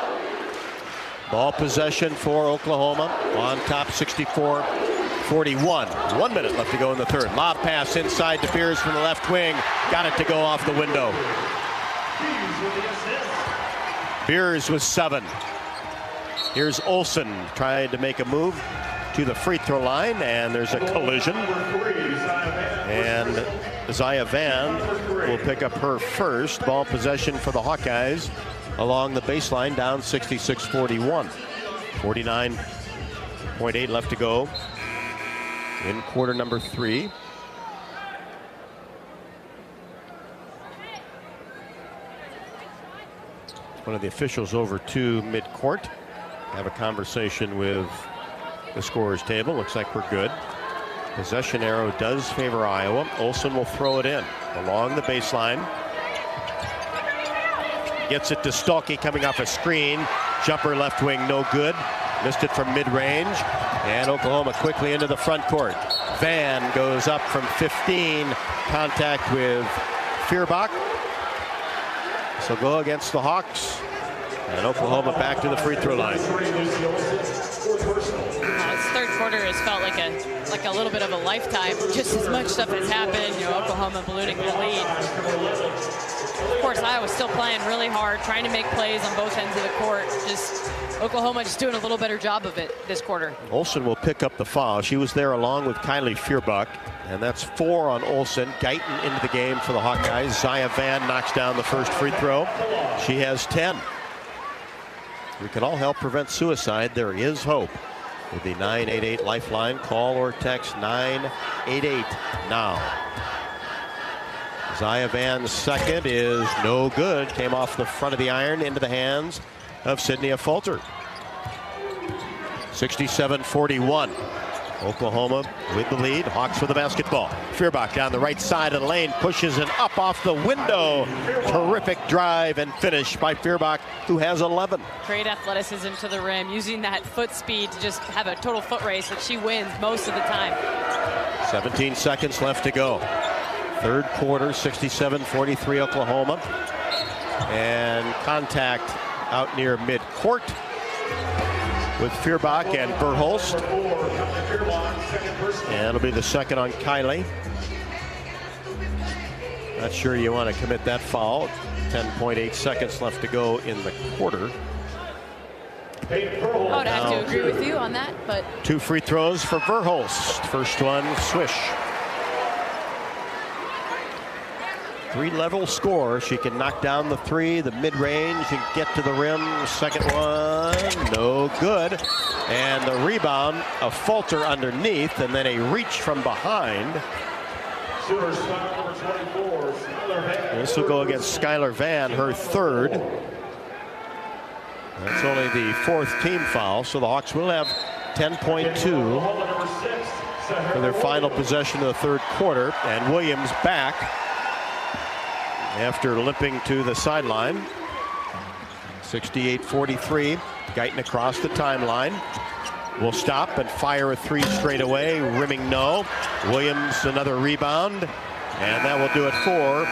Ball possession for Oklahoma, on top 64-41. 1 minute left to go in the third. Lob pass inside to Beers from the left wing, got it to go off the window. Beers with 7. Here's Olsen trying to make a move to the free throw line, and there's a collision. And Zaya Van will pick up her first. Ball possession for the Hawkeyes along the baseline, down 66-41. 49.8 left to go in quarter number 3. One of the officials over to midcourt. Have a conversation with the scorer's table. Looks like we're good. Possession arrow does favor Iowa. Olsen will throw it in along the baseline. Gets it to Stolke coming off a screen. Jumper left wing, no good. Missed it from mid-range. And Oklahoma quickly into the front court. Van goes up from 15. Contact with Feuerbach. So go against the Hawks, and Oklahoma back to the free throw line. This third quarter has felt like a little bit of a lifetime. Just as much stuff has happened. You know, Oklahoma ballooning the lead. Of course, Iowa's still playing really hard, trying to make plays on both ends of the court. Just Oklahoma just doing a little better job of it this quarter. Olsen will pick up the foul. She was there along with Kylie Feuerbach. And that's 4 on Olsen. Guyton into the game for the Hawkeyes. Zaya Van knocks down the first free throw. She has 10. We can all help prevent suicide. There is hope with the 988 lifeline. Call or text 988 now. Zaya Van's second is no good. Came off the front of the iron into the hands of Sydney Fulter. 67-41. Oklahoma with the lead. Hawks with the basketball. Feuerbach down the right side of the lane, pushes it up off the window. Terrific drive and finish by Feuerbach, who has 11. Great athleticism to the rim, using that foot speed to just have a total foot race that she wins most of the time. 17 seconds left to go. Third quarter, 67-43 Oklahoma. And contact out near midcourt with Feuerbach and Verhulst. And it'll be the second on Kylie. Not sure you want to commit that foul. 10.8 seconds left to go in the quarter. I would have to agree with you on that, but 2 free throws for Verhulst. First one, swish. 3-level score. She can knock down the 3, the mid-range, and get to the rim. Second one, no good. And the rebound, a Fulter underneath, and then a reach from behind. This will go against Skylar Van, her third. That's only the 4th team foul, so the Hawks will have 10.2 for their final possession of the third quarter. And Williams back after limping to the sideline. 68-43. Guyton across the timeline. Will stop and fire a 3 straight away. Rimming no. Williams another rebound. And that will do it for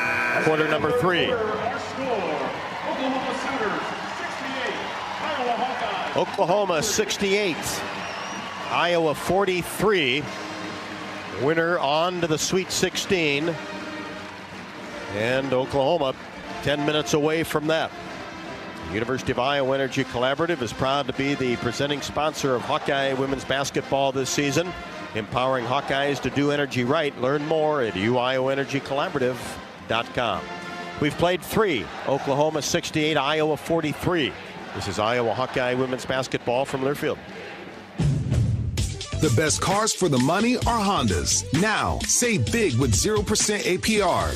quarter number 3. Oklahoma 68. Iowa 43. Winner on to the Sweet 16. And Oklahoma 10 minutes away from that. The University of Iowa Energy Collaborative is proud to be the presenting sponsor of Hawkeye women's basketball this season, empowering Hawkeyes to do energy right. Learn more at uioenergycollaborative.com. We've played 3. Oklahoma 68, Iowa 43. This is Iowa Hawkeye women's basketball from Learfield. The best cars for the money are Hondas. Now, save big with 0% APR.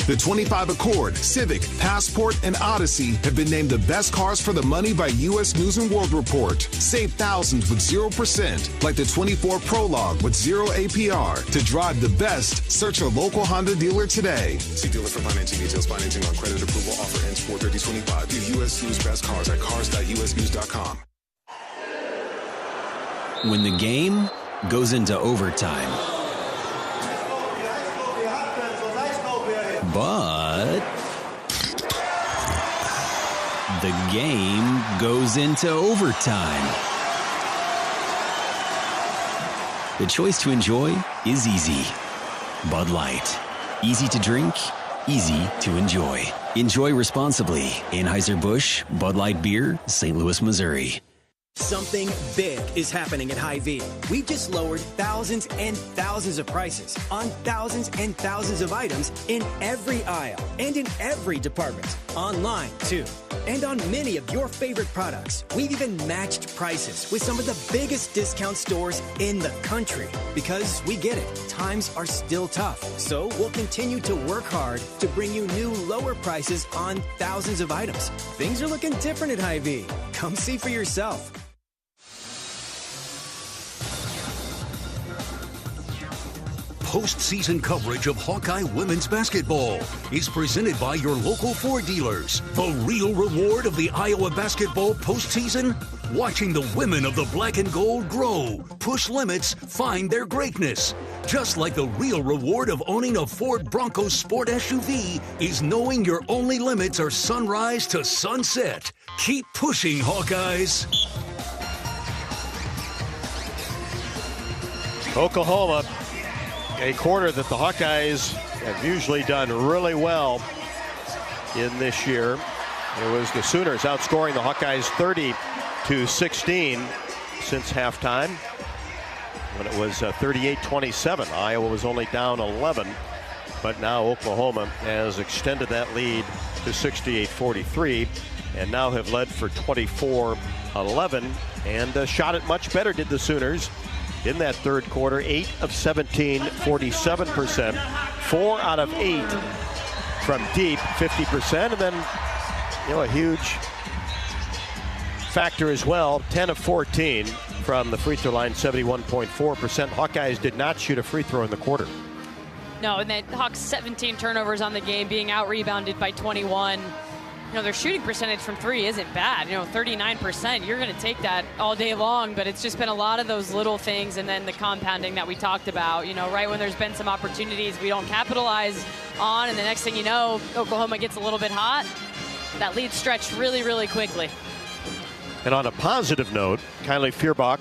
The 25 Accord, Civic, Passport, and Odyssey have been named the best cars for the money by U.S. News & World Report. Save thousands with 0%, like the 24 Prologue with 0 APR. To drive the best, search a local Honda dealer today. See dealer for financing details. Financing on credit approval. Offer ends 4/30/25. View U.S. News best cars at cars.usnews.com. When the game goes into overtime. But the game goes into overtime. The choice to enjoy is easy. Bud Light. Easy to drink, easy to enjoy. Enjoy responsibly. Anheuser-Busch, Bud Light Beer, St. Louis, Missouri. Something big is happening at Hy-Vee. We've just lowered thousands and thousands of prices on thousands and thousands of items in every aisle and in every department. Online, too. And on many of your favorite products. We've even matched prices with some of the biggest discount stores in the country. Because we get it, times are still tough. So we'll continue to work hard to bring you new lower prices on thousands of items. Things are looking different at Hy-Vee. Come see for yourself. Postseason coverage of Hawkeye women's basketball is presented by your local Ford dealers. The real reward of the Iowa basketball postseason? Watching the women of the black and gold grow, push limits, find their greatness. Just like the real reward of owning a Ford Bronco Sport SUV is knowing your only limits are sunrise to sunset. Keep pushing, Hawkeyes. Oklahoma, a quarter that the Hawkeyes have usually done really well in this year. It was the Sooners outscoring the Hawkeyes 30-16 since halftime, when it was 38-27. Iowa was only down 11, but now Oklahoma has extended that lead to 68-43 and now have led for 24-11 and shot it much better, did the Sooners. In that third quarter, 8 of 17, 47%, 4 out of 8 from deep, 50%, and then, a huge factor as well, 10 of 14 from the free throw line, 71.4%. Hawkeyes did not shoot a free throw in the quarter. No, and then Hawks 17 turnovers on the game, being out-rebounded by 21. Their shooting percentage from three isn't bad. 39%. You're going to take that all day long, but it's just been a lot of those little things and then the compounding that we talked about. Right when there's been some opportunities we don't capitalize on, and the next thing you know, Oklahoma gets a little bit hot. That lead stretched really, really quickly. And on a positive note, Kylie Feuerbach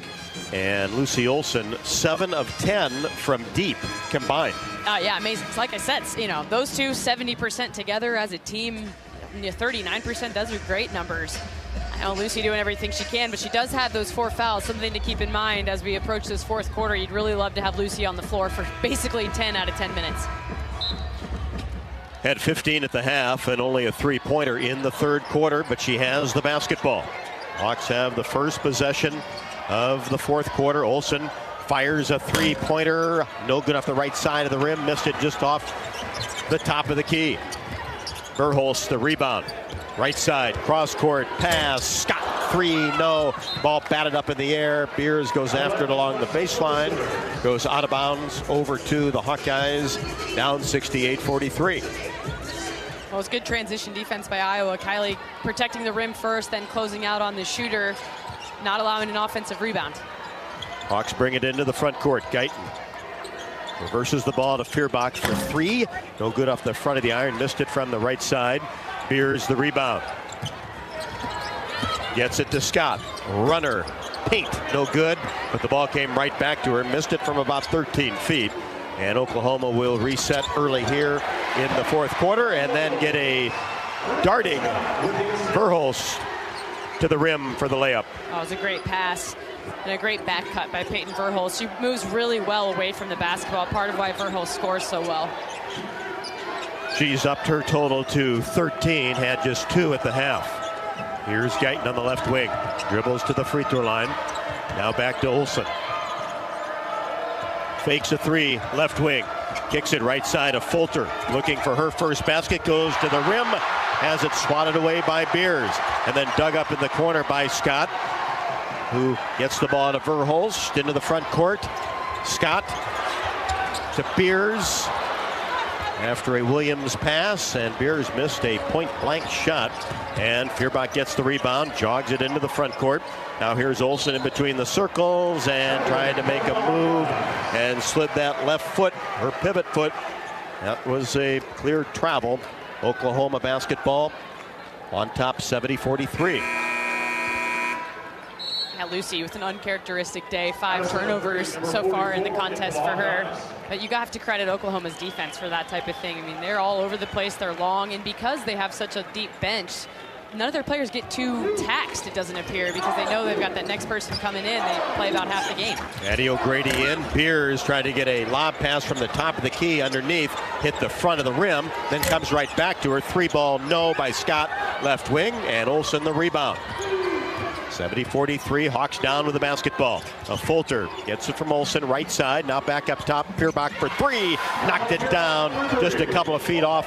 and Lucy Olson, 7 of 10 from deep combined. Yeah, amazing. Like I said, those two 70% together as a team. 39%, those are great numbers. I know Lucy doing everything she can, but she does have those 4 fouls, something to keep in mind as we approach this fourth quarter. You'd really love to have Lucy on the floor for basically 10 out of 10 minutes. Had 15 at the half and only a three-pointer in the third quarter, but she has the basketball. Hawks have the first possession of the fourth quarter. Olsen fires a three-pointer, no good off the right side of the rim, missed it just off the top of the key. Verhulst the rebound, right side, cross court pass, Scott, 3, no. Ball batted up in the air. Beers goes after it along the baseline, goes out of bounds over to the Hawkeyes, down 68-43. Well, it's good transition defense by Iowa. Kylie protecting the rim first, then closing out on the shooter, not allowing an offensive rebound. Hawks bring it into the front court. Guyton reverses the ball to Feuerbach for 3. No good off the front of the iron. Missed it from the right side. Beers the rebound. Gets it to Scott. Runner. Paint. No good. But the ball came right back to her. Missed it from about 13 feet. And Oklahoma will reset early here in the fourth quarter and then get a darting Verhulst to the rim for the layup. Oh, it was a great pass. And a great back cut by Peyton Verhulst. She moves really well away from the basketball, part of why Verhulst scores so well. She's upped her total to 13, had just 2 at the half. Here's Guyton on the left wing. Dribbles to the free throw line. Now back to Olsen. Fakes a three, left wing. Kicks it right side of Fulter. Looking for her first basket. Goes to the rim. Has it swatted away by Beers. And then dug up in the corner by Scott, who gets the ball to Verhulst into the front court. Scott to Beers after a Williams pass, and Beers missed a point-blank shot, and Feuerbach gets the rebound, jogs it into the front court. Now here's Olsen in between the circles and trying to make a move and slid that left foot, her pivot foot. That was a clear travel. Oklahoma basketball on top 70-43. Yeah, Lucy with an uncharacteristic day. 5 turnovers so far in the contest for her. But you have to credit Oklahoma's defense for that type of thing. I mean, they're all over the place. They're long. And because they have such a deep bench, none of their players get too taxed, it doesn't appear, because they know they've got that next person coming in. They play about half the game. Addie O'Grady in. Beers trying to get a lob pass from the top of the key underneath. Hit the front of the rim. Then comes right back to her. 3-ball no by Scott, left wing. And Olsen the rebound. 70-43, Hawks down with the basketball. Fulter gets it from Olsen, right side. Now back up top, Feuerbach for 3. Knocked it down just a couple of feet off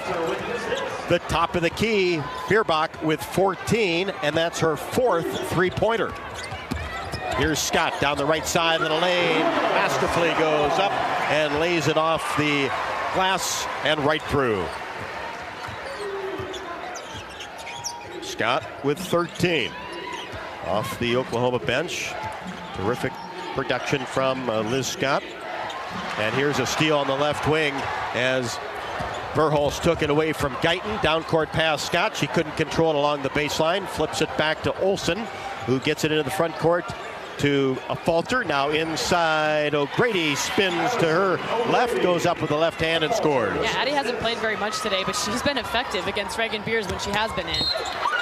the top of the key. Feuerbach with 14, and that's her 4th three-pointer. Here's Scott down the right side of the lane. Masterfully goes up and lays it off the glass and right through. Scott with 13. Off the Oklahoma bench. Terrific production from Liz Scott. And here's a steal on the left wing as Verhulst took it away from Guyton. Down court pass Scott. She couldn't control it along the baseline. Flips it back to Olsen, who gets it into the front court to a Fulter. Now inside, O'Grady spins to her left, goes up with the left hand and scores. Yeah, Addie hasn't played very much today, but she's been effective against Reagan Beers when she has been in.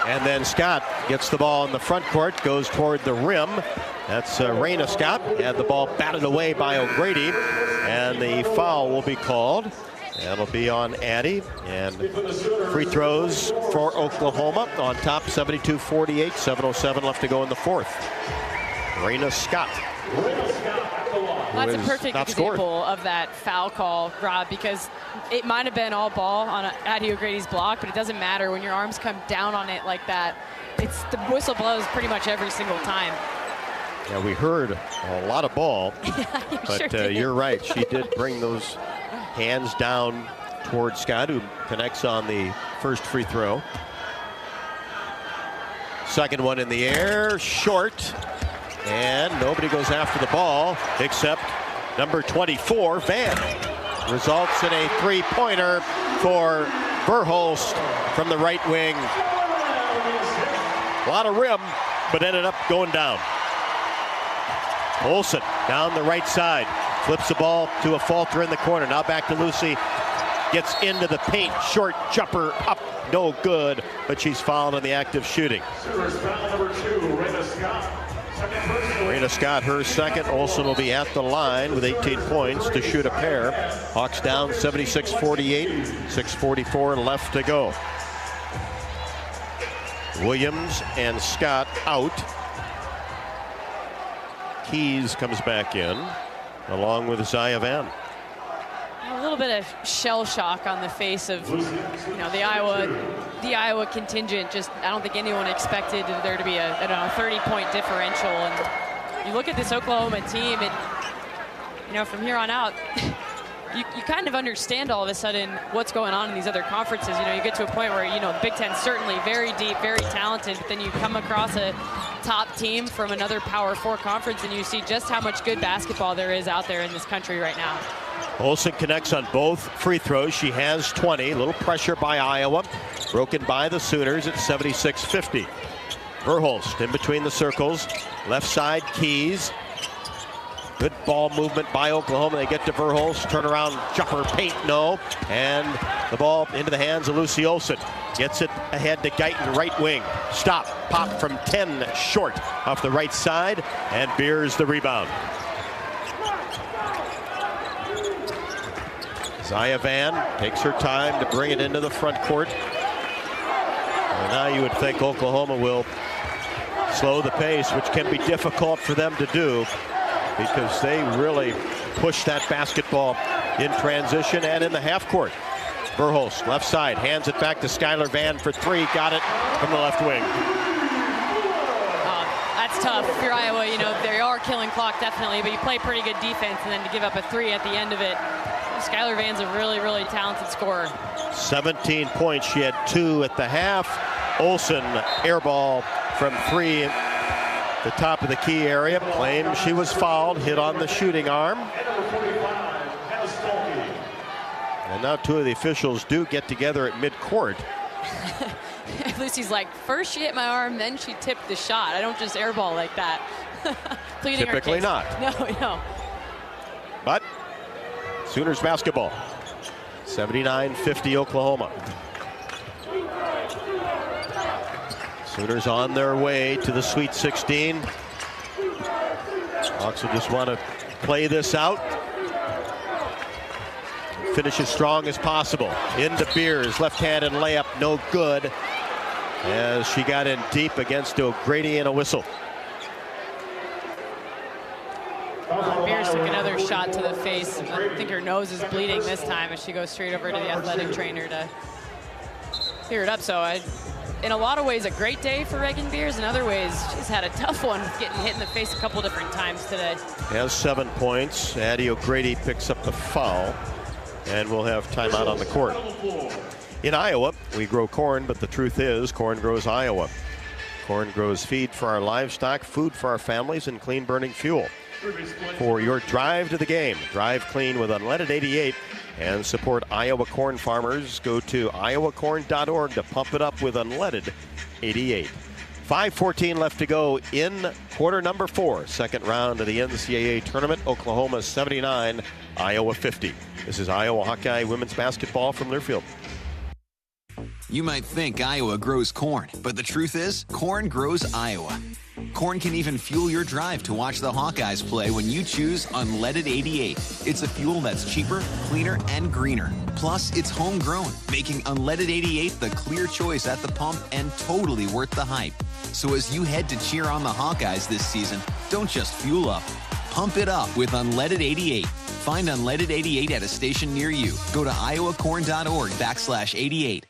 And then Scott gets the ball in the front court, goes toward the rim. That's Raina Scott. Had the ball batted away by O'Grady, and the foul will be called. That'll be on Addie, and free throws for Oklahoma on top 72-48, 7:07 left to go in the fourth. Raina Scott. That's a perfect example of that foul call, Rob, because it might have been all ball on Addie O'Grady's block, but it doesn't matter when your arms come down on it like that. It's the whistle blows pretty much every single time. Yeah, we heard a lot of ball, but sure you're right. She did bring those hands down towards Scott, who connects on the first free throw. Second one in the air, short. And nobody goes after the ball except number 24, Van. Results in a three-pointer for Verhulst from the right wing. A lot of rim, but ended up going down. Olsen down the right side. Flips the ball to a Fulter in the corner. Now back to Lucy. Gets into the paint. Short jumper up. No good, but she's fouled on the act of shooting. Raina Scott, her second. Olsen will be at the line with 18 points to shoot a pair. Hawks down 76-48, 6:44 left to go. Williams and Scott out. Keys comes back in, along with Zaya Van. A little bit of shell shock on the face of, the Iowa contingent. Just, I don't think anyone expected there to be a 30-point differential. And you look at this Oklahoma team, and from here on out, you kind of understand all of a sudden what's going on in these other conferences. You get to a point where the Big Ten certainly very deep, very talented, but then you come across a top team from another Power 4 conference, and you see just how much good basketball there is out there in this country right now. Olsen connects on both free throws. She has 20. A little pressure by Iowa. Broken by the Sooners at 76-50. Verhulst in between the circles. Left side, Keys. Good ball movement by Oklahoma. They get to Verhulst. Turnaround jumper, paint, no. And the ball into the hands of Lucy Olsen. Gets it ahead to Guyton, right wing. Stop. Pop from 10, short off the right side. And Beers the rebound. Zaya Van takes her time to bring it into the front court. And now you would think Oklahoma will slow the pace, which can be difficult for them to do because they really push that basketball in transition and in the half court. Verhulst, left side, hands it back to Skylar Vann for three. Got it from the left wing. That's tough. If you're Iowa, you know, they are killing clock definitely, but you play pretty good defense, and then to give up a three at the end of it. Skylar Vann's a really, really talented scorer. 17 points. She had 2 at the half. Olsen, air ball from 3, the top of the key area. Claimed she was fouled, hit on the shooting arm. And now 2 of the officials do get together at midcourt. Lucy's like, first she hit my arm, then she tipped the shot. I don't just airball like that. Pleading Typically not. No. But Sooners basketball. 79-50 Oklahoma. Sooners on their way to the Sweet 16. Hawks will just want to play this out. Finish as strong as possible. Into Beers, left-handed layup, no good. As she got in deep against O'Grady and a whistle. Beers took another shot to the face. I think her nose is bleeding this time as she goes straight over to the athletic trainer to clear it up. So in a lot of ways, a great day for Reagan Beers. In other ways, she's had a tough one, getting hit in the face a couple different times today. Has 7 points. Addie O'Grady picks up the foul. And we'll have timeout on the court. In Iowa, we grow corn, but the truth is, corn grows Iowa. Corn grows feed for our livestock, food for our families, and clean-burning fuel. For your drive to the game, drive clean with Unleaded 88 and support Iowa corn farmers. Go to iowacorn.org to pump it up with Unleaded 88. 5:14 left to go in quarter number 4, second round of the NCAA tournament. Oklahoma 79, Iowa 50. This is Iowa Hawkeye women's basketball from Learfield. You might think Iowa grows corn, but the truth is, corn grows Iowa. Corn can even fuel your drive to watch the Hawkeyes play when you choose Unleaded 88. It's a fuel that's cheaper, cleaner, and greener. Plus, it's homegrown, making Unleaded 88 the clear choice at the pump and totally worth the hype. So as you head to cheer on the Hawkeyes this season, don't just fuel up. Pump it up with Unleaded 88. Find Unleaded 88 at a station near you. Go to iowacorn.org/88.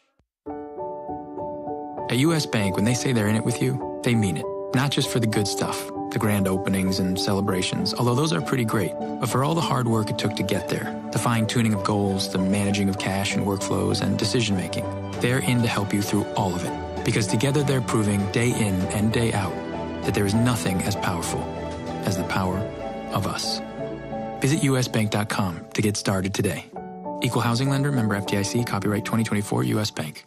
At U.S. Bank, when they say they're in it with you, they mean it. Not just for the good stuff, the grand openings and celebrations, although those are pretty great, but for all the hard work it took to get there, the fine-tuning of goals, the managing of cash and workflows, and decision-making. They're in to help you through all of it, because together they're proving day in and day out that there is nothing as powerful as the power of us. Visit usbank.com to get started today. Equal housing lender, member FDIC, copyright 2024 U.S. Bank.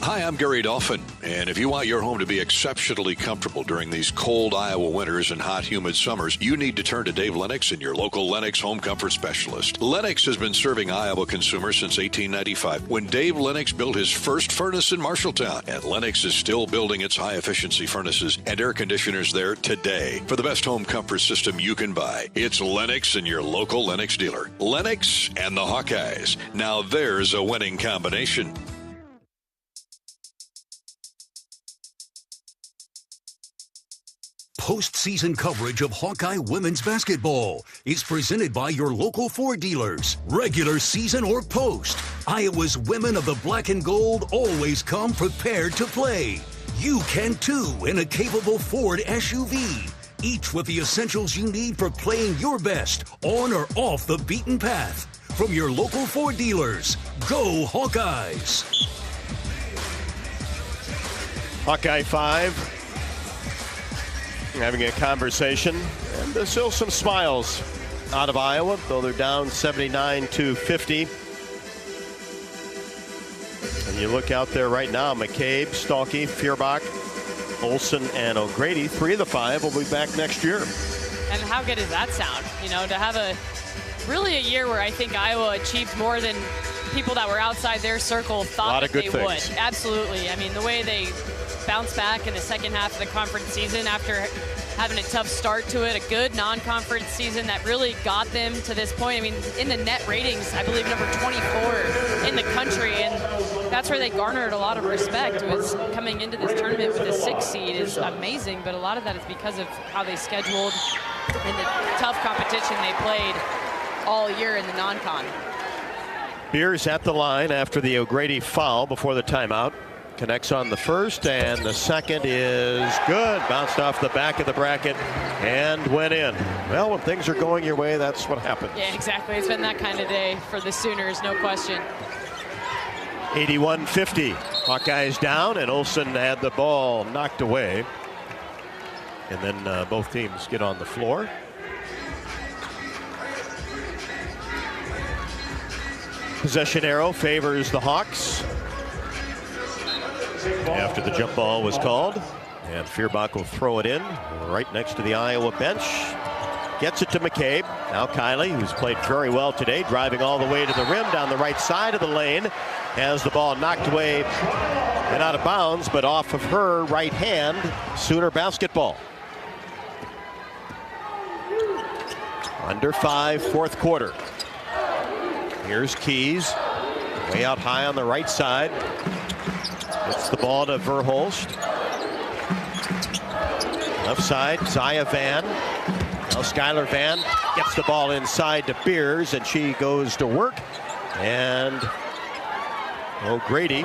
Hi, I'm Gary Dolphin, and if you want your home to be exceptionally comfortable during these cold Iowa winters and hot, humid summers, you need to turn to Dave Lennox and your local Lennox home comfort specialist. Lennox has been serving Iowa consumers since 1895, when Dave Lennox built his first furnace in Marshalltown, and Lennox is still building its high-efficiency furnaces and air conditioners there today. For the best home comfort system you can buy, it's Lennox and your local Lennox dealer. Lennox and the Hawkeyes. Now there's a winning combination. Postseason coverage of Hawkeye women's basketball is presented by your local Ford dealers. Regular season or post, Iowa's women of the black and gold always come prepared to play. You can too in a capable Ford SUV, each with the essentials you need for playing your best on or off the beaten path. From your local Ford dealers, go Hawkeyes! Hawkeye 5. Having a conversation, and there's still some smiles out of Iowa, though they're down 79-50. And you look out there right now, McCabe, Stalky, Feuerbach, Olsen, and O'Grady. 3 of the 5 will be back next year. And how good does that sound? You know, to have really a year where I think Iowa achieved more than people that were outside their circle thought that they would. Absolutely. I mean, the way they bounced back in the second half of the conference season after having a tough start to it, a good non-conference season that really got them to this point. I mean, in the net ratings, I believe number 24 in the country, and that's where they garnered a lot of respect. Was coming into this tournament with a 6 seed is amazing, but a lot of that is because of how they scheduled and the tough competition they played all year in the non-con. Beers at the line after the O'Grady foul before the timeout. Connects on the first, and the second is good. Bounced off the back of the bracket and went in. Well, when things are going your way, that's what happens. Yeah, exactly. It's been that kind of day for the Sooners, no question. 81-50. Hawkeyes down, and Olsen had the ball knocked away. And then both teams get on the floor. Possession arrow favors the Hawks after the jump ball was called, and Feuerbach will throw it in right next to the Iowa bench. Gets it to McCabe. Now Kiley, who's played very well today, driving all the way to the rim down the right side of the lane, has the ball knocked away and out of bounds, but off of her right hand. Sooner basketball. Under 5, fourth quarter. Here's Keys, way out high on the right side. Gets the ball to Verhulst. Left side, Zaya Van. Now Skylar Van gets the ball inside to Beers, and she goes to work. And O'Grady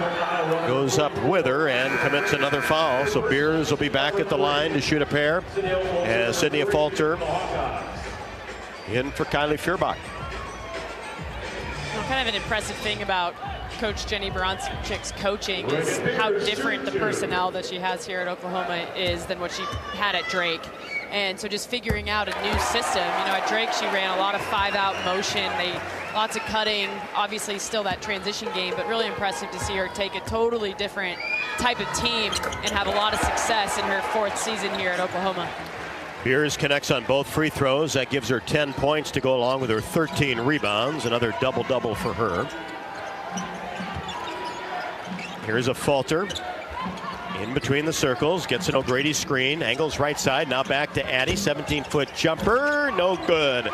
goes up with her and commits another foul. So Beers will be back at the line to shoot a pair. And Sydney Falter in for Kylie Feuerbach. Well, kind of an impressive thing about Coach Jenny Baranchik's coaching is how different the personnel that she has here at Oklahoma is than what she had at Drake. And so just figuring out a new system. You know, at Drake she ran a lot of 5-out motion. Lots of cutting, obviously still that transition game, but really impressive to see her take a totally different type of team and have a lot of success in her 4th season here at Oklahoma. Beers connects on both free throws. That gives her 10 points to go along with her 13 rebounds. Another double-double for her. Here's a Falter in between the circles. Gets an O'Grady screen. Angles right side. Now back to Addie. 17-foot jumper. No good.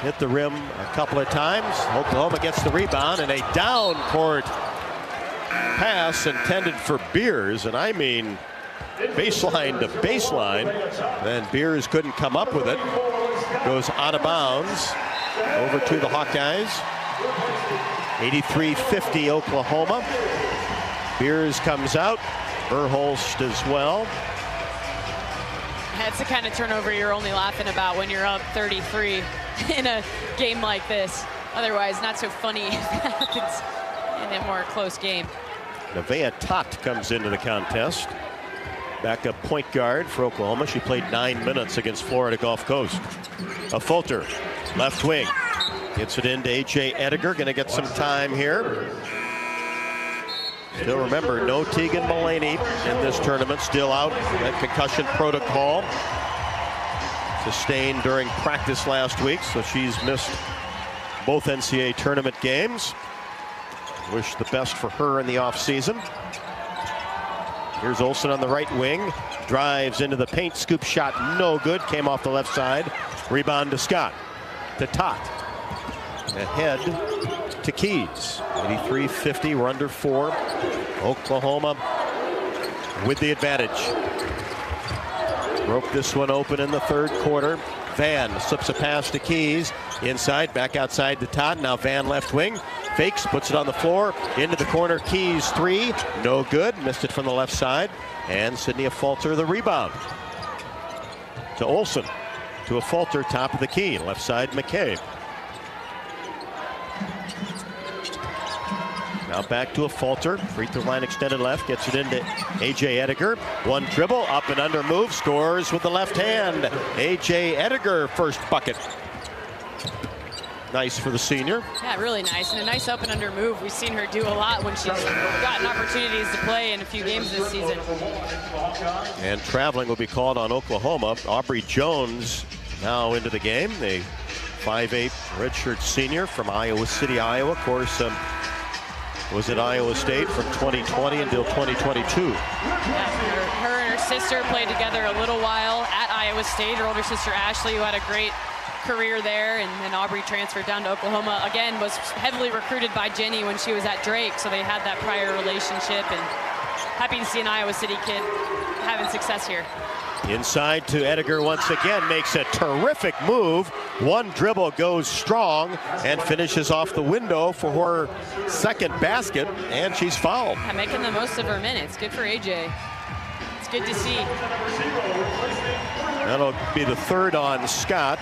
Hit the rim a couple of times. Oklahoma gets the rebound, and a down-court pass intended for Beers. And I mean baseline to baseline. Then Beers couldn't come up with it. Goes out of bounds. Over to the Hawkeyes. 83-50 Oklahoma. Beers comes out. Verhulst as well. That's the kind of turnover you're only laughing about when you're up 33 in a game like this. Otherwise, not so funny if that happens in a more close game. Nevaeh Tot comes into the contest. Backup point guard for Oklahoma. She played 9 minutes against Florida Gulf Coast. A Falter, left wing. Gets it into A.J. Ediger. Going to get some time here. Still remember, no Tegan Mulaney in this tournament. Still out. That concussion protocol sustained during practice last week, so she's missed both NCAA tournament games. Wish the best for her in the offseason. Here's Olsen on the right wing. Drives into the paint. Scoop shot, no good. Came off the left side. Rebound to Scott. To Tot. Ahead to Keys. 83-50. We're under 4. Oklahoma with the advantage. Broke this one open in the 3rd quarter. Van slips a pass to Keys. Inside, back outside to Tot. Now Van left wing. Fakes, puts it on the floor. Into the corner. Keys 3. No good. Missed it from the left side. And Sydney Falter the rebound. To Olsen. To a Falter, top of the key. Left side, McCabe. Now back to a Falter. Free throw line extended left. Gets it into A.J. Ediger. One dribble. Up and under move. Scores with the left hand. A.J. Ediger, first bucket. Nice for the senior. Yeah, really nice. And a nice up and under move. We've seen her do a lot when she's gotten opportunities to play in a few games this season. And traveling will be called on Oklahoma. Aubrey Jones now into the game. A 5'8" redshirt senior from Iowa City, Iowa. Of course, was at Iowa State from 2020 until 2022. Her and her sister played together a little while at Iowa State. Her older sister Ashley, who had a great career there, and then Aubrey transferred down to Oklahoma. Again, was heavily recruited by Jenny when she was at Drake, so they had that prior relationship, and happy to see an Iowa City kid having success here. Inside to Ediger once again, makes a terrific move. One dribble goes strong and finishes off the window for her second basket, and she's fouled. Making the most of her minutes. Good for AJ. It's good to see. That'll be the third on Scott.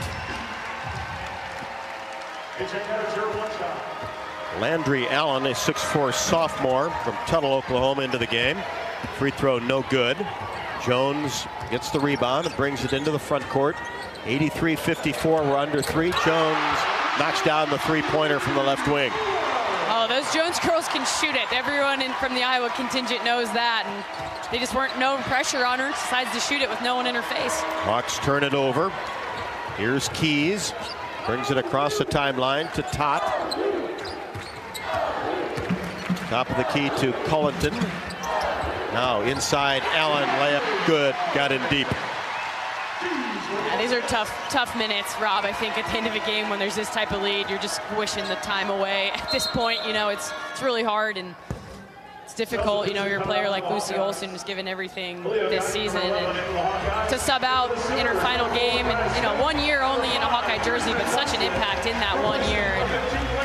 Landry Allen, a 6'4" sophomore from Tuttle, Oklahoma, into the game. Free throw no good. Jones gets the rebound and brings it into the front court. 83-54, we're under 3. Jones knocks down the three-pointer from the left wing. Oh, those Jones girls can shoot it. Everyone from the Iowa contingent knows that, and they just weren't no pressure on her. Decides to shoot it with no one in her face. Hawks turn it over. Here's Keys. Brings it across the timeline to Tot. Top of the key to Cullenton. Now inside, Allen, layup good, got in deep. Yeah, these are tough minutes, Rob. I think at the end of a game when there's this type of lead, you're just wishing the time away. At this point, you know, it's really hard and it's difficult. You know, you're a player like Lucy Olson who's given everything this season, and to sub out in her final game, and you know, 1 year only in a Hawkeye jersey, but such an impact in that 1 year, and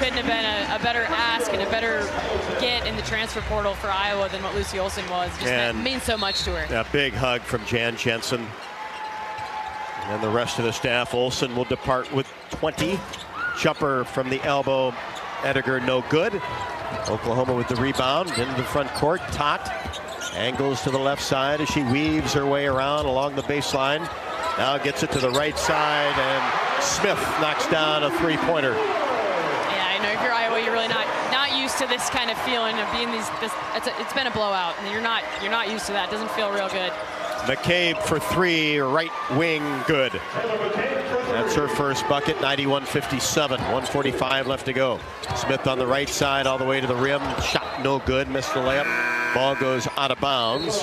couldn't have been a better ask and a better get in the transfer portal for Iowa than what Lucy Olson was. Just means so much to her. A big hug from Jan Jensen. And the rest of the staff. Olson will depart with 20. Jumper from the elbow. Ediger no good. Oklahoma with the rebound into the front court. Tot angles to the left side as she weaves her way around along the baseline. Now gets it to the right side, and Smith knocks down a three-pointer. Yeah, I know if you're Iowa, you're really not used to this kind of feeling of being it's been a blowout, and you're not used to that. It doesn't feel real good. McCabe for 3, right wing, good. That's her first bucket, 91-57, 1:45 left to go. Smith on the right side all the way to the rim, shot no good, missed the layup. Ball goes out of bounds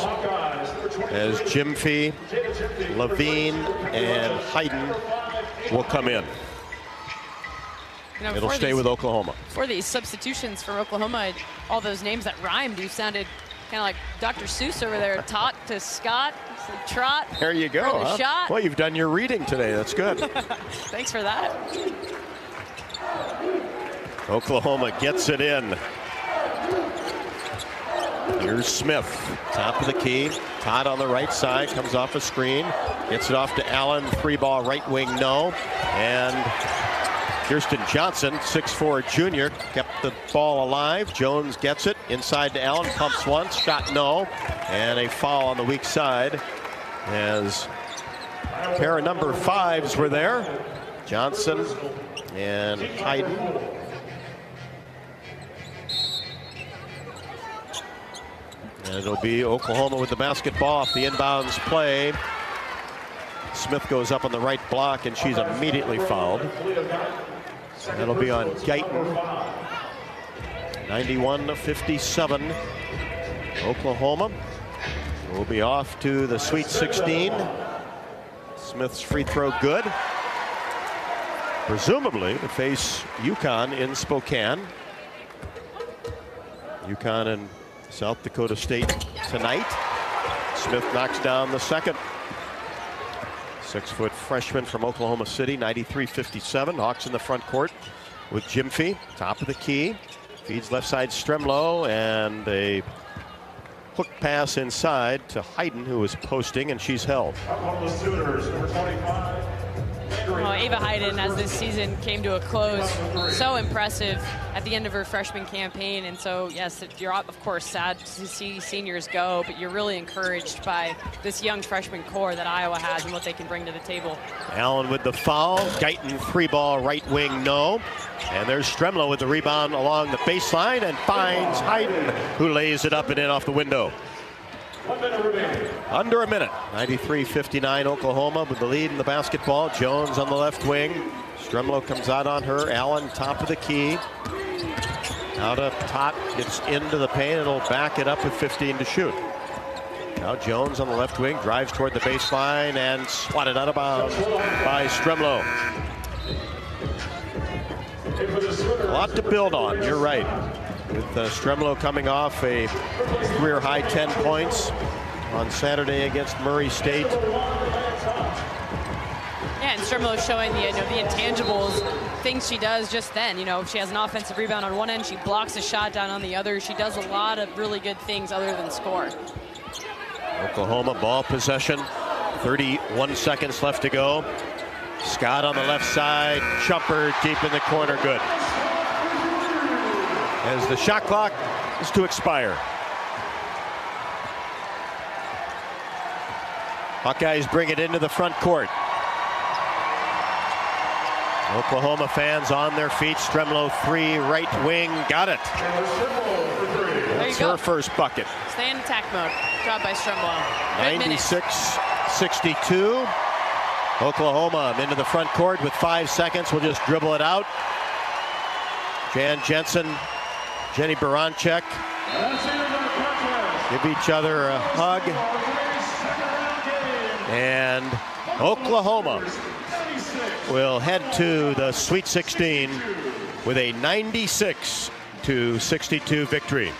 as Jimfy, Levine, and Hayden will come in. You know, it'll stay with Oklahoma. For these substitutions for Oklahoma, all those names that rhymed, you sounded kind of like Dr. Seuss over there. Tot to Scott, Trot. There you go. Huh? Shot. Well, you've done your reading today. That's good. Thanks for that. Oklahoma gets it in. Here's Smith, top of the key. Todd on the right side, comes off a screen. Gets it off to Allen, 3-ball right wing, no. And Kirsten Johnson, 6'4" junior, kept the ball alive. Jones gets it inside to Allen, pumps once, shot no. And a foul on the weak side as a pair of number 5s were there. Johnson and Hayden. And it'll be Oklahoma with the basketball off the inbounds play. Smith goes up on the right block, and she's immediately fouled. That'll be on Guyton. 91-57. Oklahoma will be off to the Sweet 16. Smith's free throw good. Presumably to face UConn in Spokane. UConn and South Dakota State tonight. Smith knocks down the second. 6-foot freshman from Oklahoma City, 93-57. Hawks in the front court with Jimfy, top of the key. Feeds left side Stremlow, and a hook pass inside to Hayden, who is posting, and she's held. Well, Ava Hayden, as this season came to a close, so impressive at the end of her freshman campaign. And so, yes, you're of course sad to see seniors go, but you're really encouraged by this young freshman core that Iowa has and what they can bring to the table. Allen with the foul. Guyton, 3-ball right wing, no. And there's Stremlow with the rebound along the baseline and finds Hayden, who lays it up and in off the window. Under a minute. 93-59 Oklahoma with the lead in the basketball. Jones on the left wing. Stremlow comes out on her. Allen top of the key. Out of Tot gets into the paint. It'll back it up with 15 to shoot. Now Jones on the left wing drives toward the baseline and swatted out of bounds by Stremlo. A lot to build on. You're right. With Stremlo coming off a career high 10 points on Saturday against Murray State. Yeah, and Stremlo showing the intangibles, things she does just then. She has an offensive rebound on one end, she blocks a shot down on the other. She does a lot of really good things other than score. Oklahoma ball possession, 31 seconds left to go. Scott on the left side, jumper deep in the corner, good. As the shot clock is to expire. Hawkeyes bring it into the front court. Oklahoma fans on their feet. Stremlo 3, right wing, got it. That's her first bucket. Stay in attack mode. Job by Stremlo. 96-62. Oklahoma into the front court with 5 seconds. We'll just dribble it out. Jensen, Jenny Baranczyk give each other a hug. And Oklahoma will head to the Sweet 16 with a 96-62 victory.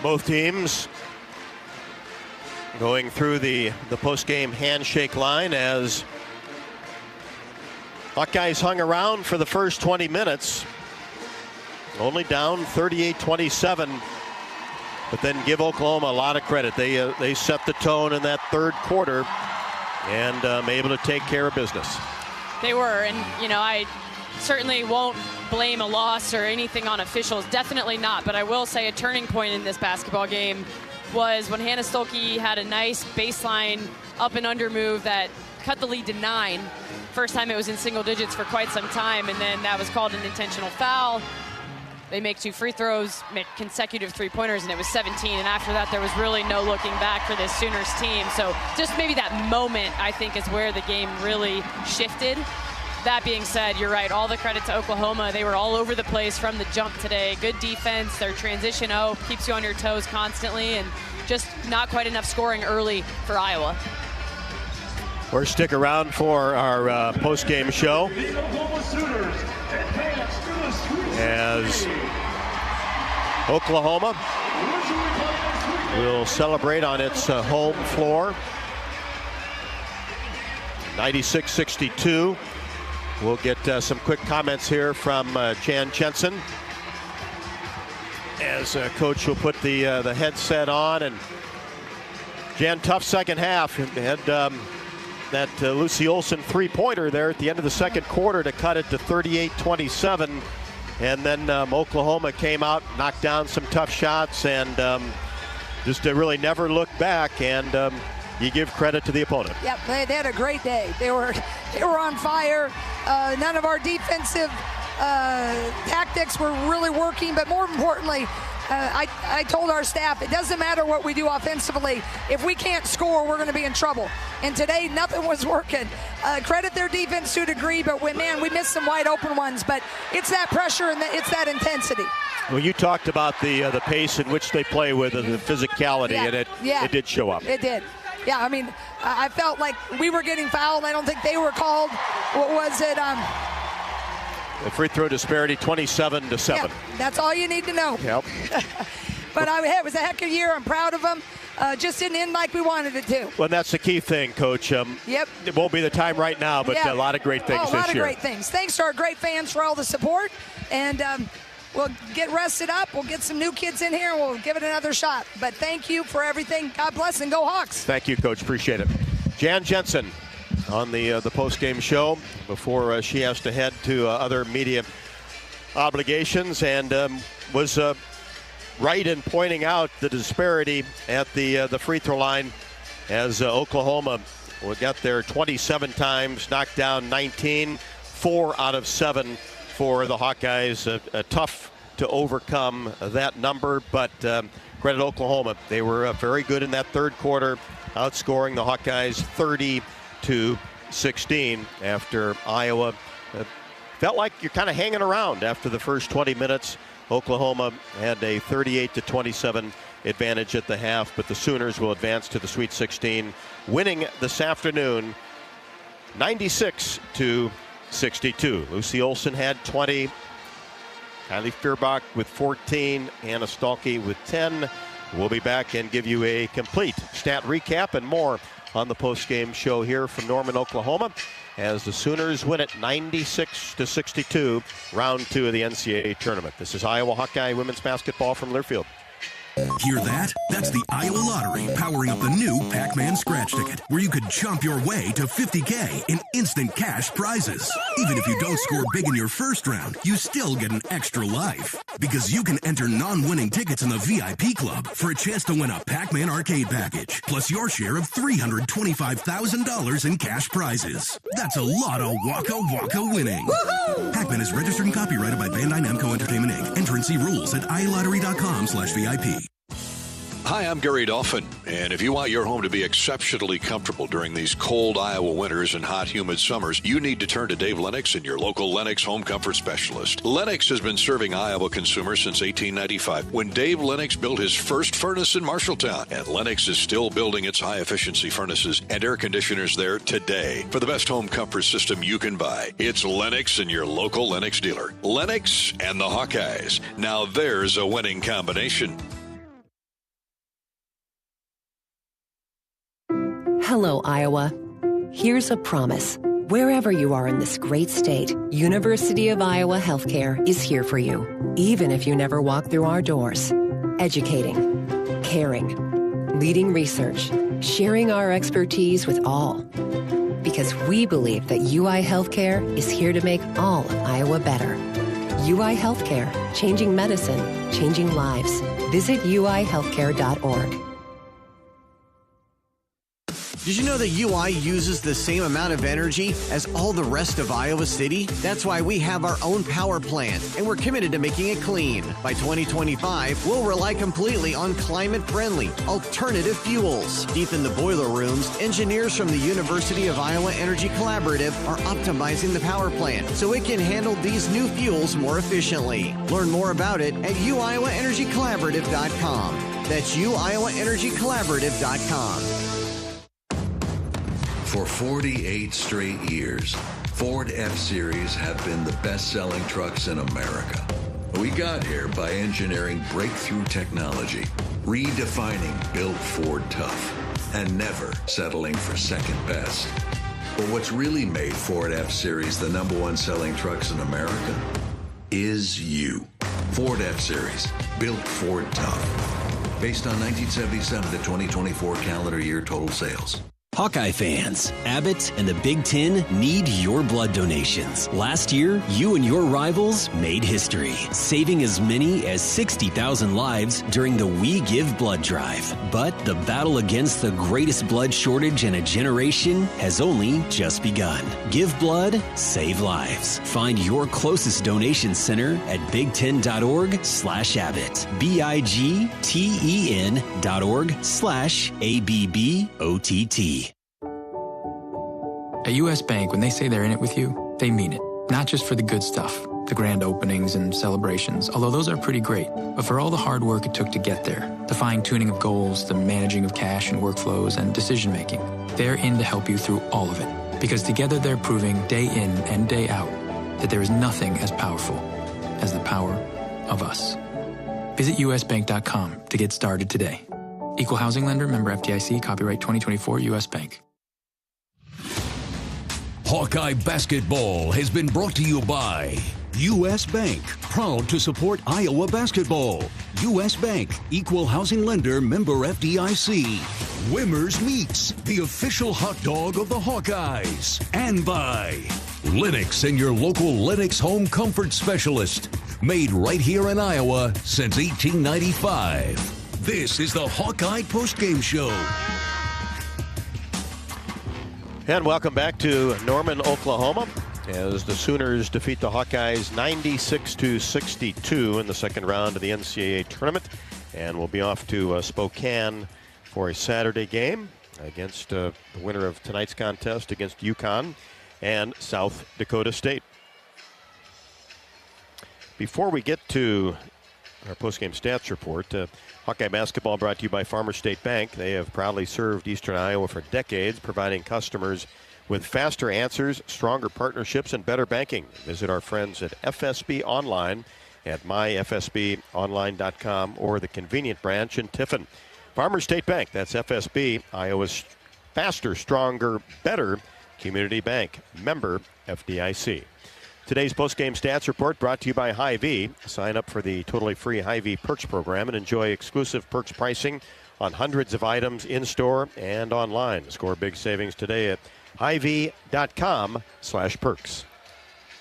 Both teams going through the post-game handshake line as Hawkeyes hung around for the first 20 minutes. Only down 38-27. But then give Oklahoma a lot of credit. They set the tone in that third quarter and able to take care of business. They were, and I certainly won't blame a loss or anything on officials. Definitely not. But I will say a turning point in this basketball game was when Hannah Stolke had a nice baseline up and under move that cut the lead to 9. First time it was in single digits for quite some time, and then that was called an intentional foul. They make 2 free throws, make consecutive 3-pointers, and it was 17. And after that, there was really no looking back for this Sooners team. So just maybe that moment, I think, is where the game really shifted. That being said, you're right. All the credit to Oklahoma. They were all over the place from the jump today. Good defense. Their transition keeps you on your toes constantly, and just not quite enough scoring early for Iowa. Or stick around for our post-game show as Oklahoma will celebrate on its home floor. 96-62. We'll get some quick comments here from Jensen as Coach will put the headset on. And Jan, tough second half. Had that Lucy Olson 3-pointer there at the end of the second quarter to cut it to 38-27. And then Oklahoma came out, knocked down some tough shots, and just really never looked back. And you give credit to the opponent. Yep, they had a great day. They were on fire. None of our defensive tactics were really working, but more importantly, I told our staff, it doesn't matter what we do offensively. If we can't score, we're going to be in trouble. And today, nothing was working. Credit their defense to a degree, but we missed some wide open ones. But it's that pressure and it's that intensity. Well, you talked about the pace in which they play with and the physicality, and it did show up. It did. Yeah, I mean, I felt like we were getting fouled. I don't think they were called. What was it? The free throw disparity, 27-7. Yeah, that's all you need to know. Yep. But it was a heck of a year. I'm proud of them. Just didn't end like we wanted it to. Well, that's the key thing, Coach. Yep. It won't be the time right now, but a lot of great things this year. A lot of great things. Thanks to our great fans for all the support. And we'll get rested up. We'll get some new kids in here, and we'll give it another shot. But thank you for everything. God bless, and go Hawks. Thank you, Coach. Appreciate it. Jan Jensen on the post-game show before she has to head to other media obligations, and was right in pointing out the disparity at the free throw line as Oklahoma got there 27 times, knocked down 19, 4 out of 7 for the Hawkeyes. Tough to overcome that number, but credit Oklahoma. They were very good in that third quarter, outscoring the Hawkeyes 30-16 after Iowa felt like you're kind of hanging around after the first 20 minutes. Oklahoma had a 38-27 advantage at the half, but the Sooners will advance to the Sweet 16, winning this afternoon 96-62. Lucy Olson had 20. Kylie Feuerbach with 14. Anna Stalke with 10. We'll be back and give you a complete stat recap and more on the postgame show here from Norman, Oklahoma, as the Sooners win it 96-62, round 2 of the NCAA tournament. This is Iowa Hawkeye women's basketball from Learfield. Hear that? That's the Iowa Lottery powering up the new Pac-Man scratch ticket, where you could chomp your way to $50K in instant cash prizes. Even if you don't score big in your first round, you still get an extra life. Because you can enter non-winning tickets in the VIP club for a chance to win a Pac-Man arcade package, plus your share of $325,000 in cash prizes. That's a lot of Waka Waka winning. Woo-hoo! Pac-Man is registered and copyrighted by Bandai Namco Entertainment Inc. Enter and see rules at iLottery.com/VIP. Hi, I'm Gary Dolphin, and if you want your home to be exceptionally comfortable during these cold Iowa winters and hot, humid summers, you need to turn to Dave Lennox and your local Lennox home comfort specialist. Lennox has been serving Iowa consumers since 1895, when Dave Lennox built his first furnace in Marshalltown, and Lennox is still building its high-efficiency furnaces and air conditioners there today. For the best home comfort system you can buy, it's Lennox and your local Lennox dealer. Lennox and the Hawkeyes. Now there's a winning combination. Hello, Iowa. Here's a promise. Wherever you are in this great state, University of Iowa Healthcare is here for you, even if you never walk through our doors. Educating, caring, leading research, sharing our expertise with all. Because we believe that UI Healthcare is here to make all of Iowa better. UI Healthcare, changing medicine, changing lives. Visit uihealthcare.org. Did you know that UI uses the same amount of energy as all the rest of Iowa City? That's why we have our own power plant, and we're committed to making it clean. By 2025, we'll rely completely on climate-friendly, alternative fuels. Deep in the boiler rooms, engineers from the University of Iowa Energy Collaborative are optimizing the power plant so it can handle these new fuels more efficiently. Learn more about it at uiowaenergycollaborative.com. That's uiowaenergycollaborative.com. For 48 straight years, Ford F-Series have been the best-selling trucks in America. We got here by engineering breakthrough technology, redefining Built Ford Tough, and never settling for second best. But what's really made Ford F-Series the #1 selling trucks in America is you. Ford F-Series, Built Ford Tough. Based on 1977 to 2024 calendar year total sales. Hawkeye fans, Abbott and the Big Ten need your blood donations. Last year, you and your rivals made history, saving as many as 60,000 lives during the We Give Blood Drive. But the battle against the greatest blood shortage in a generation has only just begun. Give blood, save lives. Find your closest donation center at big10.org/Abbott. BIGTEN.org/ABBOTT. At U.S. Bank, when they say they're in it with you, they mean it. Not just for the good stuff, the grand openings and celebrations, although those are pretty great, but for all the hard work it took to get there, the fine-tuning of goals, the managing of cash and workflows, and decision-making. They're in to help you through all of it, because together they're proving day in and day out that there is nothing as powerful as the power of us. Visit usbank.com to get started today. Equal housing lender, member FDIC, copyright 2024 U.S. Bank. Hawkeye basketball has been brought to you by U.S. Bank, proud to support Iowa basketball. U.S. Bank, equal housing lender, member FDIC. Wimmer's Meats, the official hot dog of the Hawkeyes. And by Lennox and your local Lennox home comfort specialist. Made right here in Iowa since 1895. This is the Hawkeye Postgame Show. And welcome back to Norman, Oklahoma, as the Sooners defeat the Hawkeyes 96-62 in the second round of the NCAA tournament. And we'll be off to Spokane for a Saturday game against the winner of tonight's contest against UConn and South Dakota State. Before we get to our postgame stats report, Hawkeye basketball brought to you by Farmers State Bank. They have proudly served Eastern Iowa for decades, providing customers with faster answers, stronger partnerships, and better banking. Visit our friends at FSB Online at myfsbonline.com or the convenient branch in Tiffin. Farmers State Bank, that's FSB, Iowa's faster, stronger, better community bank. Member FDIC. Today's postgame stats report brought to you by Hy-Vee. Sign up for the totally free Hy-Vee Perks program and enjoy exclusive Perks pricing on hundreds of items in-store and online. Score big savings today at Hy-Vee.com/perks.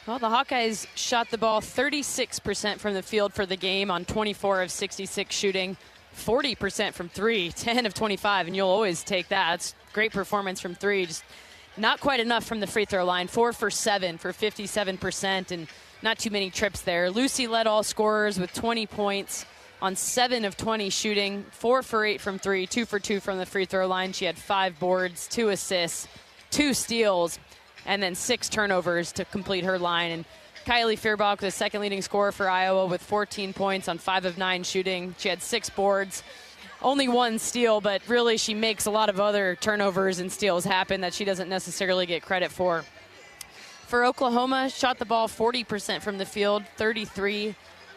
Well, the Hawkeyes shot the ball 36% from the field for the game on 24 of 66 shooting, 40% from three, 10 of 25, and you'll always take that. It's great performance from three. Just not quite enough from the free throw line. 4 for 7 for 57%, and not too many trips there. Lucy led all scorers with 20 points on 7 of 20 shooting, 4 for 8 from three, 2 for 2 from the free throw line. She had 5 boards, 2 assists, 2 steals, and then 6 turnovers to complete her line. And Kylie Fierbach, the second leading scorer for Iowa, with 14 points on 5 of 9 shooting. She had 6 boards, only 1 steal, but really she makes a lot of other turnovers and steals happen that she doesn't necessarily get credit for. For Oklahoma, shot the ball 40% from the field, 33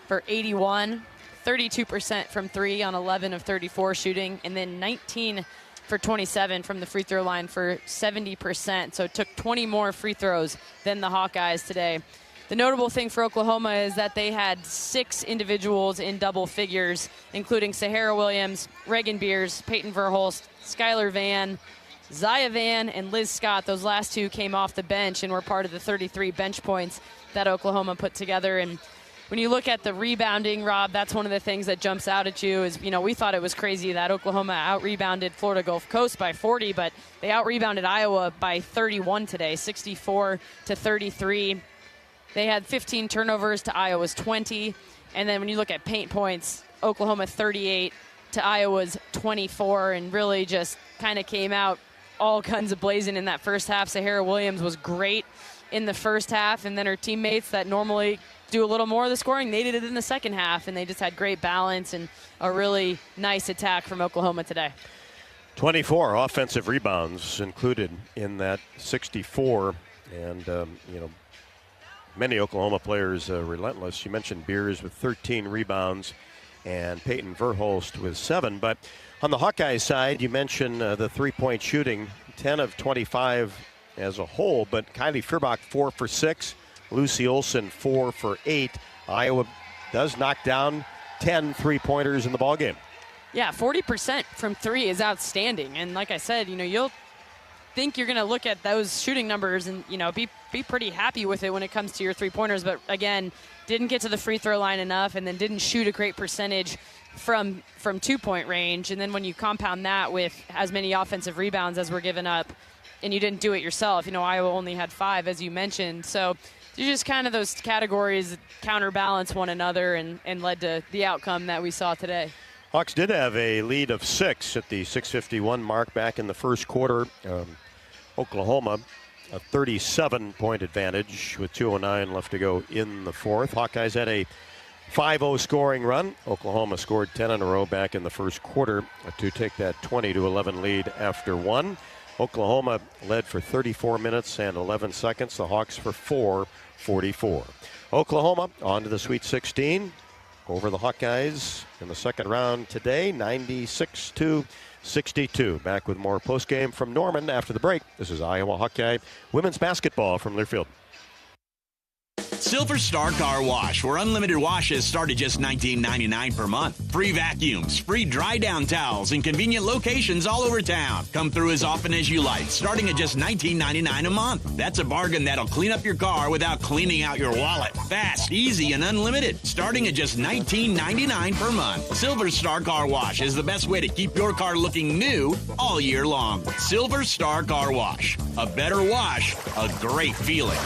for 81, 32% from three on 11 of 34 shooting, and then 19 for 27 from the free throw line for 70%. So it took 20 more free throws than the Hawkeyes today. The notable thing for Oklahoma is that they had 6 individuals in double figures, including Sahara Williams, Reagan Beers, Peyton Verhulst, Skylar Van, Zaya Van, and Liz Scott. Those last 2 came off the bench and were part of the 33 bench points that Oklahoma put together. And when you look at the rebounding, Rob, that's one of the things that jumps out at you is, we thought it was crazy that Oklahoma out-rebounded Florida Gulf Coast by 40, but they out-rebounded Iowa by 31 today, 64-33. They had 15 turnovers to Iowa's 20. And then when you look at paint points, Oklahoma 38 to Iowa's 24, and really just kind of came out all guns a-blazing in that first half. Sahara Williams was great in the first half, and then her teammates that normally do a little more of the scoring, they did it in the second half, and they just had great balance and a really nice attack from Oklahoma today. 24 offensive rebounds included in that 64, and, many Oklahoma players relentless. You mentioned Beers with 13 rebounds and Peyton Verhulst with 7. But on the Hawkeye side, you mentioned the three-point shooting, 10 of 25 as a whole, but Kylie Fierbach 4 for 6, Lucy Olson 4 for 8. Iowa does knock down 10 three-pointers in the ballgame. Yeah, 40% from three is outstanding. And like I said, you'll think you're going to look at those shooting numbers and, be pretty happy with it when it comes to your three-pointers. But, again, didn't get to the free throw line enough and then didn't shoot a great percentage from two-point range. And then when you compound that with as many offensive rebounds as were given up and you didn't do it yourself, Iowa only had 5, as you mentioned. So you just kind of those categories that counterbalance one another and led to the outcome that we saw today. Hawks did have a lead of 6 at the 6:51 mark back in the first quarter. Oklahoma, a 37-point advantage with 2:09 left to go in the fourth. Hawkeyes had a 5-0 scoring run. Oklahoma scored 10 in a row back in the first quarter to take that 20-11 lead after 1. Oklahoma led for 34 minutes and 11 seconds. The Hawks for 4:44. Oklahoma on to the Sweet 16 over the Hawkeyes in the second round today, 96-62. Back with more postgame from Norman after the break. This is Iowa Hawkeye women's basketball from Learfield. Silver Star Car Wash, where unlimited washes start at just $19.99 per month. Free vacuums, free dry down towels, and convenient locations all over town. Come through as often as you like, starting at just $19.99 a month. That's a bargain that'll clean up your car without cleaning out your wallet. Fast, easy, and unlimited, starting at just $19.99 per month. Silver Star Car Wash is the best way to keep your car looking new all year long. Silver Star Car Wash. A better wash, a great feeling.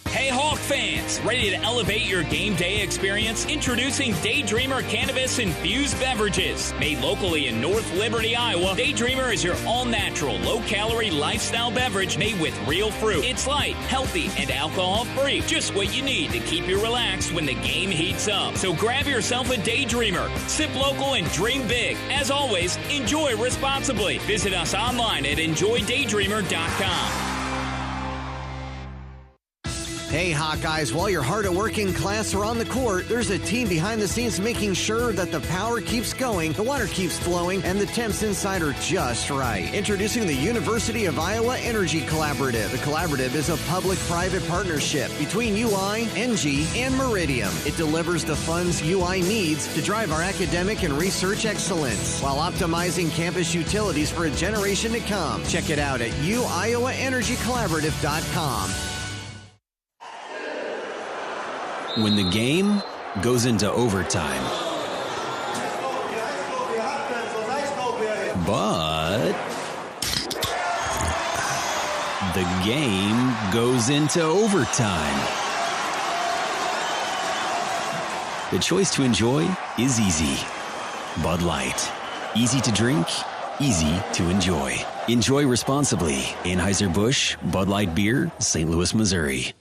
Hey Hawk fans, ready to elevate your game day experience? Introducing Daydreamer Cannabis-infused beverages. Made locally in North Liberty, Iowa, Daydreamer is your all-natural, low-calorie lifestyle beverage made with real fruit. It's light, healthy, and alcohol-free. Just what you need to keep you relaxed when the game heats up. So grab yourself a Daydreamer. Sip local and dream big. As always, enjoy responsibly. Visit us online at enjoydaydreamer.com. Hey, Hawkeyes, while you're hard at work in class or on the court, there's a team behind the scenes making sure that the power keeps going, the water keeps flowing, and the temps inside are just right. Introducing the University of Iowa Energy Collaborative. The collaborative is a public-private partnership between UI, NG, and Meridium. It delivers the funds UI needs to drive our academic and research excellence while optimizing campus utilities for a generation to come. Check it out at uiowaenergycollaborative.com. When the game goes into overtime. But the game goes into overtime. The choice to enjoy is easy. Bud Light. Easy to drink, easy to enjoy. Enjoy responsibly. Anheuser-Busch, Bud Light Beer, St. Louis, Missouri.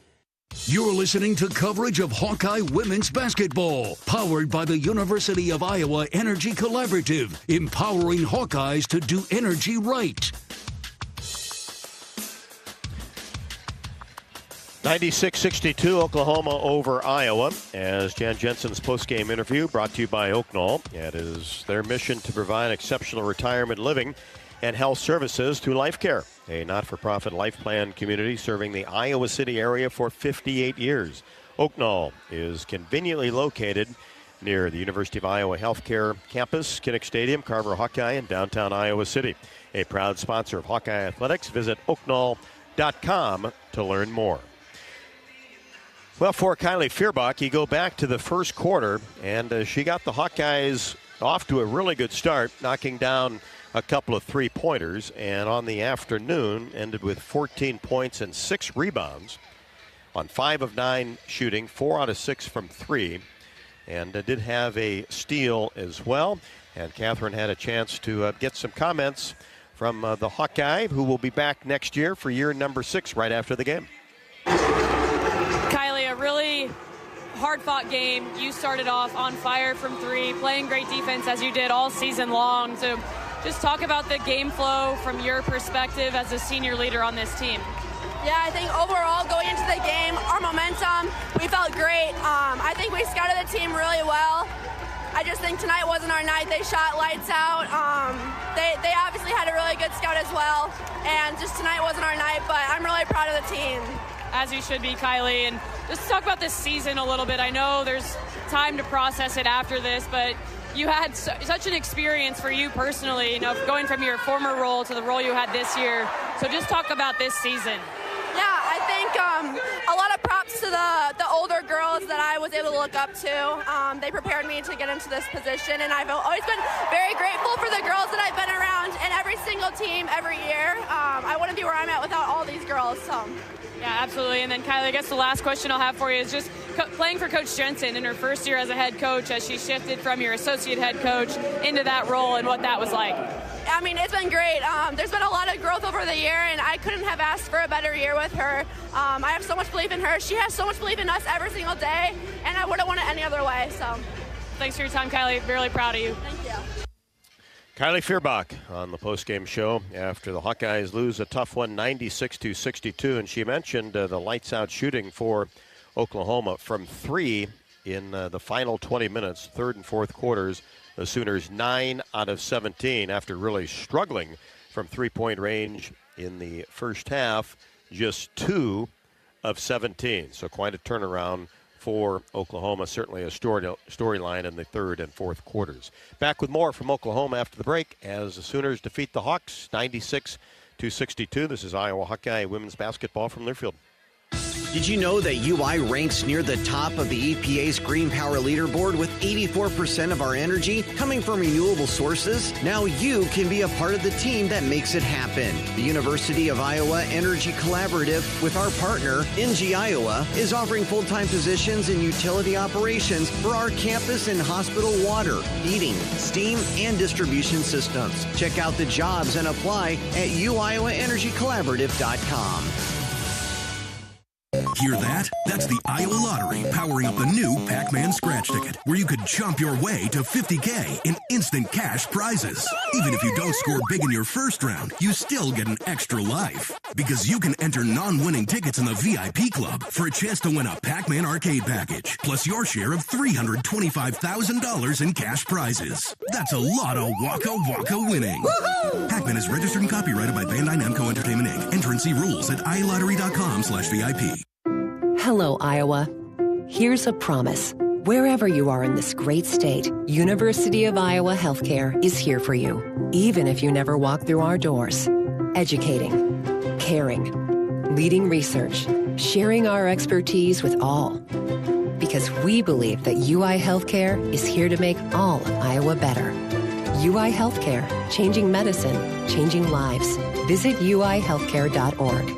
You're listening to coverage of Hawkeye women's basketball, powered by the University of Iowa Energy Collaborative, empowering Hawkeyes to do energy right. 96-62 Oklahoma over Iowa, as Jan Jensen's postgame interview brought to you by Oak Knoll. It is their mission to provide exceptional retirement living and health services through Life Care, a not-for-profit life plan community serving the Iowa City area for 58 years. Oak Knoll is conveniently located near the University of Iowa Healthcare Campus, Kinnick Stadium, Carver Hawkeye, in downtown Iowa City. A proud sponsor of Hawkeye Athletics. Visit oakknoll.com to learn more. Well, for Kylie Fierbach, you go back to the first quarter, and she got the Hawkeyes off to a really good start, knocking down a couple of three-pointers, and on the afternoon ended with 14 points and 6 rebounds on 5 of 9 shooting, 4 out of 6 from 3, and did have a steal as well. And Catherine had a chance to get some comments from the Hawkeye, who will be back next year for year number 6 right after the game. Kylie, a really hard-fought game. You started off on fire from 3, playing great defense as you did all season long. So just talk about the game flow from your perspective as a senior leader on this team. Yeah, I think overall going into the game, our momentum, we felt great. I think we scouted the team really well. I just think tonight wasn't our night. They shot lights out. They obviously had a really good scout as well, and just tonight wasn't our night, but I'm really proud of the team. As you should be, Kylie. And just talk about this season a little bit. I know there's time to process it after this, but you had such an experience for you personally, you know, going from your former role to the role you had this year. So just talk about this season. Yeah, I think a lot of props to the older girls that I was able to look up to. They prepared me to get into this position, and I've always been very grateful for the girls that I've been around, and every single team, every year. I wouldn't be where I'm at without all these girls. So. Yeah, absolutely. And then, Kylie, I guess the last question I'll have for you is just playing for Coach Jensen in her first year as a head coach, as she shifted from your associate head coach into that role, and what that was like. I mean, it's been great. There's been a lot of growth over the year, and I couldn't have asked for a better year with her. I have so much belief in her. She has so much belief in us every single day, and I wouldn't want it any other way. So, thanks for your time, Kylie. Really proud of you. Thank you. Kylie Fierbach on the postgame show after the Hawkeyes lose a tough one, 96-62, and she mentioned the lights-out shooting for Oklahoma from 3 in the final 20 minutes, third and fourth quarters. The Sooners 9 out of 17 after really struggling from three-point range in the first half, just 2 of 17. So quite a turnaround for Oklahoma, certainly a storyline in the third and fourth quarters. Back with more from Oklahoma after the break as the Sooners defeat the Hawks 96-62. This is Iowa Hawkeye women's basketball from Learfield. Did you know that UI ranks near the top of the EPA's Green Power Leaderboard with 84% of our energy coming from renewable sources? Now you can be a part of the team that makes it happen. The University of Iowa Energy Collaborative, with our partner, NG Iowa, is offering full-time positions in utility operations for our campus and hospital water, heating, steam, and distribution systems. Check out the jobs and apply at uiowaenergycollaborative.com. Hear that? That's the Iowa Lottery powering up the new Pac-Man scratch ticket, where you could chomp your way to $50K in instant cash prizes. Even if you don't score big in your first round, you still get an extra life. Because you can enter non-winning tickets in the VIP club for a chance to win a Pac-Man arcade package, plus your share of $325,000 in cash prizes. That's a lot of Waka Waka winning. Woo-hoo! Pac-Man is registered and copyrighted by Bandai Namco Entertainment Inc. Enter and see rules at iLottery.com/VIP. Hello, Iowa. Here's a promise. Wherever you are in this great state, University of Iowa Healthcare is here for you, even if you never walk through our doors. Educating, caring, leading research, sharing our expertise with all. Because we believe that UI Healthcare is here to make all of Iowa better. UI Healthcare, changing medicine, changing lives. Visit uihealthcare.org.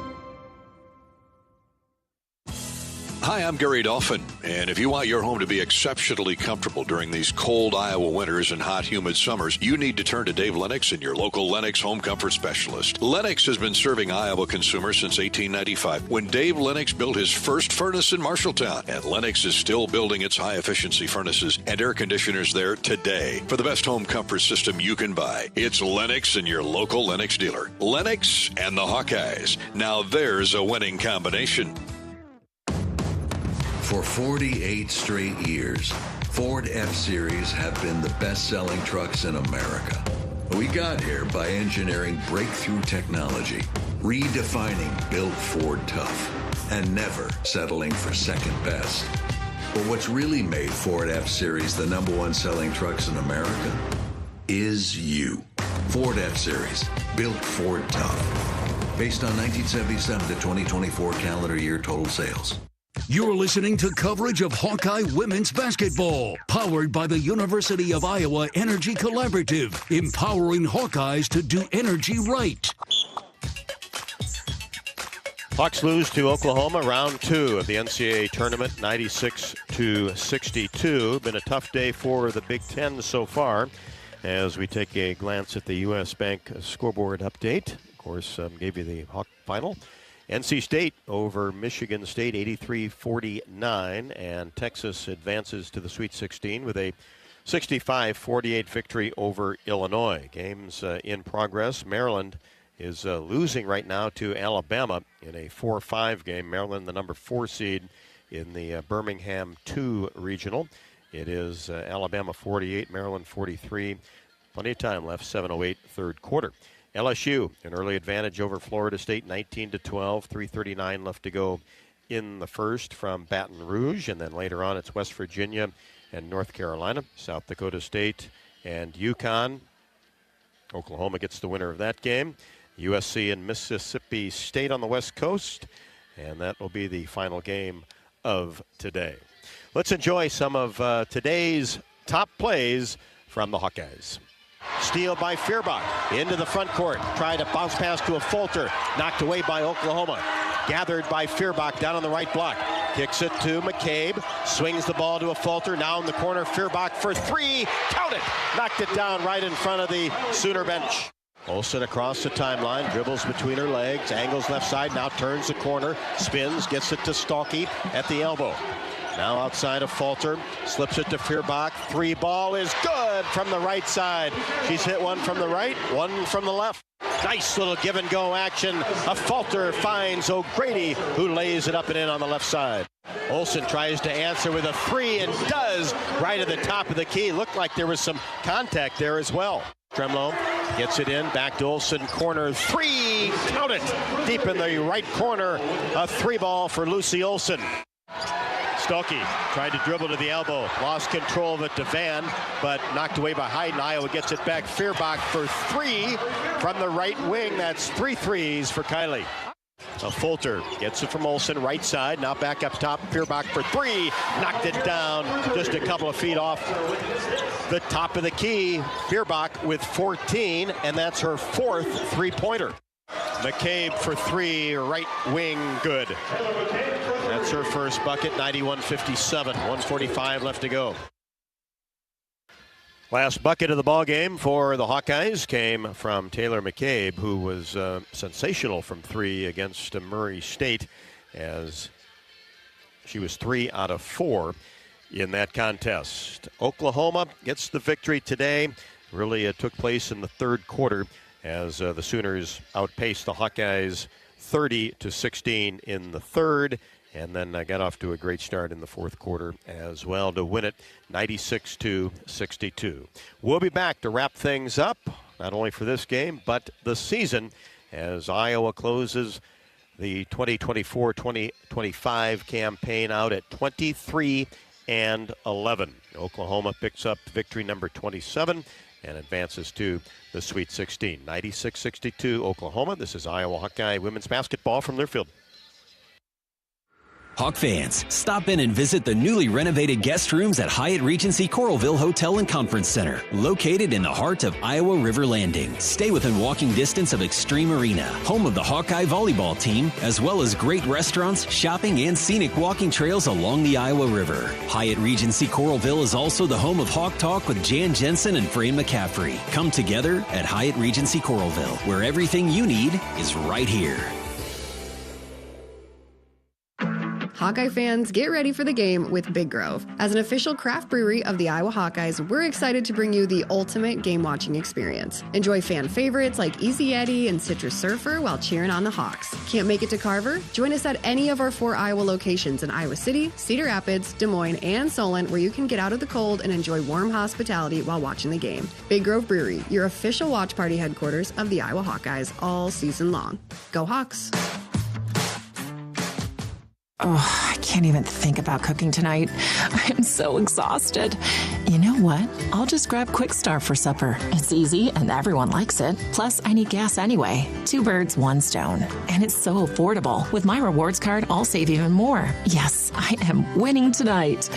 Hi, I'm Gary Dolphin, and if you want your home to be exceptionally comfortable during these cold Iowa winters and hot, humid summers, you need to turn to Dave Lennox and your local Lennox home comfort specialist. Lennox has been serving Iowa consumers since 1895, when Dave Lennox built his first furnace in Marshalltown, and Lennox is still building its high-efficiency furnaces and air conditioners there today. For the best home comfort system you can buy, it's Lennox and your local Lennox dealer. Lennox and the Hawkeyes. Now there's a winning combination. For 48 straight years, Ford F-Series have been the best-selling trucks in America. We got here by engineering breakthrough technology, redefining built Ford tough, and never settling for second best. But what's really made Ford F-Series the #1 selling trucks in America is you. Ford F-Series, built Ford tough. Based on 1977 to 2024 calendar year total sales. You're listening to coverage of Hawkeye women's basketball, powered by the University of Iowa Energy Collaborative, empowering Hawkeyes to do energy right. Hawks lose to Oklahoma, round 2 of the NCAA tournament, 96-62. Been a tough day for the Big Ten so far. As we take a glance at the U.S. Bank scoreboard update, of course, gave you the Hawk final. NC State over Michigan State, 83-49, and Texas advances to the Sweet 16 with a 65-48 victory over Illinois. Games in progress. Maryland is losing right now to Alabama in a 4-5 game. Maryland, the number 4 seed in the Birmingham 2 regional. It is Alabama 48, Maryland 43. Plenty of time left, 7:08 third quarter. LSU, an early advantage over Florida State, 19-12, 3:39 left to go in the first from Baton Rouge. And then later on, it's West Virginia and North Carolina, South Dakota State and UConn. Oklahoma gets the winner of that game. USC and Mississippi State on the West Coast. And that will be the final game of today. Let's enjoy some of today's top plays from the Hawkeyes. Steal by Feuerbach into the front court. Tried to bounce pass to a Fulter. Knocked away by Oklahoma. Gathered by Feuerbach down on the right block. Kicks it to McCabe. Swings the ball to a Fulter. Now in the corner, Feuerbach for 3. Count it! Knocked it down right in front of the Sooner bench. Olsen across the timeline. Dribbles between her legs. Angles left side. Now turns the corner. Spins. Gets it to Stalky at the elbow. Now outside of Fulter, slips it to Feuerbach. 3 ball is good from the right side. She's hit one from the right, one from the left. Nice little give and go action. A Fulter finds O'Grady, who lays it up and in on the left side. Olsen tries to answer with a 3 and does right at the top of the key. Looked like there was some contact there as well. Tremlow gets it in, back to Olsen, corner 3, count it, deep in the right corner. A 3 ball for Lucy Olsen. Stokey tried to dribble to the elbow, lost control of it to Van, but knocked away by Hayden. Iowa gets it back. Feuerbach for 3 from the right wing. That's 3 threes for Kylie. Fulter gets it from Olsen, right side. Now back up top. Fierbach for three. Knocked it down just a couple of feet off the top of the key. Fierbach with 14, and that's her fourth three-pointer. McCabe for three, right wing, good. That's her first bucket, 91-57, 1:45 left to go. Last bucket of the ball game for the Hawkeyes came from Taylor McCabe, who was sensational from three against Murray State, as she was 3 out of 4 in that contest. Oklahoma gets the victory today. Really, it took place in the third quarter as the Sooners outpaced the Hawkeyes 30-16 in the third, and then got off to a great start in the fourth quarter as well to win it 96-62. We'll be back to wrap things up, not only for this game, but the season, as Iowa closes the 2024-2025 campaign out at 23-11. Oklahoma picks up victory number 27 and advances to the Sweet 16. 96-62 Oklahoma. This is Iowa Hawkeye women's basketball from their field. Hawk fans, stop in and visit the newly renovated guest rooms at Hyatt Regency Coralville Hotel and Conference Center, located in the heart of Iowa River Landing. Stay within walking distance of Extreme Arena, home of the Hawkeye volleyball team, as well as great restaurants, shopping, and scenic walking trails along the Iowa River. Hyatt Regency Coralville is also the home of Hawk Talk with Jan Jensen and Fran McCaffrey. Come together at Hyatt Regency Coralville, where everything you need is right here. Hawkeye fans, get ready for the game with Big Grove. As an official craft brewery of the Iowa Hawkeyes, we're excited to bring you the ultimate game-watching experience. Enjoy fan favorites like Easy Eddie and Citrus Surfer while cheering on the Hawks. Can't make it to Carver? Join us at any of our 4 Iowa locations in Iowa City, Cedar Rapids, Des Moines, and Solon, where you can get out of the cold and enjoy warm hospitality while watching the game. Big Grove Brewery, your official watch party headquarters of the Iowa Hawkeyes all season long. Go Hawks! Oh, I can't even think about cooking tonight. I am so exhausted. You know what? I'll just grab Quick Start for supper. It's easy and everyone likes it. Plus, I need gas anyway. 2 birds, 1 stone. And it's so affordable. With my rewards card, I'll save even more. Yes, I am winning tonight.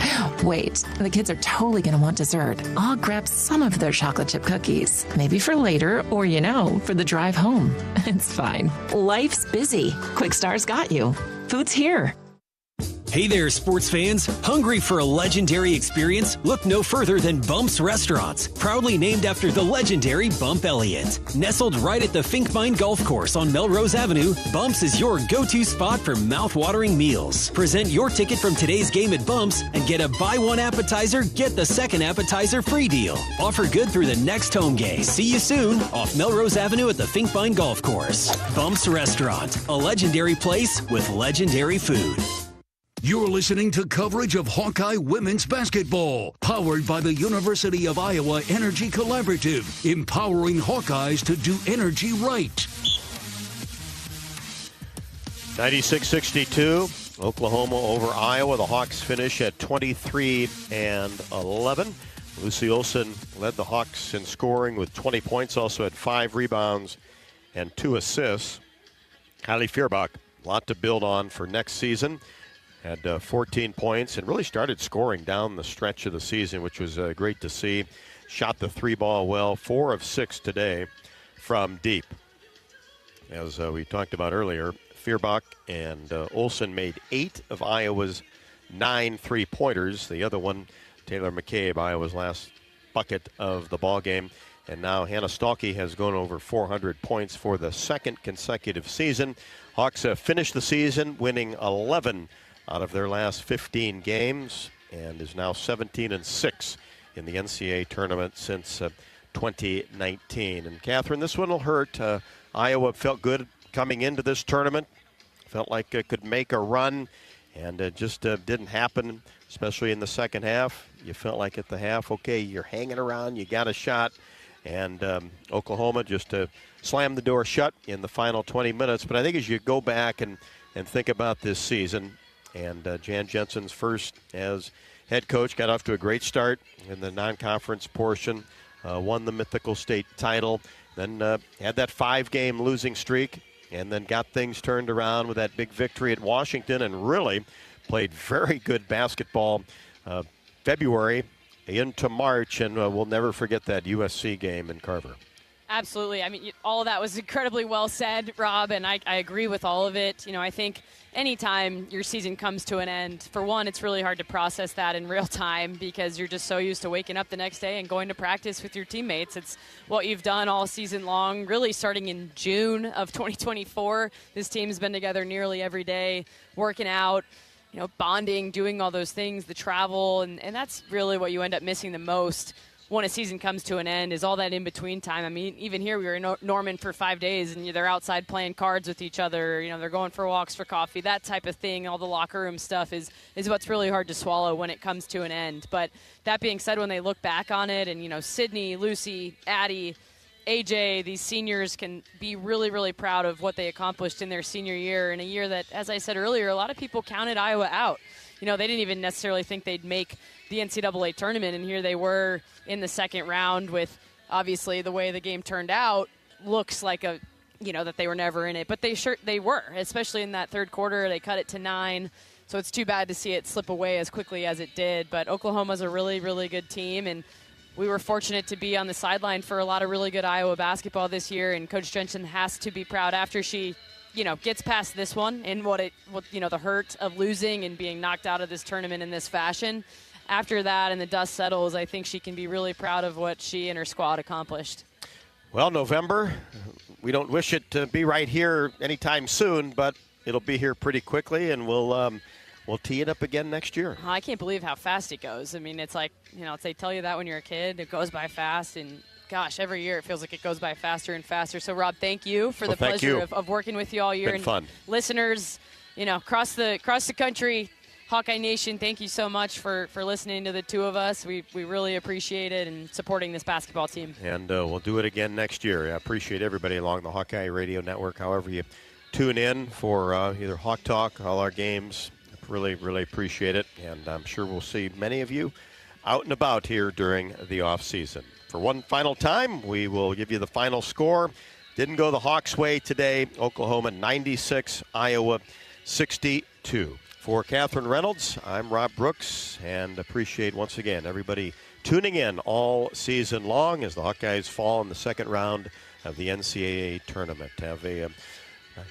Wait, the kids are totally going to want dessert. I'll grab some of their chocolate chip cookies. Maybe for later or, for the drive home. It's fine. Life's busy. Quick Start's got you. Food's here. Hey there, sports fans. Hungry for a legendary experience? Look no further than Bumps Restaurants, proudly named after the legendary Bump Elliott. Nestled right at the Finkbine Golf Course on Melrose Avenue, Bumps is your go-to spot for mouth-watering meals. Present your ticket from today's game at Bumps and get a buy one appetizer, get the second appetizer free deal. Offer good through the next home game. See you soon off Melrose Avenue at the Finkbine Golf Course. Bumps Restaurant, a legendary place with legendary food. You're listening to coverage of Hawkeye women's basketball, powered by the University of Iowa Energy Collaborative, empowering Hawkeyes to do energy right. 96-62, Oklahoma over Iowa. The Hawks finish at 23-11. Lucy Olsen led the Hawks in scoring with 20 points, also had 5 rebounds and 2 assists. Kylie Fierbach, a lot to build on for next season. Had 14 points and really started scoring down the stretch of the season, which was great to see. Shot the 3-ball well, 4 of 6 today from deep. As we talked about earlier, Fierbach and Olsen made 8 of Iowa's 9 3-pointers. The other one, Taylor McCabe, Iowa's last bucket of the ball game. And now Hannah Stalkey has gone over 400 points for the second consecutive season. Hawks finished the season winning 11 out of their last 15 games and is now 17-6 in the NCAA tournament since 2019. And Catherine, this one will hurt. Iowa felt good coming into this tournament, felt like it could make a run, and it just didn't happen, especially in the second half. You felt like at the half, okay, you're hanging around, you got a shot, and Oklahoma just slammed the door shut in the final 20 minutes. But I think as you go back and think about this season, and Jan Jensen's first as head coach, got off to a great start in the non-conference portion, won the mythical state title, then had that 5-game losing streak, and then got things turned around with that big victory at Washington and really played very good basketball February into March, and we'll never forget that USC game in Carver. Absolutely. I mean, all of that was incredibly well said, Rob, and I agree with all of it. I think anytime your season comes to an end, for one, it's really hard to process that in real time because you're just so used to waking up the next day and going to practice with your teammates. It's what you've done all season long, really starting in June of 2024. This team's been together nearly every day, working out, bonding, doing all those things, the travel, and that's really what you end up missing the most when a season comes to an end is all that in-between time. I mean, even here we were in Norman for 5 days, and they're outside playing cards with each other. They're going for walks for coffee, that type of thing. All the locker room stuff is what's really hard to swallow when it comes to an end. But that being said, when they look back on it, and, Sydney, Lucy, Addie, AJ, these seniors can be really, really proud of what they accomplished in their senior year, in a year that, as I said earlier, a lot of people counted Iowa out. They didn't even necessarily think they'd make the NCAA tournament, and here they were in the second round with, obviously, the way the game turned out looks like that they were never in it. But they were, especially in that third quarter. They cut it to 9, so it's too bad to see it slip away as quickly as it did. But Oklahoma's a really, really good team, and we were fortunate to be on the sideline for a lot of really good Iowa basketball this year, and Coach Jensen has to be proud after she gets past this one and what the hurt of losing and being knocked out of this tournament in this fashion. After that and the dust settles, I think she can be really proud of what she and her squad accomplished. Well, November, we don't wish it to be right here anytime soon, but it'll be here pretty quickly, and we'll tee it up again next year. I can't believe how fast it goes. I mean, it's like, they tell you that when you're a kid. It goes by fast, and gosh, every year it feels like it goes by faster and faster. So, Rob, thank you for the pleasure of working with you all year. Been fun. Listeners, across the country, Hawkeye Nation, thank you so much for listening to the two of us. We really appreciate it and supporting this basketball team. And we'll do it again next year. I appreciate everybody along the Hawkeye Radio Network, however you tune in for either Hawk Talk, all our games. Really, really appreciate it. And I'm sure we'll see many of you out and about here during the off season. For one final time, we will give you the final score. Didn't go the Hawks' way today. Oklahoma 96, Iowa 62. For Catherine Reynolds, I'm Rob Brooks, and appreciate once again everybody tuning in all season long as the Hawkeyes fall in the second round of the NCAA tournament. Have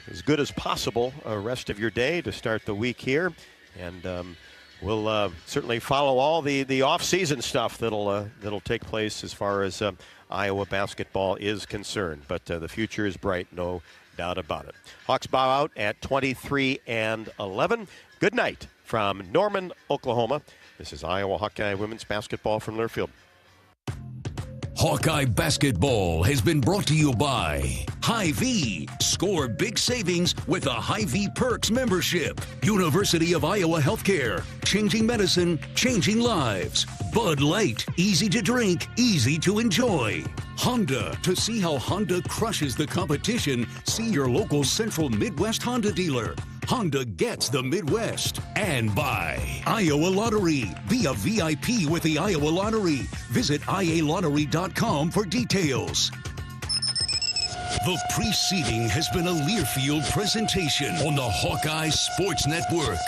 as good as possible rest of your day to start the week here, and we'll certainly follow all the off-season stuff that'll take place as far as Iowa basketball is concerned. But the future is bright, no doubt about it. Hawks bow out at 23-11. Good night from Norman, Oklahoma. This is Iowa Hawkeye women's basketball from Learfield. Hawkeye basketball has been brought to you by Hy-Vee. Score big savings with a Hy-Vee Perks membership. University of Iowa Healthcare. Changing medicine, changing lives. Bud Light. Easy to drink, easy to enjoy. Honda. To see how Honda crushes the competition, see your local Central Midwest Honda dealer. Honda gets the Midwest. And by Iowa Lottery. Be a VIP with the Iowa Lottery. Visit ialottery.com for details. The preceding has been a Learfield presentation on the Hawkeye Sports Network.